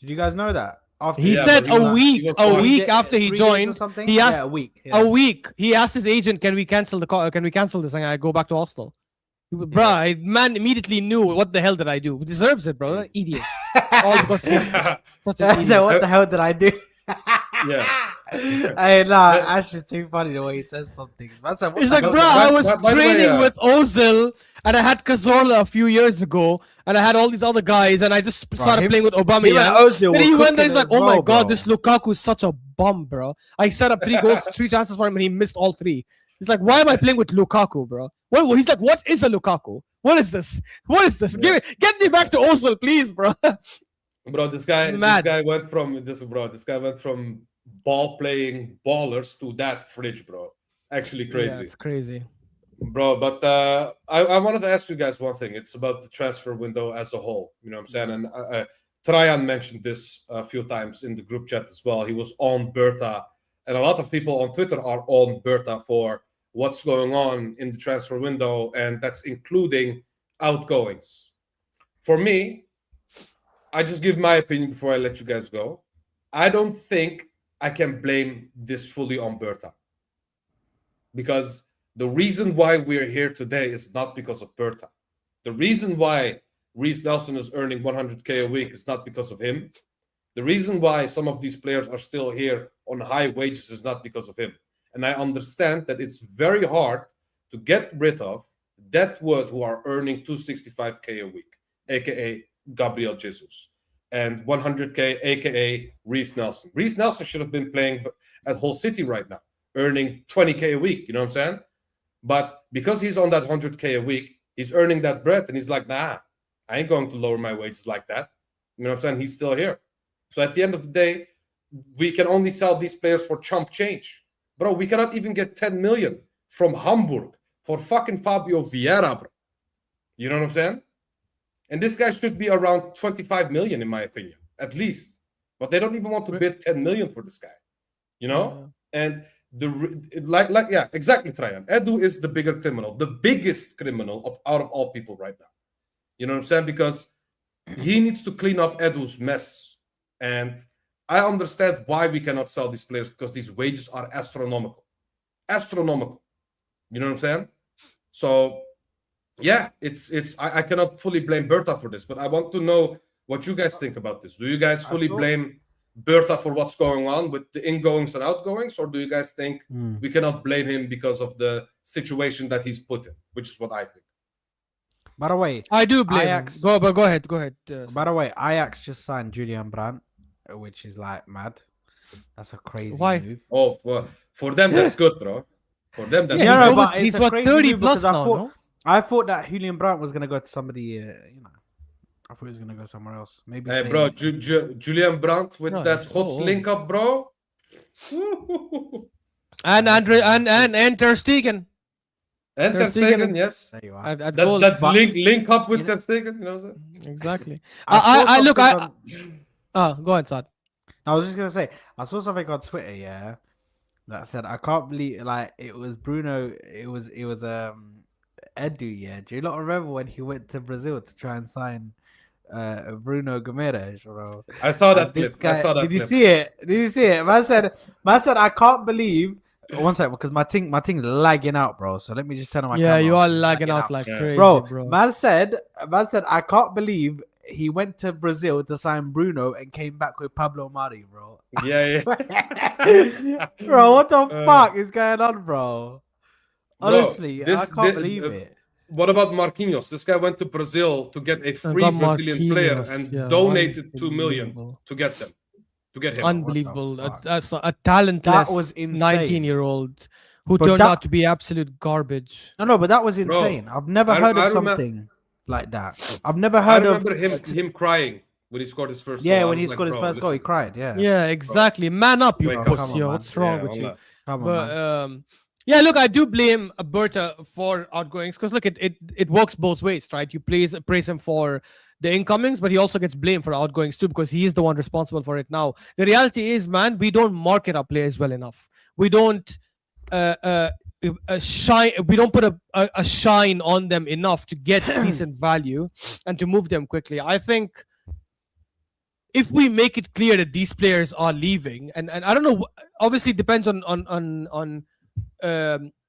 Speaker 6: Did you guys know that? After
Speaker 1: He
Speaker 5: Yeah,
Speaker 1: said
Speaker 5: but he
Speaker 1: a
Speaker 5: was-
Speaker 1: week,
Speaker 5: he was
Speaker 1: a
Speaker 5: fine.
Speaker 1: week after he
Speaker 6: 3 days or
Speaker 1: joined.
Speaker 6: something?
Speaker 1: He asked
Speaker 6: a week.
Speaker 1: a week. He asked his agent, "Can we cancel Can we cancel this? And I go back to Arsenal." Bro, man immediately knew, what the hell did I do? He deserves it, bro. Idiot. All because he's such an
Speaker 6: I
Speaker 1: idiot.
Speaker 6: said, what the hell did I do?
Speaker 5: Yeah.
Speaker 6: Hey, nah, Ash is too funny the way he says something. Man said, what
Speaker 1: It's
Speaker 6: the
Speaker 1: like,
Speaker 6: hell
Speaker 1: bro,
Speaker 6: did
Speaker 1: I
Speaker 6: I
Speaker 1: was
Speaker 5: by the way,
Speaker 1: training with Ozil, and I had Cazorla a few years ago, and I had all these other guys, and I just started
Speaker 6: him-
Speaker 1: playing with
Speaker 6: Him and
Speaker 1: Aubameyang.
Speaker 6: Ozil
Speaker 1: Then he
Speaker 6: were
Speaker 1: went there, he's
Speaker 6: cooking
Speaker 1: like,
Speaker 6: as
Speaker 1: "Oh my
Speaker 6: well,
Speaker 1: god,
Speaker 6: bro.
Speaker 1: this Lukaku is such a bum, bro. I set up 3 goals, 3 chances for him, and he missed all 3." He's like, "Why am I playing with Lukaku, bro?" He's like, "What is a Lukaku? What is this? What is this?
Speaker 5: Yeah.
Speaker 1: Get me back to Ozil, please, bro."
Speaker 5: Bro, this guy
Speaker 1: Mad.
Speaker 5: went from ball playing ballers to that fridge, bro. Actually
Speaker 1: Yeah,
Speaker 5: crazy.
Speaker 1: it's crazy.
Speaker 5: Bro, but I wanted to ask you guys one thing. It's about the transfer window as a whole. You know what I'm saying? And Trajan mentioned this a few times in the group chat as well. He was on Berta, and a lot of people on Twitter are on Berta for what's going on in the transfer window, and that's including outgoings. For me, I just give my opinion before I let you guys go. I don't think I can blame this fully on Berta, because the reason why we're here today is not because of Berta. The reason why Reece Nelson is earning 100K a week is not because of him. The reason why some of these players are still here on high wages is not because of him. And I understand that it's very hard to get rid of Deadwood, who are earning 265K a week, aka Gabriel Jesus, and 100K, aka Reece Nelson. Reece Nelson should have been playing at Hull City right now, earning 20K a week. You know what I'm saying? But because he's on that 100K a week, he's earning that bread, and he's like, nah, I ain't going to lower my wages like that. You know what I'm saying? He's still here. So at the end of the day, we can only sell these players for chump change. Bro, we cannot even get 10 million from Hamburg for fucking Fabio Vieira, bro. You know what I'm saying? And this guy should be around 25 million, in my opinion, at least. But they don't even want to bid 10 million for this guy. You know? And yeah, exactly, Trajan. Edu is the bigger criminal, the biggest criminal out of all people right now. You know what I'm saying? Because he needs to clean up Edu's mess. And I understand why we cannot sell these players, because these wages are astronomical. Astronomical. You know what I'm saying? So yeah, I cannot fully blame Berta for this, but I want to know what you guys think about this. Do you guys fully blame Berta for what's going on with the ingoings and outgoings, or do you guys think we cannot blame him because of the situation that he's put in, which is what I think?
Speaker 6: By the way,
Speaker 1: I do blame
Speaker 6: Ajax-
Speaker 1: him. Go ahead.
Speaker 6: by the way, Ajax just signed Julian Brandt, which is like mad. That's a crazy
Speaker 1: Why?
Speaker 6: move.
Speaker 5: Oh, well, for them that's good, bro. For them that's
Speaker 1: Yeah,
Speaker 5: good.
Speaker 6: but
Speaker 1: he's
Speaker 6: it's a
Speaker 1: what,
Speaker 6: crazy
Speaker 1: 30
Speaker 6: move
Speaker 1: plus
Speaker 6: because
Speaker 1: now, no?
Speaker 6: I thought that Julian Brandt was gonna go to somebody, I thought he was gonna go somewhere else. Maybe.
Speaker 5: Hey,
Speaker 6: stay
Speaker 5: bro,
Speaker 6: in-
Speaker 5: Julian Brandt with
Speaker 1: No,
Speaker 5: that
Speaker 1: he's so
Speaker 5: hot
Speaker 1: old.
Speaker 5: link up, bro.
Speaker 1: And Ter Stegen
Speaker 5: And Ter
Speaker 1: Ter Stegen
Speaker 5: Stegen, yes.
Speaker 6: There you are.
Speaker 1: at
Speaker 5: That,
Speaker 1: goals.
Speaker 5: that
Speaker 6: but-
Speaker 5: link up with
Speaker 6: you know-
Speaker 5: Ter Stegen, you know what I'm saying?
Speaker 1: Exactly.
Speaker 6: I
Speaker 1: Look.
Speaker 6: saw something on-
Speaker 1: Go ahead, Saad.
Speaker 6: I was just gonna say, I saw something on Twitter, yeah, that said I can't believe like it was Bruno, it was
Speaker 4: Edu, yeah. Do you not remember when he went to Brazil to try and sign Bruno Gomes, bro?
Speaker 5: I saw that
Speaker 4: And this
Speaker 5: clip. I
Speaker 4: guy,
Speaker 5: saw that
Speaker 4: did you
Speaker 5: clip.
Speaker 4: see it? Did you see it? Man said, I can't believe. One second, because my thing's lagging out, bro. So let me just turn on my
Speaker 1: Yeah,
Speaker 4: camera.
Speaker 1: you
Speaker 4: off.
Speaker 1: are
Speaker 4: It's
Speaker 1: lagging out like
Speaker 5: Yeah.
Speaker 1: crazy,
Speaker 4: bro.
Speaker 1: bro.
Speaker 4: Man said, I can't believe he went to Brazil to sign Bruno and came back with Pablo Mari, bro. I
Speaker 5: Yeah,
Speaker 4: swear. Bro, what the fuck is going on, bro?
Speaker 5: Bro,
Speaker 4: Honestly, I can't believe it.
Speaker 5: What about Marquinhos? This guy went to Brazil to get a
Speaker 1: And
Speaker 5: free
Speaker 1: got
Speaker 5: Brazilian player
Speaker 1: Marquinhos,
Speaker 5: and
Speaker 1: yeah,
Speaker 5: donated 2 million
Speaker 1: unbelievable.
Speaker 5: to get him.
Speaker 1: Unbelievable.
Speaker 4: fuck?
Speaker 1: That's a talentless
Speaker 4: That was insane.
Speaker 1: 19-year-old who
Speaker 4: But
Speaker 1: turned
Speaker 4: that-
Speaker 1: out to be absolute garbage.
Speaker 4: No, but that was insane. I've never
Speaker 5: I-
Speaker 4: heard
Speaker 5: I
Speaker 4: of
Speaker 5: remem-
Speaker 4: something like that. I've never
Speaker 5: I
Speaker 4: heard of.
Speaker 5: remember him crying when he scored his first goal.
Speaker 4: Yeah,
Speaker 5: I
Speaker 4: when
Speaker 5: was
Speaker 4: he
Speaker 5: like,
Speaker 4: scored his
Speaker 5: bro,
Speaker 4: first goal, he
Speaker 5: listen.
Speaker 4: cried. Yeah.
Speaker 1: Yeah, exactly. Man up, you
Speaker 5: Wake up.
Speaker 1: pussy.
Speaker 4: Come on,
Speaker 1: Yo,
Speaker 4: man.
Speaker 1: what's wrong
Speaker 5: Yeah,
Speaker 1: with
Speaker 5: on
Speaker 1: you?
Speaker 5: that.
Speaker 4: Come on,
Speaker 1: But
Speaker 4: man.
Speaker 1: yeah, look, I do blame Berta for outgoings because look, it works both ways, right? You praise him for the incomings, but he also gets blamed for outgoings too because he is the one responsible for it now. The reality is, man, we don't market our players well enough. We don't shine. We don't put a shine on them enough to get decent value and to move them quickly. I think if we make it clear that these players are leaving, and I don't know, obviously it depends on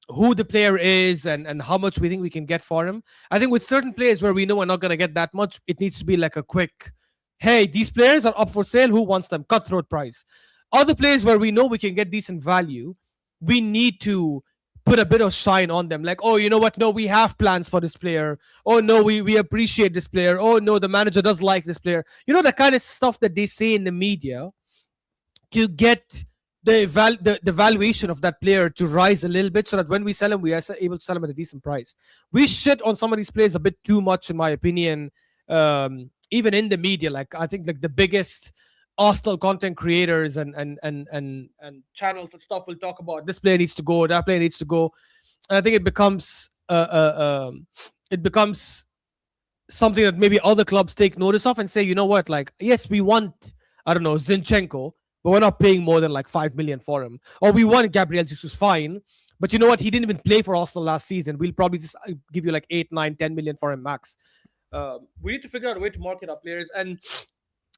Speaker 1: who the player is and how much we think we can get for him. I think with certain players where we know we're not going to get that much, it needs to be like a quick, hey, these players are up for sale. Who wants them? Cutthroat price. Other players where we know we can get decent value, we need to put a bit of shine on them. Like, oh, you know what? No, we have plans for this player. Oh, no, we appreciate this player. Oh, no, the manager does like this player. You know, the kind of stuff that they say in the media to get the valuation of that player to rise a little bit so that when we sell him, we are able to sell him at a decent price. We shit on some of these players a bit too much, in my opinion, even in the media. Like, I think like the biggest Arsenal content creators and channels and stuff will talk about this player needs to go, that player needs to go. And I think it becomes something that maybe other clubs take notice of and say, you know what, like, yes, we want, I don't know, Zinchenko, but we're not paying more than like 5 million for him. Or we want Gabriel Jesus, fine. But you know what? He didn't even play for Arsenal last season. We'll probably just give you like 8, 9, 10 million for him max. We need to figure out a way to market our players. And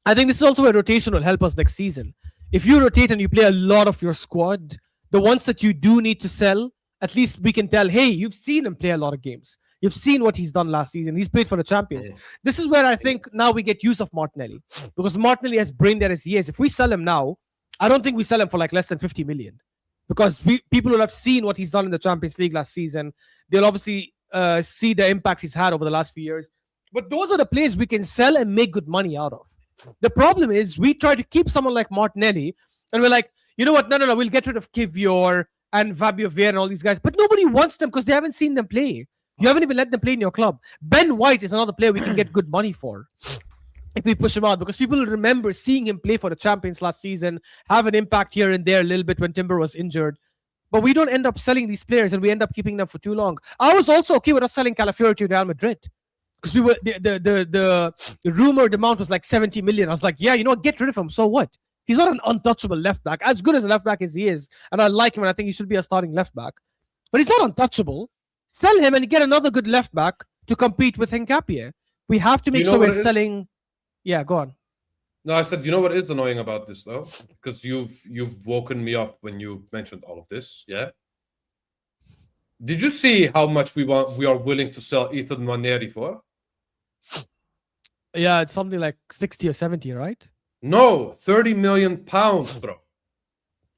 Speaker 1: I think this is also where rotation will help us next season. If you rotate and you play a lot of your squad, the ones that you do need to sell, at least we can tell, hey, you've seen him play a lot of games. You've seen what he's done last season. He's played for the champions. Yeah. This is where I think now we get use of Martinelli. Because Martinelli has brain dead as he is. If we sell him now, I don't think we sell him for like less than 50 million. Because people will have seen what he's done in the Champions League last season. They'll obviously see the impact he's had over the last few years. But those are the players we can sell and make good money out of. The problem is we try to keep someone like Martinelli and we're like, you know what? No, we'll get rid of Kivior and Fabio Vieira and all these guys. But nobody wants them because they haven't seen them play. You haven't even let them play in your club. Ben White is another player we can get good money for if we push him out, because people will remember seeing him play for the champions last season, have an impact here and there a little bit when Timber was injured. But we don't end up selling these players and we end up keeping them for too long. I was also okay with us selling Calafiori to Real Madrid because we were the rumored amount was like 70 million. I was like, yeah, you know what? Get rid of him. So what? He's not an untouchable left back, as good as a left back as he is. And I like him and I think he should be a starting left back. But he's not untouchable. Sell him and get another good left back to compete with Nkapie. We have to make sure we're selling. Yeah, go on.
Speaker 5: No, I said, you know what is annoying about this though? Because you've woken me up when you mentioned all of this. Yeah. Did you see how much we are willing to sell Ethan Nwaneri for?
Speaker 1: Yeah, it's something like 60 or 70, right?
Speaker 5: No, 30 million pounds, bro.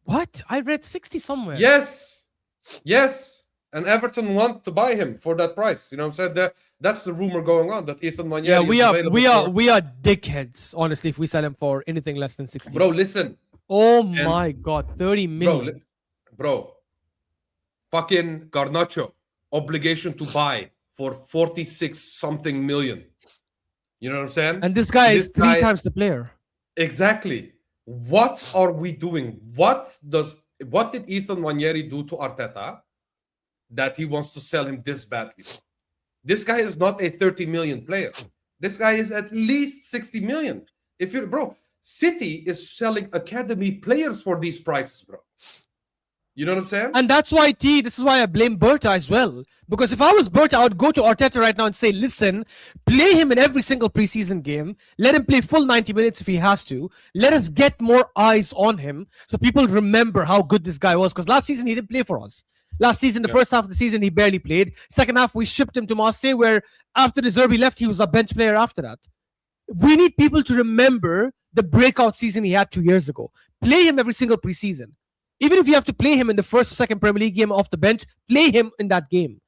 Speaker 1: What? I read 60 somewhere.
Speaker 5: Yes. And Everton want to buy him for that price. You know what I'm saying? That's the rumor going on that Ethan Nwaneri
Speaker 1: we are dickheads, honestly, if we sell him for anything less than 60.
Speaker 5: Bro, listen.
Speaker 1: Oh my god, 30 million.
Speaker 5: Bro. Fucking Garnacho, obligation to buy for 46 something million. You know what I'm saying?
Speaker 1: And this guy is 3 times the player.
Speaker 5: Exactly. What are we doing? What did Ethan Nwaneri do to Arteta that he wants to sell him this badly? This guy is not a 30 million player. This guy is at least 60 million. City is selling academy players for these prices, bro. You know what I'm saying?
Speaker 1: And that's why, this is why I blame Berta as well. Because if I was Berta, I would go to Arteta right now and say, listen, play him in every single preseason game. Let him play full 90 minutes if he has to. Let us get more eyes on him so people remember how good this guy was. Because last season, he didn't play for us. Last season, the first half of the season, he barely played. Second half, we shipped him to Marseille, where after the Zerbi left, he was a bench player after that. We need people to remember the breakout season he had 2 years ago. Play him every single preseason. Even if you have to play him in the first or second Premier League game off the bench, play him in that game.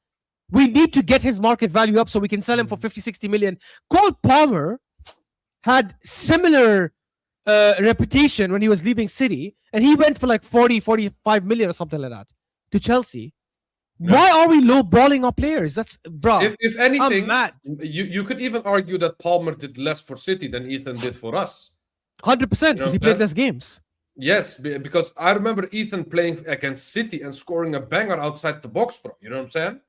Speaker 1: We need to get his market value up so we can sell him for 50, 60 million. Cole Palmer had similar reputation when he was leaving City, and he went for like 40, 45 million or something like that to Chelsea.
Speaker 5: Yeah.
Speaker 1: Why are we lowballing our players? That's, bro.
Speaker 5: If anything,
Speaker 1: I'm mad.
Speaker 5: you could even argue that Palmer did less for City than Ethan did for us.
Speaker 1: 100% because he played less games.
Speaker 5: Yes, because I remember Ethan playing against City and scoring a banger outside the box, bro. You know what I'm saying?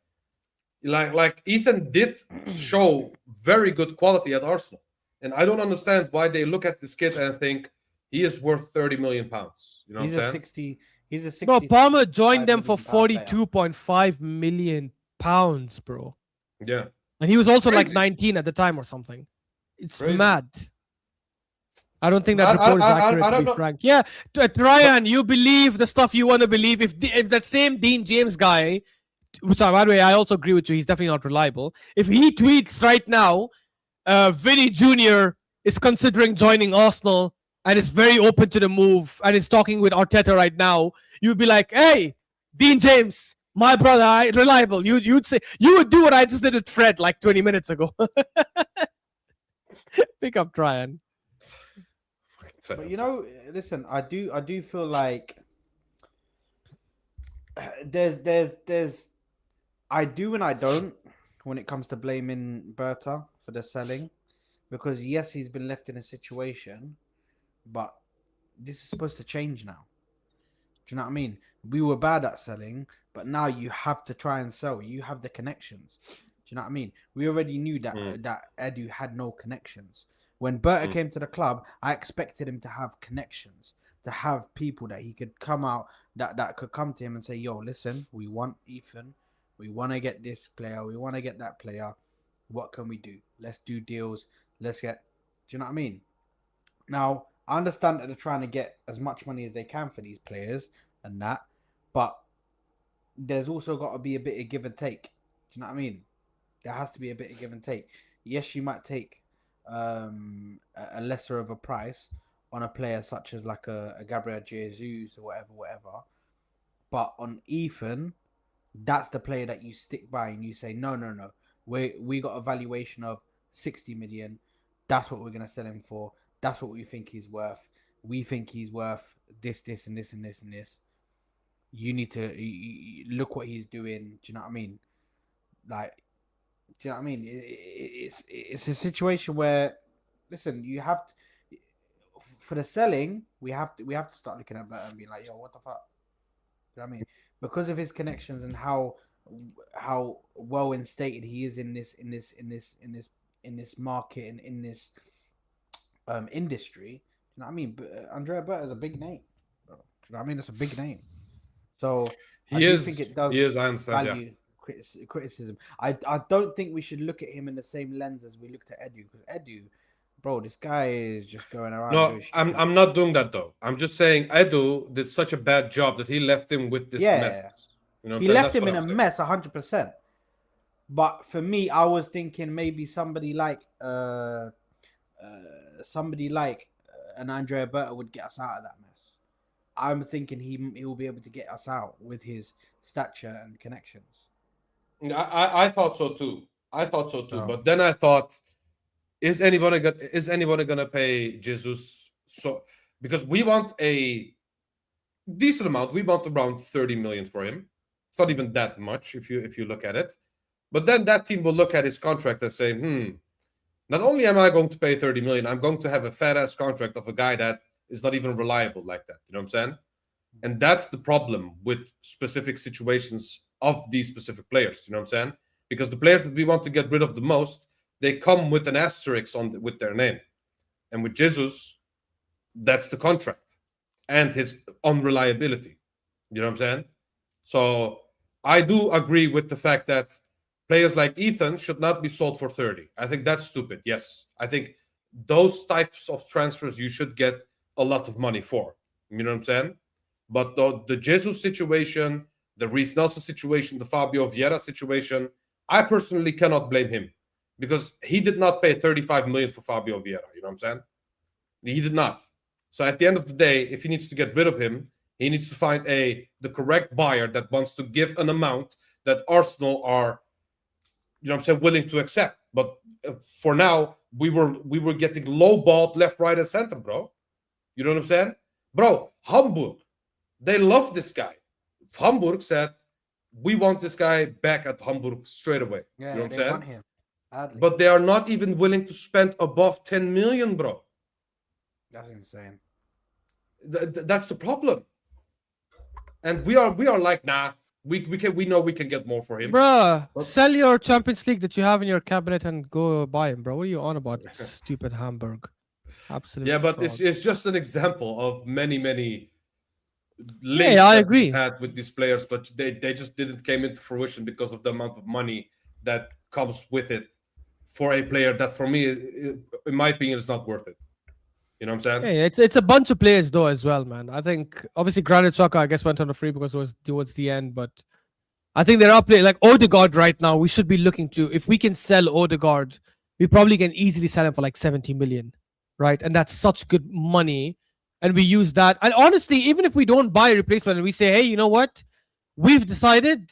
Speaker 5: Like Ethan did show very good quality at Arsenal. And I don't understand why they look at this kid and think he is worth 30 million pounds. You know what I'm saying?
Speaker 6: He's a 60.
Speaker 1: Bro, Palmer joined them for
Speaker 6: 42.
Speaker 1: 42.5 million pounds, bro.
Speaker 5: Yeah.
Speaker 1: And he was also like
Speaker 5: Crazy.
Speaker 1: 19 at the time or something. It's
Speaker 5: Crazy.
Speaker 1: mad. I don't think that report is accurate,
Speaker 5: I
Speaker 1: to
Speaker 5: don't
Speaker 1: be
Speaker 5: know.
Speaker 1: frank. Yeah, Ryan, you believe the stuff you want to believe. If that same Dean James guy, which by the way, I also agree with you, he's definitely not reliable. If he tweets right now, Vinny Jr. is considering joining Arsenal and is very open to the move and is talking with Arteta right now, you'd be like, hey, Dean James, my brother, reliable. You'd say, you would do what I just did with Fred like 20 minutes ago. Pick up Ryan.
Speaker 6: But you know, listen, I do feel like there's I do and I don't when it comes to blaming Berta for the selling, because yes, he's been left in a situation, but this is supposed to change now. Do you know what I mean? We were bad at selling, but now you have to try and sell. You have the connections. Do you know what I mean? We already knew that that Edu had no connections. When Berta came to the club, I expected him to have connections, to have people that he could come out, that could come to him and say, yo, listen, we want Ethan. We want to get this player. We want to get that player. What can we do? Let's do deals. Let's get... Do you know what I mean? Now, I understand that they're trying to get as much money as they can for these players and that, but there's also got to be a bit of give and take. Do you know what I mean? There has to be a bit of give and take. Yes, you might take a lesser of a price on a player such as like a Gabriel Jesus or whatever. But on Ethan, that's the player that you stick by and you say, no. We got a valuation of 60 million. That's what we're going to sell him for. That's what we think he's worth. We think he's worth this, and this, and this, and this. You need to look what he's doing. Do you know what I mean? Like, do you know what I mean? It's a situation where, listen, you have to, for the selling, we have to start looking at that and be like, yo, what the fuck? Do you know what I mean? Because of his connections and how well instated he is in this market and in this industry. Do you know what I mean? But Andrea Berta is a big name, bro. Do you know what I mean? It's a big name. So I think it does
Speaker 5: I understand,
Speaker 6: value criticism. I don't think we should look at him in the same lens as we looked at Edu, because Edu, bro, this guy is just going around.
Speaker 5: No, I'm not doing that though. I'm just saying Edu did such a bad job that he left him with this mess. You know what
Speaker 6: he
Speaker 5: I'm saying?
Speaker 6: left him in a mess, 100%. But for me, I was thinking maybe somebody like an Andrea Berta would get us out of that mess. I'm thinking he will be able to get us out with his stature and connections.
Speaker 5: I thought so too.
Speaker 6: Oh.
Speaker 5: But then I thought, is anybody gonna pay Jesus? So because we want a decent amount, we want around 30 million for him. It's not even that much if you look at it. But then that team will look at his contract and say, not only am I going to pay 30 million, I'm going to have a fat ass contract of a guy that is not even reliable like that. You know what I'm saying? And that's the problem with specific situations of these specific players. You know what I'm saying? Because the players that we want to get rid of the most, they come with an asterisk with their name. And with Jesus, that's the contract and his unreliability. You know what I'm saying? So I do agree with the fact that players like Ethan should not be sold for 30. I think that's stupid. Yes. I think those types of transfers you should get a lot of money for. You know what I'm saying? But the Jesus situation, the Reece Nelson situation, the Fabio Vieira situation, I personally cannot blame him because he did not pay 35 million for Fabio Vieira. You know what I'm saying? He did not. So at the end of the day, if he needs to get rid of him, he needs to find the correct buyer that wants to give an amount that Arsenal are, you know what I'm saying, willing to accept. But for now, we were getting low-balled left, right, and center, bro. You know what I'm saying? Bro, Hamburg, they love this guy. Hamburg said, we want this guy back at Hamburg straight away.
Speaker 6: Yeah,
Speaker 5: you know what I'm
Speaker 6: they
Speaker 5: saying?
Speaker 6: want him badly.
Speaker 5: But they are not even willing to spend above 10 million, bro.
Speaker 6: That's insane.
Speaker 5: That's the problem. And we are like, nah, we know we can get more for him.
Speaker 1: Bruh, sell your Champions League that you have in your cabinet and go buy him, bro. What are you on about? Stupid Hamburg. Absolutely.
Speaker 5: Yeah, but
Speaker 1: fraud.
Speaker 5: it's just an example of many links
Speaker 1: I
Speaker 5: that
Speaker 1: agree.
Speaker 5: we've had with these players, but they just didn't came into fruition because of the amount of money that comes with it for a player that, for me, in my opinion, is not worth it. You know what I'm saying?
Speaker 1: Yeah, it's a bunch of players though as well, man. I think obviously Granit Xhaka, I guess, went on a free because it was towards the end, but I think there are players like Odegaard right now. We should be looking to, if we can sell Odegaard, we probably can easily sell him for like 70 million, right? And that's such good money, and we use that. And honestly, even if we don't buy a replacement and we say, hey, you know what, we've decided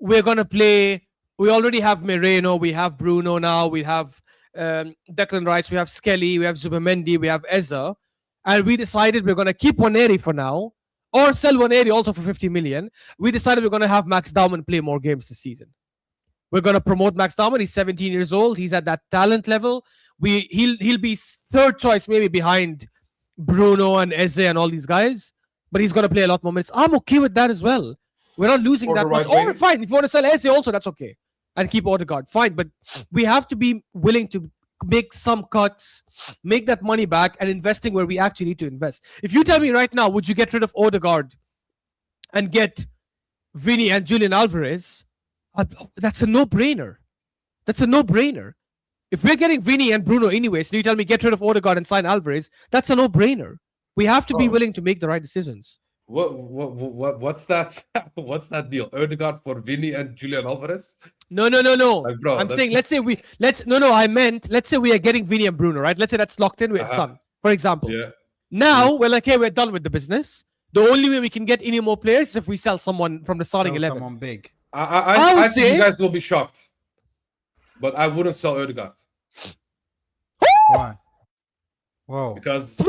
Speaker 1: we're gonna play. We already have Moreno, we have Bruno now, we have Declan Rice, we have Skelly, we have Zubimendi, we have Eza, and we decided we're going to keep Waneri for now, or sell Waneri also for 50 million. We decided we're going to have Max Dauman play more games this season. We're going to promote Max Dauman. He's 17 years old. He's at that talent level. He'll be third choice maybe behind Bruno and Eze and all these guys, but he's going to play a lot more minutes. I'm okay with that as well. We're not losing
Speaker 5: Or
Speaker 1: that
Speaker 5: the
Speaker 1: much.
Speaker 5: right
Speaker 1: Or
Speaker 5: wing.
Speaker 1: fine, if you want to sell Eze also, that's okay. And keep Odegaard, fine. But we have to be willing to make some cuts, make that money back, and investing where we actually need to invest. If you tell me right now, would you get rid of Odegaard and get Vini and Julian Alvarez? That's a no-brainer. That's a no-brainer. If we're getting Vini and Bruno anyways, so you tell me get rid of Odegaard and sign Alvarez, that's a no-brainer. We have to be willing to make the right decisions.
Speaker 5: What's that? What's that deal? Odegaard for Vini and Julian Alvarez?
Speaker 1: No.
Speaker 5: Like, bro,
Speaker 1: I'm saying
Speaker 5: that's-
Speaker 1: I meant let's say we are getting Vini and Bruno, right? Let's say that's locked in, it's done. For example.
Speaker 5: Yeah.
Speaker 1: Now we're like, hey, we're done with the business. The only way we can get any more players is if we sell someone from the starting
Speaker 6: Sell
Speaker 1: 11.
Speaker 6: someone big.
Speaker 1: I would
Speaker 5: I think
Speaker 1: say-
Speaker 5: you guys will be shocked, but I wouldn't sell Odegaard
Speaker 6: Why? Whoa.
Speaker 5: because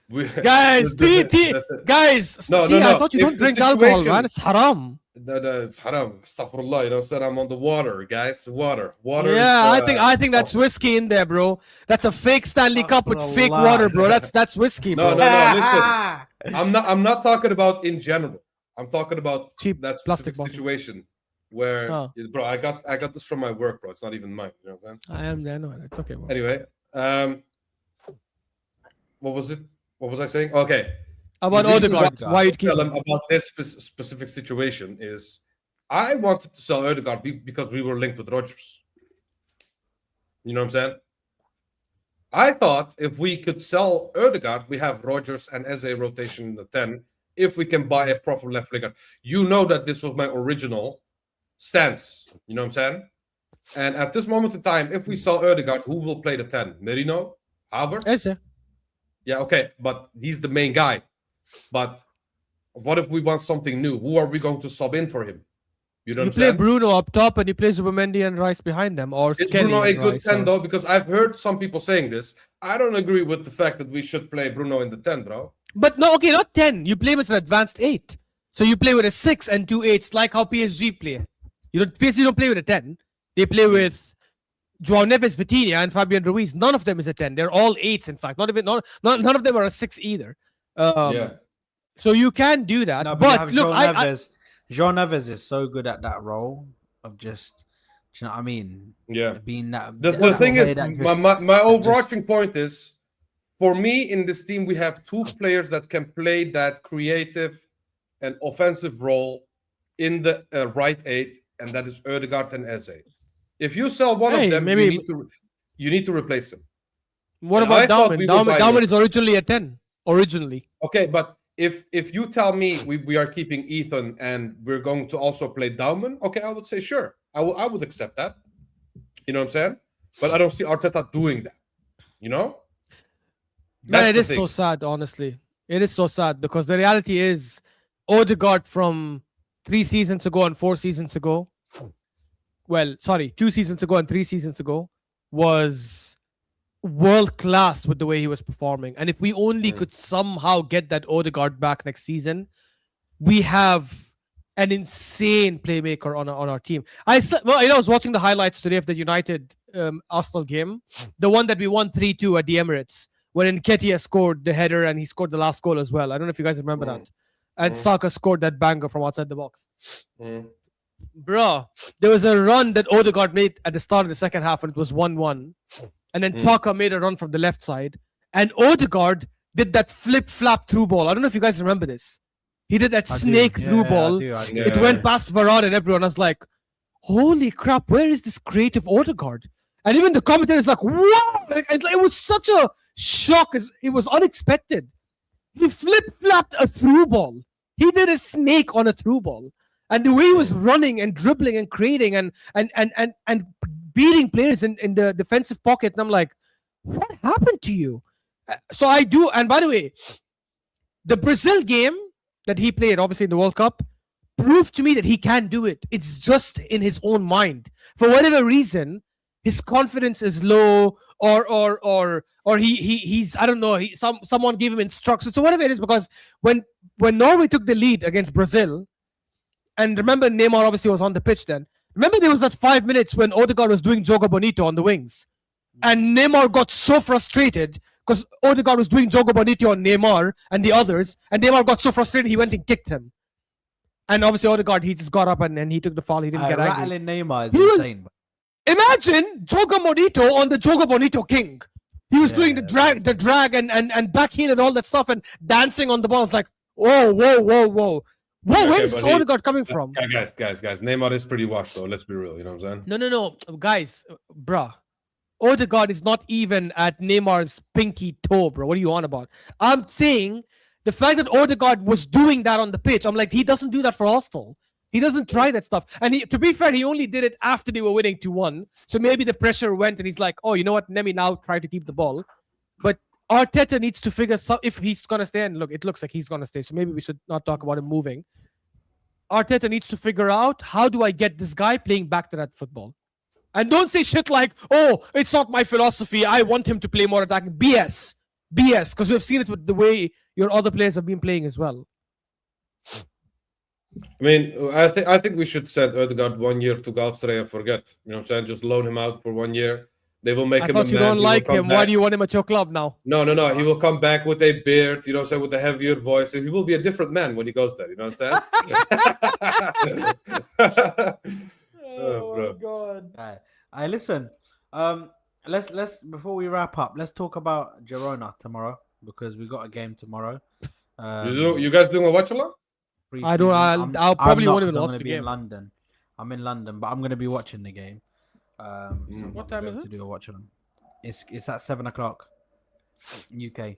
Speaker 5: we,
Speaker 1: Guys, guys,
Speaker 5: No,
Speaker 1: T,
Speaker 5: no,
Speaker 1: I
Speaker 5: no.
Speaker 1: thought you
Speaker 5: If
Speaker 1: don't
Speaker 5: the
Speaker 1: drink alcohol,
Speaker 5: situation-
Speaker 1: man. It's haram.
Speaker 5: it's haram. Astaghfirullah, you know what I'm saying? I'm on the water, guys. Water.
Speaker 1: Yeah,
Speaker 5: is,
Speaker 1: I think that's whiskey in there, bro. That's a fake Stanley Cup with fake
Speaker 6: Astaghfirullah.
Speaker 1: water, bro. That's whiskey, bro.
Speaker 5: No, listen. I'm not talking about in general. I'm talking about
Speaker 1: Cheap
Speaker 5: that
Speaker 1: plastic
Speaker 5: specific
Speaker 1: bottle.
Speaker 5: situation where,
Speaker 1: Oh.
Speaker 5: bro, I got this from my work, bro. It's not even mine. You know what I'm saying?
Speaker 1: I am there. No, it's okay, bro.
Speaker 5: Anyway, what was it? What was I saying? Okay.
Speaker 1: About
Speaker 5: The reason
Speaker 1: Odegaard, why you'd keep
Speaker 5: tell
Speaker 1: him?
Speaker 5: him about this specific situation is I wanted to sell Odegaard because we were linked with Rodgers. You know what I'm saying? I thought if we could sell Odegaard, we have Rodgers and Eze rotation in the 10. If we can buy a proper left winger, you know that this was my original stance. You know what I'm saying? And at this moment in time, if we sell Odegaard, who will play the 10? Merino? Havertz?
Speaker 1: Eze.
Speaker 5: Yeah, okay, but he's the main guy. But what if we want something new? Who are we going to sub in for him? You know
Speaker 1: You
Speaker 5: what I'm
Speaker 1: play
Speaker 5: saying?
Speaker 1: Bruno up top and you play Zubimendi and Rice behind them, or
Speaker 5: Is
Speaker 1: Skelly
Speaker 5: Bruno a
Speaker 1: and
Speaker 5: good
Speaker 1: Rice,
Speaker 5: 10
Speaker 1: or-
Speaker 5: though? Because I've heard some people saying this. I don't agree with the fact that we should play Bruno in the 10, bro.
Speaker 1: But no, okay, not 10. You play him as an advanced 8. So you play with a 6 and 2 8s, like how PSG play. PSG don't play with a 10. They play with Joao Neves, Vitinha, and Fabian Ruiz. None of them is a 10. They're all 8s, in fact. None of them are a 6 either.
Speaker 5: Yeah.
Speaker 1: So you can do that.
Speaker 6: No,
Speaker 1: but
Speaker 6: but
Speaker 1: look,
Speaker 6: João Neves is so good at that role of just, do you know what I mean?
Speaker 5: Yeah.
Speaker 6: Being that.
Speaker 5: The
Speaker 6: that
Speaker 5: thing
Speaker 6: player
Speaker 5: is,
Speaker 6: that just-
Speaker 5: my overarching point is, for me in this team, we have two players that can play that creative an offensive role in the right 8, and that is Ødegaard and Eze. If you sell one
Speaker 1: Hey,
Speaker 5: of them,
Speaker 1: maybe-
Speaker 5: you need to replace him.
Speaker 1: What
Speaker 5: And I
Speaker 1: about
Speaker 5: thought
Speaker 1: Dauman?
Speaker 5: we would buy
Speaker 1: Dauman
Speaker 5: him.
Speaker 1: is originally a 10. Originally.
Speaker 5: Okay, but if you tell me we are keeping Ethan and we're going to also play Dauman, okay, I would say sure. I would accept that. You know what I'm saying? But I don't see Arteta doing that. You know?
Speaker 1: Man,
Speaker 5: That's
Speaker 1: it
Speaker 5: the
Speaker 1: is so
Speaker 5: thing.
Speaker 1: sad, honestly. It is so sad because the reality is Odegaard from 3 seasons ago and 4 seasons ago, well, sorry, 2 seasons ago and 3 seasons ago, was world class with the way he was performing. And if we only could somehow get that Odegaard back next season, we have an insane playmaker on our team. I was watching the highlights today of the United Arsenal game, the one that we won 3-2 at the Emirates, when Nketiah scored the header and he scored the last goal as well. I don't know if you guys remember that. And Saka scored that banger from outside the box. Bro, there was a run that Odegaard made at the start of the second half and it was 1-1. And then Tucker made a run from the left side. And Odegaard did that flip-flap through ball. I don't know if you guys remember this. He did that snake through ball.
Speaker 4: I do.
Speaker 1: It went past Varane and everyone. I was like, holy crap, where is this creative Odegaard? And even the commentator is like, wow! It was such a shock. It was unexpected. He flip-flapped a through ball. He did a snake on a through ball. And the way he was running and dribbling and creating and beating players in the defensive pocket. And I'm like, what happened to you? So I do. And by the way, the Brazil game that he played, obviously in the World Cup, proved to me that he can do it. It's just in his own mind. For whatever reason, his confidence is low, or he's I don't know. Someone gave him instructions. So whatever it is, because when Norway took the lead against Brazil, and remember Neymar obviously was on the pitch then. Remember there was that 5 minutes when Odegaard was doing Joga Bonito on the wings, and Neymar got so frustrated because Odegaard was doing Joga Bonito on Neymar and the others, and Neymar got so frustrated he went and kicked him. And obviously Odegaard, he just got up and he took the foul. He didn't get angry.
Speaker 4: Rattling Neymar is
Speaker 1: He was-
Speaker 4: insane.
Speaker 1: Imagine Joga Bonito on the Joga Bonito King. He was doing the drag and backheel and all that stuff and dancing on the ball. It's like, whoa. Whoa, where is
Speaker 5: but
Speaker 1: Odegaard coming from?
Speaker 5: Guys. Neymar is pretty washed, though. Let's be real. You know what I'm saying?
Speaker 1: No. Guys, bruh. Odegaard is not even at Neymar's pinky toe, bro. What are you on about? I'm saying the fact that Odegaard was doing that on the pitch, I'm like, he doesn't do that for Arsenal. He doesn't try that stuff. And to be fair, he only did it after they were winning 2-1. So maybe the pressure went and he's like, oh, you know what? Let me now try to keep the ball. But Arteta needs to figure if he's going to stay. And look, it looks like he's going to stay. So maybe we should not talk about him moving. Arteta needs to figure out, how do I get this guy playing back to that football? And don't say shit like, oh, it's not my philosophy. I want him to play more attacking. BS. Because we've seen it with the way your other players have been playing as well.
Speaker 5: I mean, I think we should send Ødegaard 1 year to Galatasaray and forget. You know what I'm saying? Just loan him out for 1 year. They will make
Speaker 1: I
Speaker 5: him
Speaker 1: thought
Speaker 5: a
Speaker 1: you
Speaker 5: man.
Speaker 1: don't
Speaker 5: He will
Speaker 1: like
Speaker 5: come
Speaker 1: him.
Speaker 5: back.
Speaker 1: Why do you want him at your club now?
Speaker 5: No. He will come back with a beard, you know what I'm saying, with a heavier voice. And he will be a different man when he goes there, you know what I'm saying?
Speaker 4: Oh my god! I listen. Let's before we wrap up, let's talk about Girona tomorrow because we got a game tomorrow.
Speaker 5: You guys doing a watch along?
Speaker 1: I don't. I'll probably won't even
Speaker 4: I'm
Speaker 1: watch
Speaker 4: gonna
Speaker 1: the
Speaker 4: be
Speaker 1: game.
Speaker 4: in London. I'm in London, but I'm gonna be watching the game.
Speaker 1: What time is
Speaker 4: To
Speaker 1: it?
Speaker 4: do a watch along. It's at 7 o'clock UK.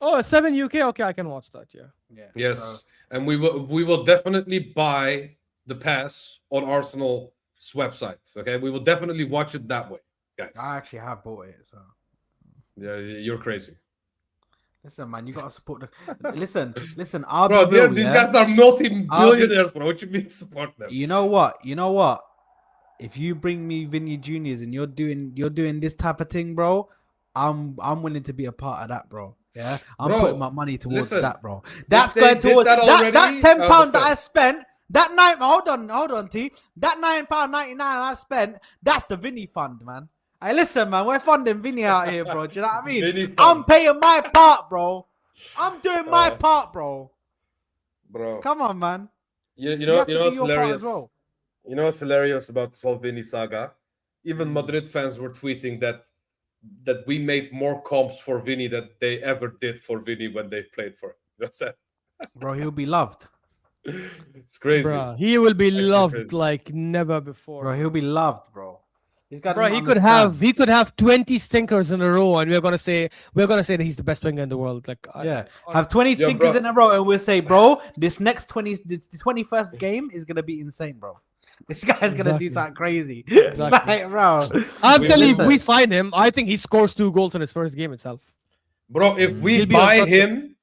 Speaker 1: Oh, 7 UK. Okay, I can watch that. Yeah.
Speaker 5: Yes,
Speaker 4: So,
Speaker 5: and we will definitely buy the pass on Arsenal's website. Okay, we will definitely watch it that way, guys.
Speaker 4: I actually have bought it. So
Speaker 5: Yeah, you're crazy,
Speaker 4: listen, man, you gotta support the. Listen. I'll
Speaker 5: bro.
Speaker 4: be real,
Speaker 5: These
Speaker 4: yeah?
Speaker 5: guys are multi-billionaires, bro. What you mean support them?
Speaker 4: You know what? If you bring me VINI Juniors and you're doing this type of thing, bro, I'm willing to be a part of that, bro. Yeah, I'm
Speaker 5: Bro,
Speaker 4: putting my money towards
Speaker 5: listen,
Speaker 4: that, bro. That's
Speaker 5: they
Speaker 4: going
Speaker 5: did
Speaker 4: towards
Speaker 5: that
Speaker 4: that
Speaker 5: already,
Speaker 4: £10 that I
Speaker 5: listen.
Speaker 4: spent. That night, hold on, T. That £9.99 I spent. That's the VINI fund, man. Hey, listen, man, we're funding VINI out here, bro. Do you know what I mean?
Speaker 5: VINI fund.
Speaker 4: I'm paying my part, bro. I'm doing my part, bro.
Speaker 5: Bro.
Speaker 4: Come on, man.
Speaker 5: You
Speaker 4: You
Speaker 5: know
Speaker 4: have to do
Speaker 5: what's
Speaker 4: your part
Speaker 5: hilarious?
Speaker 4: as well.
Speaker 5: You know what's hilarious about the whole VINI saga? Even Madrid fans were tweeting that we made more comps for VINI than they ever did for VINI when they played for him. You know what I'm saying?
Speaker 4: Bro, he'll be loved.
Speaker 5: It's crazy.
Speaker 1: Bruh, he will be
Speaker 5: It's actually
Speaker 1: loved
Speaker 5: crazy.
Speaker 1: like never before.
Speaker 6: Bro, he'll be loved, bro. This guy
Speaker 1: Bro,
Speaker 6: doesn't
Speaker 1: he could
Speaker 6: understand.
Speaker 1: have 20 stinkers in a row, and we're gonna say that he's the best winger in the world. Like,
Speaker 6: Yeah, have 20
Speaker 5: Yo,
Speaker 6: stinkers
Speaker 5: bro.
Speaker 6: in a row, and we'll say, bro, this 21st game is gonna be insane, bro. This guy's gonna
Speaker 1: Exactly.
Speaker 6: do something crazy,
Speaker 1: Exactly.
Speaker 6: like, bro.
Speaker 1: I'm
Speaker 5: Wait,
Speaker 1: telling you, if
Speaker 6: listen.
Speaker 1: we sign him, I think he scores 2 goals in his first game itself.
Speaker 5: Bro, if we
Speaker 1: He'll be
Speaker 5: buy
Speaker 1: untouchable.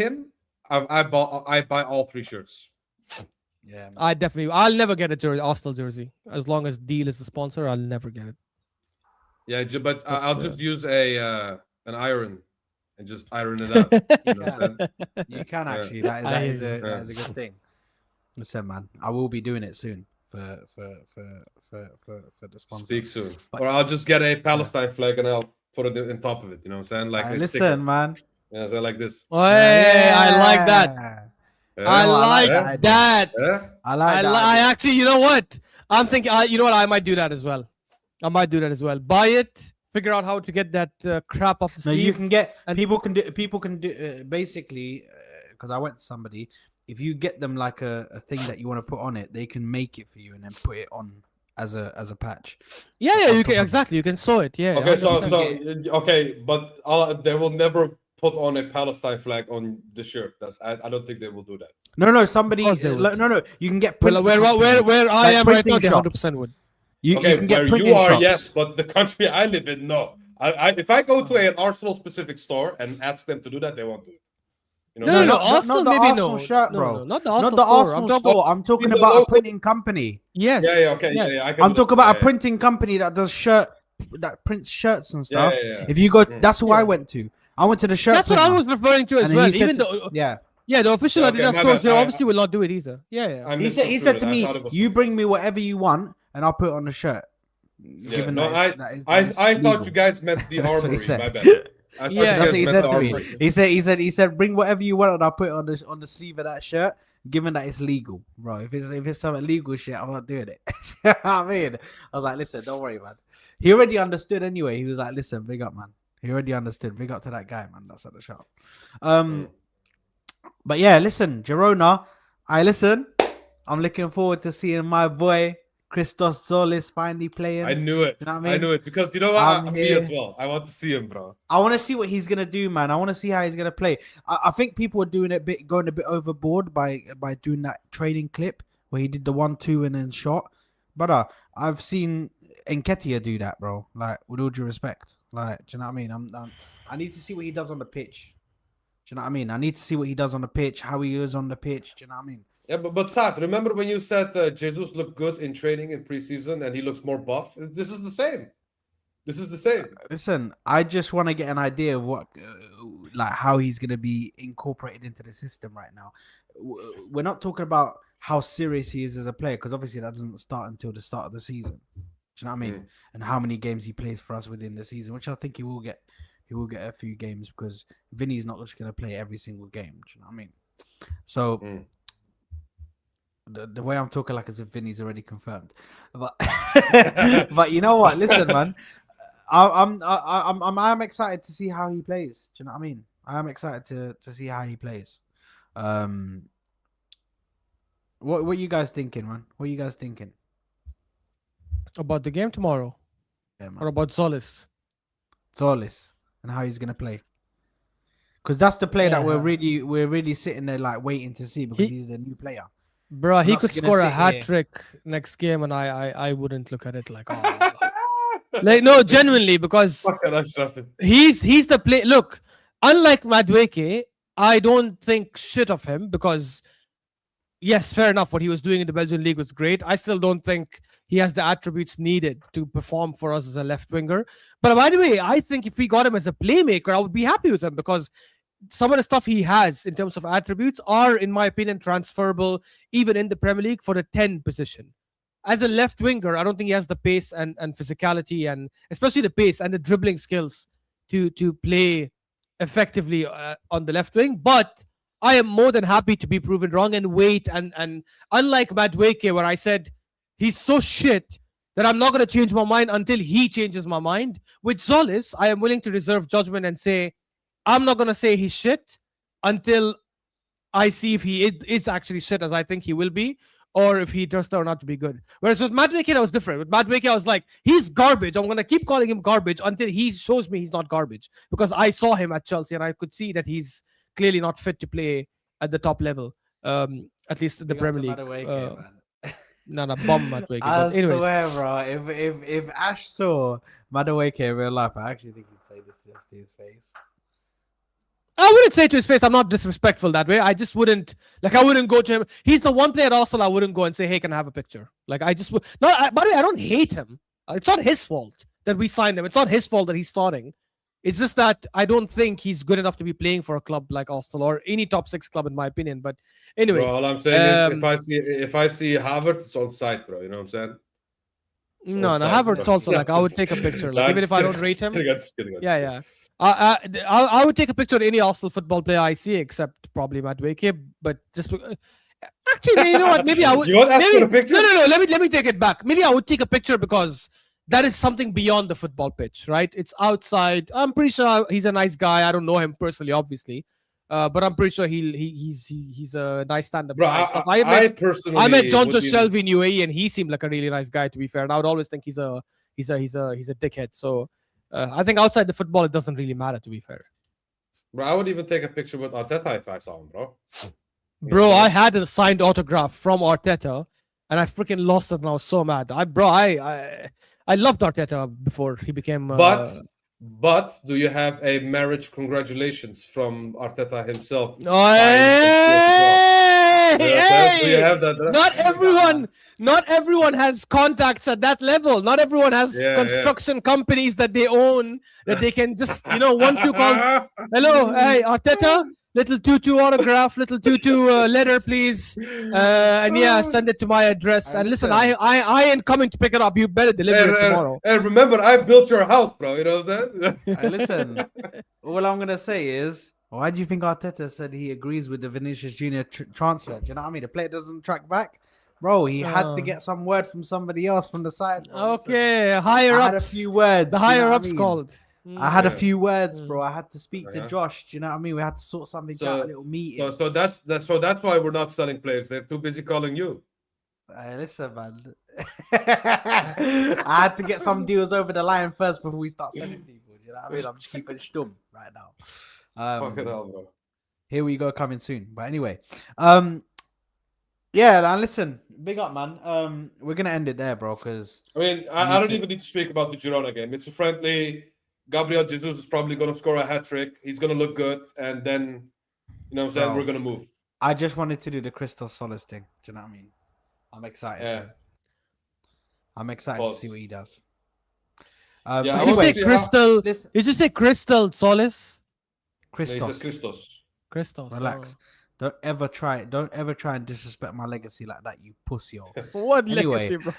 Speaker 5: him, I buy all 3 shirts.
Speaker 6: Yeah, man.
Speaker 1: I'll never get a Arsenal jersey as long as Deal is the sponsor. I'll never get it.
Speaker 5: Yeah, but I'll just use an iron and just iron it out. You know what I'm saying?
Speaker 6: You can
Speaker 5: Yeah.
Speaker 6: actually. That is
Speaker 1: I-
Speaker 6: that is a good thing. Listen, man, I will be doing it soon for the sponsor.
Speaker 5: Speak soon.
Speaker 6: But-
Speaker 5: Or I'll just get a Palestine flag and I'll put it in top of it. You know what I'm saying? Like a sticker.
Speaker 6: Listen, man.
Speaker 5: Yeah, so like this.
Speaker 1: Oh, hey, I like that.
Speaker 5: Yeah.
Speaker 1: I
Speaker 6: know, I
Speaker 1: like
Speaker 6: like
Speaker 1: that.
Speaker 5: Yeah?
Speaker 6: I like that.
Speaker 1: I actually, you know what? I'm thinking, you know what? I might do that as well. Buy it, figure out how to get that crap off the
Speaker 6: No,
Speaker 1: sleeve.
Speaker 6: you can get
Speaker 1: and-
Speaker 6: people can do basically because I went to somebody. If you get them like a thing that you want to put on it, they can make it for you and then put it on as a patch.
Speaker 1: Yeah,
Speaker 6: on
Speaker 1: you
Speaker 6: top
Speaker 1: can
Speaker 6: of it.
Speaker 1: exactly. You can sew it. Yeah.
Speaker 5: Okay, so
Speaker 1: 100%.
Speaker 5: okay, but they will never put on a Palestine flag on the shirt. That I don't think they will do that.
Speaker 6: No, somebody.
Speaker 1: course they would.
Speaker 6: No, you can get.
Speaker 1: Well,
Speaker 6: printing
Speaker 1: where
Speaker 6: companies.
Speaker 1: I
Speaker 6: Like
Speaker 1: am right now,
Speaker 6: printing
Speaker 1: they
Speaker 6: shops.
Speaker 1: 100% would.
Speaker 6: You
Speaker 5: Okay,
Speaker 6: can get
Speaker 5: where
Speaker 6: printing
Speaker 5: you are,
Speaker 6: shops.
Speaker 5: yes, but the country I live in, no. If I go to an Arsenal specific store and ask them to do that, they won't do it. You know,
Speaker 1: No,
Speaker 6: not
Speaker 1: Arsenal
Speaker 6: the
Speaker 1: maybe
Speaker 6: Arsenal
Speaker 1: no.
Speaker 6: shirt,
Speaker 1: No,
Speaker 6: bro.
Speaker 1: no, not the
Speaker 6: Not
Speaker 1: Arsenal
Speaker 6: the
Speaker 1: store.
Speaker 6: Arsenal
Speaker 1: I'm talking
Speaker 6: store. I'm talking
Speaker 5: in the
Speaker 6: about a
Speaker 5: local-
Speaker 6: printing company.
Speaker 1: Yes.
Speaker 5: Yeah, okay,
Speaker 1: yes.
Speaker 5: yeah, I can
Speaker 6: I'm
Speaker 5: do
Speaker 6: talking
Speaker 5: that.
Speaker 6: about a
Speaker 5: Yeah,
Speaker 6: printing company that does that prints shirts and
Speaker 5: yeah,
Speaker 6: stuff.
Speaker 5: yeah.
Speaker 6: If you go,
Speaker 5: Mm.
Speaker 6: that's who
Speaker 1: Yeah.
Speaker 6: I went to. I went to the shirt.
Speaker 1: That's what I
Speaker 6: printer,
Speaker 1: was referring to as
Speaker 6: and then
Speaker 1: well.
Speaker 6: he said
Speaker 1: Even
Speaker 6: to-
Speaker 1: though,
Speaker 6: yeah.
Speaker 1: the official
Speaker 5: Yeah, okay,
Speaker 1: Adidas
Speaker 5: my
Speaker 1: stores
Speaker 5: bad.
Speaker 1: here obviously will not do it either. Yeah.
Speaker 5: I
Speaker 6: He said to
Speaker 5: misconstrued it. I
Speaker 6: me,
Speaker 5: thought it was
Speaker 6: "You
Speaker 5: something
Speaker 6: bring
Speaker 5: else.
Speaker 6: me whatever you want, and I'll put it on the shirt."
Speaker 5: Yeah,
Speaker 6: Given
Speaker 5: no,
Speaker 6: that it's
Speaker 5: I
Speaker 6: legal.
Speaker 5: thought you guys meant the
Speaker 6: That's what he
Speaker 5: armory.
Speaker 6: said.
Speaker 5: My bad. I thought
Speaker 1: Yeah,
Speaker 5: you
Speaker 6: That's
Speaker 5: guys
Speaker 6: what he
Speaker 5: meant
Speaker 6: said
Speaker 5: the
Speaker 6: to me.
Speaker 5: armory.
Speaker 6: He said, bring whatever you want, and I'll put it on the sleeve of that shirt. Given that it's legal, bro. If it's some illegal shit, I'm not doing it. You know what I mean, I was like, listen, don't worry, man. He already understood anyway. He was like, listen, big up, man. He already understood. Big up to that guy, man. That's at the shop. But yeah, listen, Girona. I'm looking forward to seeing my boy Christos Zolis finally playing.
Speaker 5: I knew it.
Speaker 6: You know what I
Speaker 5: I
Speaker 6: mean?
Speaker 5: knew it because you know what?
Speaker 6: I'm
Speaker 5: Me as
Speaker 6: here.
Speaker 5: well. I want to see him, bro.
Speaker 6: I want to see what he's gonna do, man. I want to see how he's gonna play. I think people are going a bit overboard by doing that training clip where he did the 1-2 and then shot. Brother, I've seen Enquetia do that, bro. Like, with all due respect, like, do you know what I mean? I need to see what he does on the pitch. Do you know what I mean? I need to see what he does on the pitch, how he is on the pitch. Do you know what I mean?
Speaker 5: Yeah, but Sat, remember when you said Jesus looked good in training in preseason and he looks more buff? This is the same. This is the same.
Speaker 6: Listen, I just want to get an idea of what, like, how he's going to be incorporated into the system right now. We're not talking about how serious he is as a player, because obviously that doesn't start until the start of the season. Do you know what I mean? And how many games he plays for us within the season, which I think he will get. He will get a few games because Vinny's not just going to play every single game. Do you know what I mean? So the way I'm talking like as if Vinny's already confirmed, but but you know what? Listen, man. I'm excited to see how he plays. Do you know what I mean? I am excited to see how he plays. What are you guys thinking, man? What are you guys thinking?
Speaker 1: About the game tomorrow,
Speaker 6: Yeah,
Speaker 1: or
Speaker 6: man.
Speaker 1: about Solis.
Speaker 6: Solis and how he's gonna play. Because that's the player that
Speaker 1: Yeah.
Speaker 6: we're really sitting there like waiting to see because he's the new player.
Speaker 1: Bro, he
Speaker 6: not
Speaker 1: could
Speaker 6: gonna
Speaker 1: score a
Speaker 6: sit
Speaker 1: hat
Speaker 6: here.
Speaker 1: trick next game, and I wouldn't look at it like, oh. Like, no, genuinely, because
Speaker 5: Fucking Ashraf.
Speaker 1: he's the play. Look, unlike Madueke, I don't think shit of him because, yes, fair enough. What he was doing in the Belgian league was great. I still don't think he has the attributes needed to perform for us as a left winger. But by the way, I think if we got him as a playmaker, I would be happy with him because some of the stuff he has in terms of attributes are, in my opinion, transferable even in the Premier League for the 10 position. As a left winger, I don't think he has the pace and physicality, and especially the pace and the dribbling skills to play effectively on the left wing. But I am more than happy to be proven wrong and wait. And unlike Madueke, where I said he's so shit that I'm not going to change my mind until he changes my mind, with Solis, I am willing to reserve judgment and say I'm not going to say he's shit until I see if he is actually shit as I think he will be, or if he does turn out to be good. Whereas with Madueke, that was different. With Madueke, I was like, he's garbage. I'm gonna keep calling him garbage until he shows me he's not garbage. Because I saw him at Chelsea and I could see that he's clearly not fit to play at the top level. At least in the
Speaker 6: Big up to
Speaker 1: Premier League.
Speaker 6: Madueke, man.
Speaker 1: No, bomb Madueke.
Speaker 6: I
Speaker 1: But anyways,
Speaker 6: swear, bro. If Ash saw Madueke in real life, I actually think he'd say this to his face.
Speaker 1: I wouldn't say to his face, I'm not disrespectful that way. I just wouldn't, like, I wouldn't go to him. He's the one player at Arsenal I wouldn't go and say, hey, can I have a picture? Like, I just would. No, by the way, I don't hate him. It's not his fault that we signed him. It's not his fault that he's starting. It's just that I don't think he's good enough to be playing for a club like Arsenal or any top 6 club, in my opinion. But, anyways.
Speaker 5: Bro, all I'm saying is if I see Havertz, it's on site, bro. You know what I'm saying?
Speaker 1: No,
Speaker 5: on site,
Speaker 1: Havertz
Speaker 5: bro.
Speaker 1: also, like, I would take a picture. Like, even if I don't rate him. Yeah. I would take a picture of any Arsenal football player I see, except probably Madueke. But just actually, you know what? Maybe I would.
Speaker 5: You want to ask for a picture?
Speaker 1: No. Let me take it back. Maybe I would take a picture because that is something beyond the football pitch, right? It's outside. I'm pretty sure he's a nice guy. I don't know him personally, obviously, but I'm pretty sure he's a nice stand-up
Speaker 5: Bro,
Speaker 1: guy. So
Speaker 5: I personally,
Speaker 1: I met John
Speaker 5: would be-
Speaker 1: Shelby in UAE, and he seemed like a really nice guy. To be fair, and I would always think he's a dickhead. So. I think outside the football, it doesn't really matter, to be fair.
Speaker 5: Bro, I would even take a picture with Arteta if I saw him, bro.
Speaker 1: Bro, I had a signed autograph from Arteta, and I freaking lost it, and I was so mad. I loved Arteta before he became.
Speaker 5: But do you have a marriage congratulations from Arteta himself?
Speaker 1: Hey,
Speaker 5: do you have that?
Speaker 1: Not everyone has contacts at that level. Not everyone has construction companies that they own that they can just 1-2 calls. Hello, hey Arteta, little 2-2 autograph, little 2-2 letter, please. And yeah, send it to my address. And listen, I ain't coming to pick it up. You better deliver it tomorrow.
Speaker 5: And remember, I built your house, bro. You know what I'm saying?
Speaker 6: Hey, listen, all I'm gonna say is, why do you think Arteta said he agrees with the Vinicius Junior transfer? Do you know what I mean? The player doesn't track back, bro. He had to get some word from somebody else from the side. Bro.
Speaker 1: Okay, higher ups.
Speaker 6: I had a few words.
Speaker 1: The higher ups called.
Speaker 6: I had a few words, bro. I had to speak to Josh. Do you know what I mean? We had to sort something out, a little meeting.
Speaker 5: So that's why we're not selling players. They're too busy calling you.
Speaker 6: Listen, man. I had to get some deals over the line first before we start selling people. Do you know what I mean? I'm just keeping stum right now.
Speaker 5: Fucking hell, bro.
Speaker 6: Here we go, coming soon. But anyway, yeah, now listen, big up, man. We're gonna end it there, bro. Because
Speaker 5: I mean, I don't even need to speak about the Girona game. It's a friendly. Gabriel Jesus is probably gonna score a hat trick. He's gonna look good, and then what I'm saying, we're gonna move.
Speaker 6: I just wanted to do the Crystal Solace thing. Do you know what I mean? I'm excited.
Speaker 5: Yeah.
Speaker 6: I'm excited to see what he does.
Speaker 1: Did you say Crystal? Did you say Crystal Solace?
Speaker 6: Christos.
Speaker 5: Christos.
Speaker 1: Christos.
Speaker 6: Relax. Don't ever try and disrespect my legacy like that, you pussy.
Speaker 1: What
Speaker 6: anyway,
Speaker 1: legacy, bro?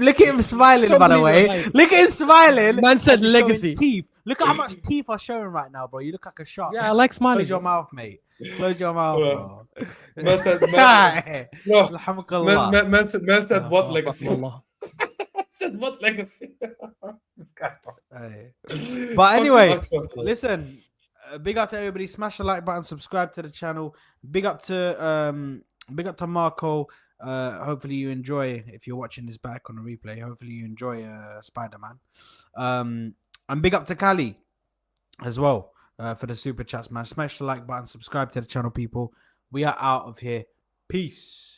Speaker 6: Look at him smiling, by the way. Look at him smiling.
Speaker 1: Man said legacy.
Speaker 6: Teeth. Look at how much teeth are showing right now, bro. You look like a shark.
Speaker 1: Yeah, I like smiling.
Speaker 6: Close your mouth, mate. Close your mouth, bro.
Speaker 5: Man said what legacy? Said what legacy?
Speaker 6: But anyway, listen. Big up to everybody. Smash the like button. Subscribe to the channel. Big up to Marco. Hopefully you enjoy. If you're watching this back on a replay, hopefully you enjoy Spider-Man. And big up to Kali as well for the super chats, man. Smash the like button. Subscribe to the channel, people. We are out of here. Peace.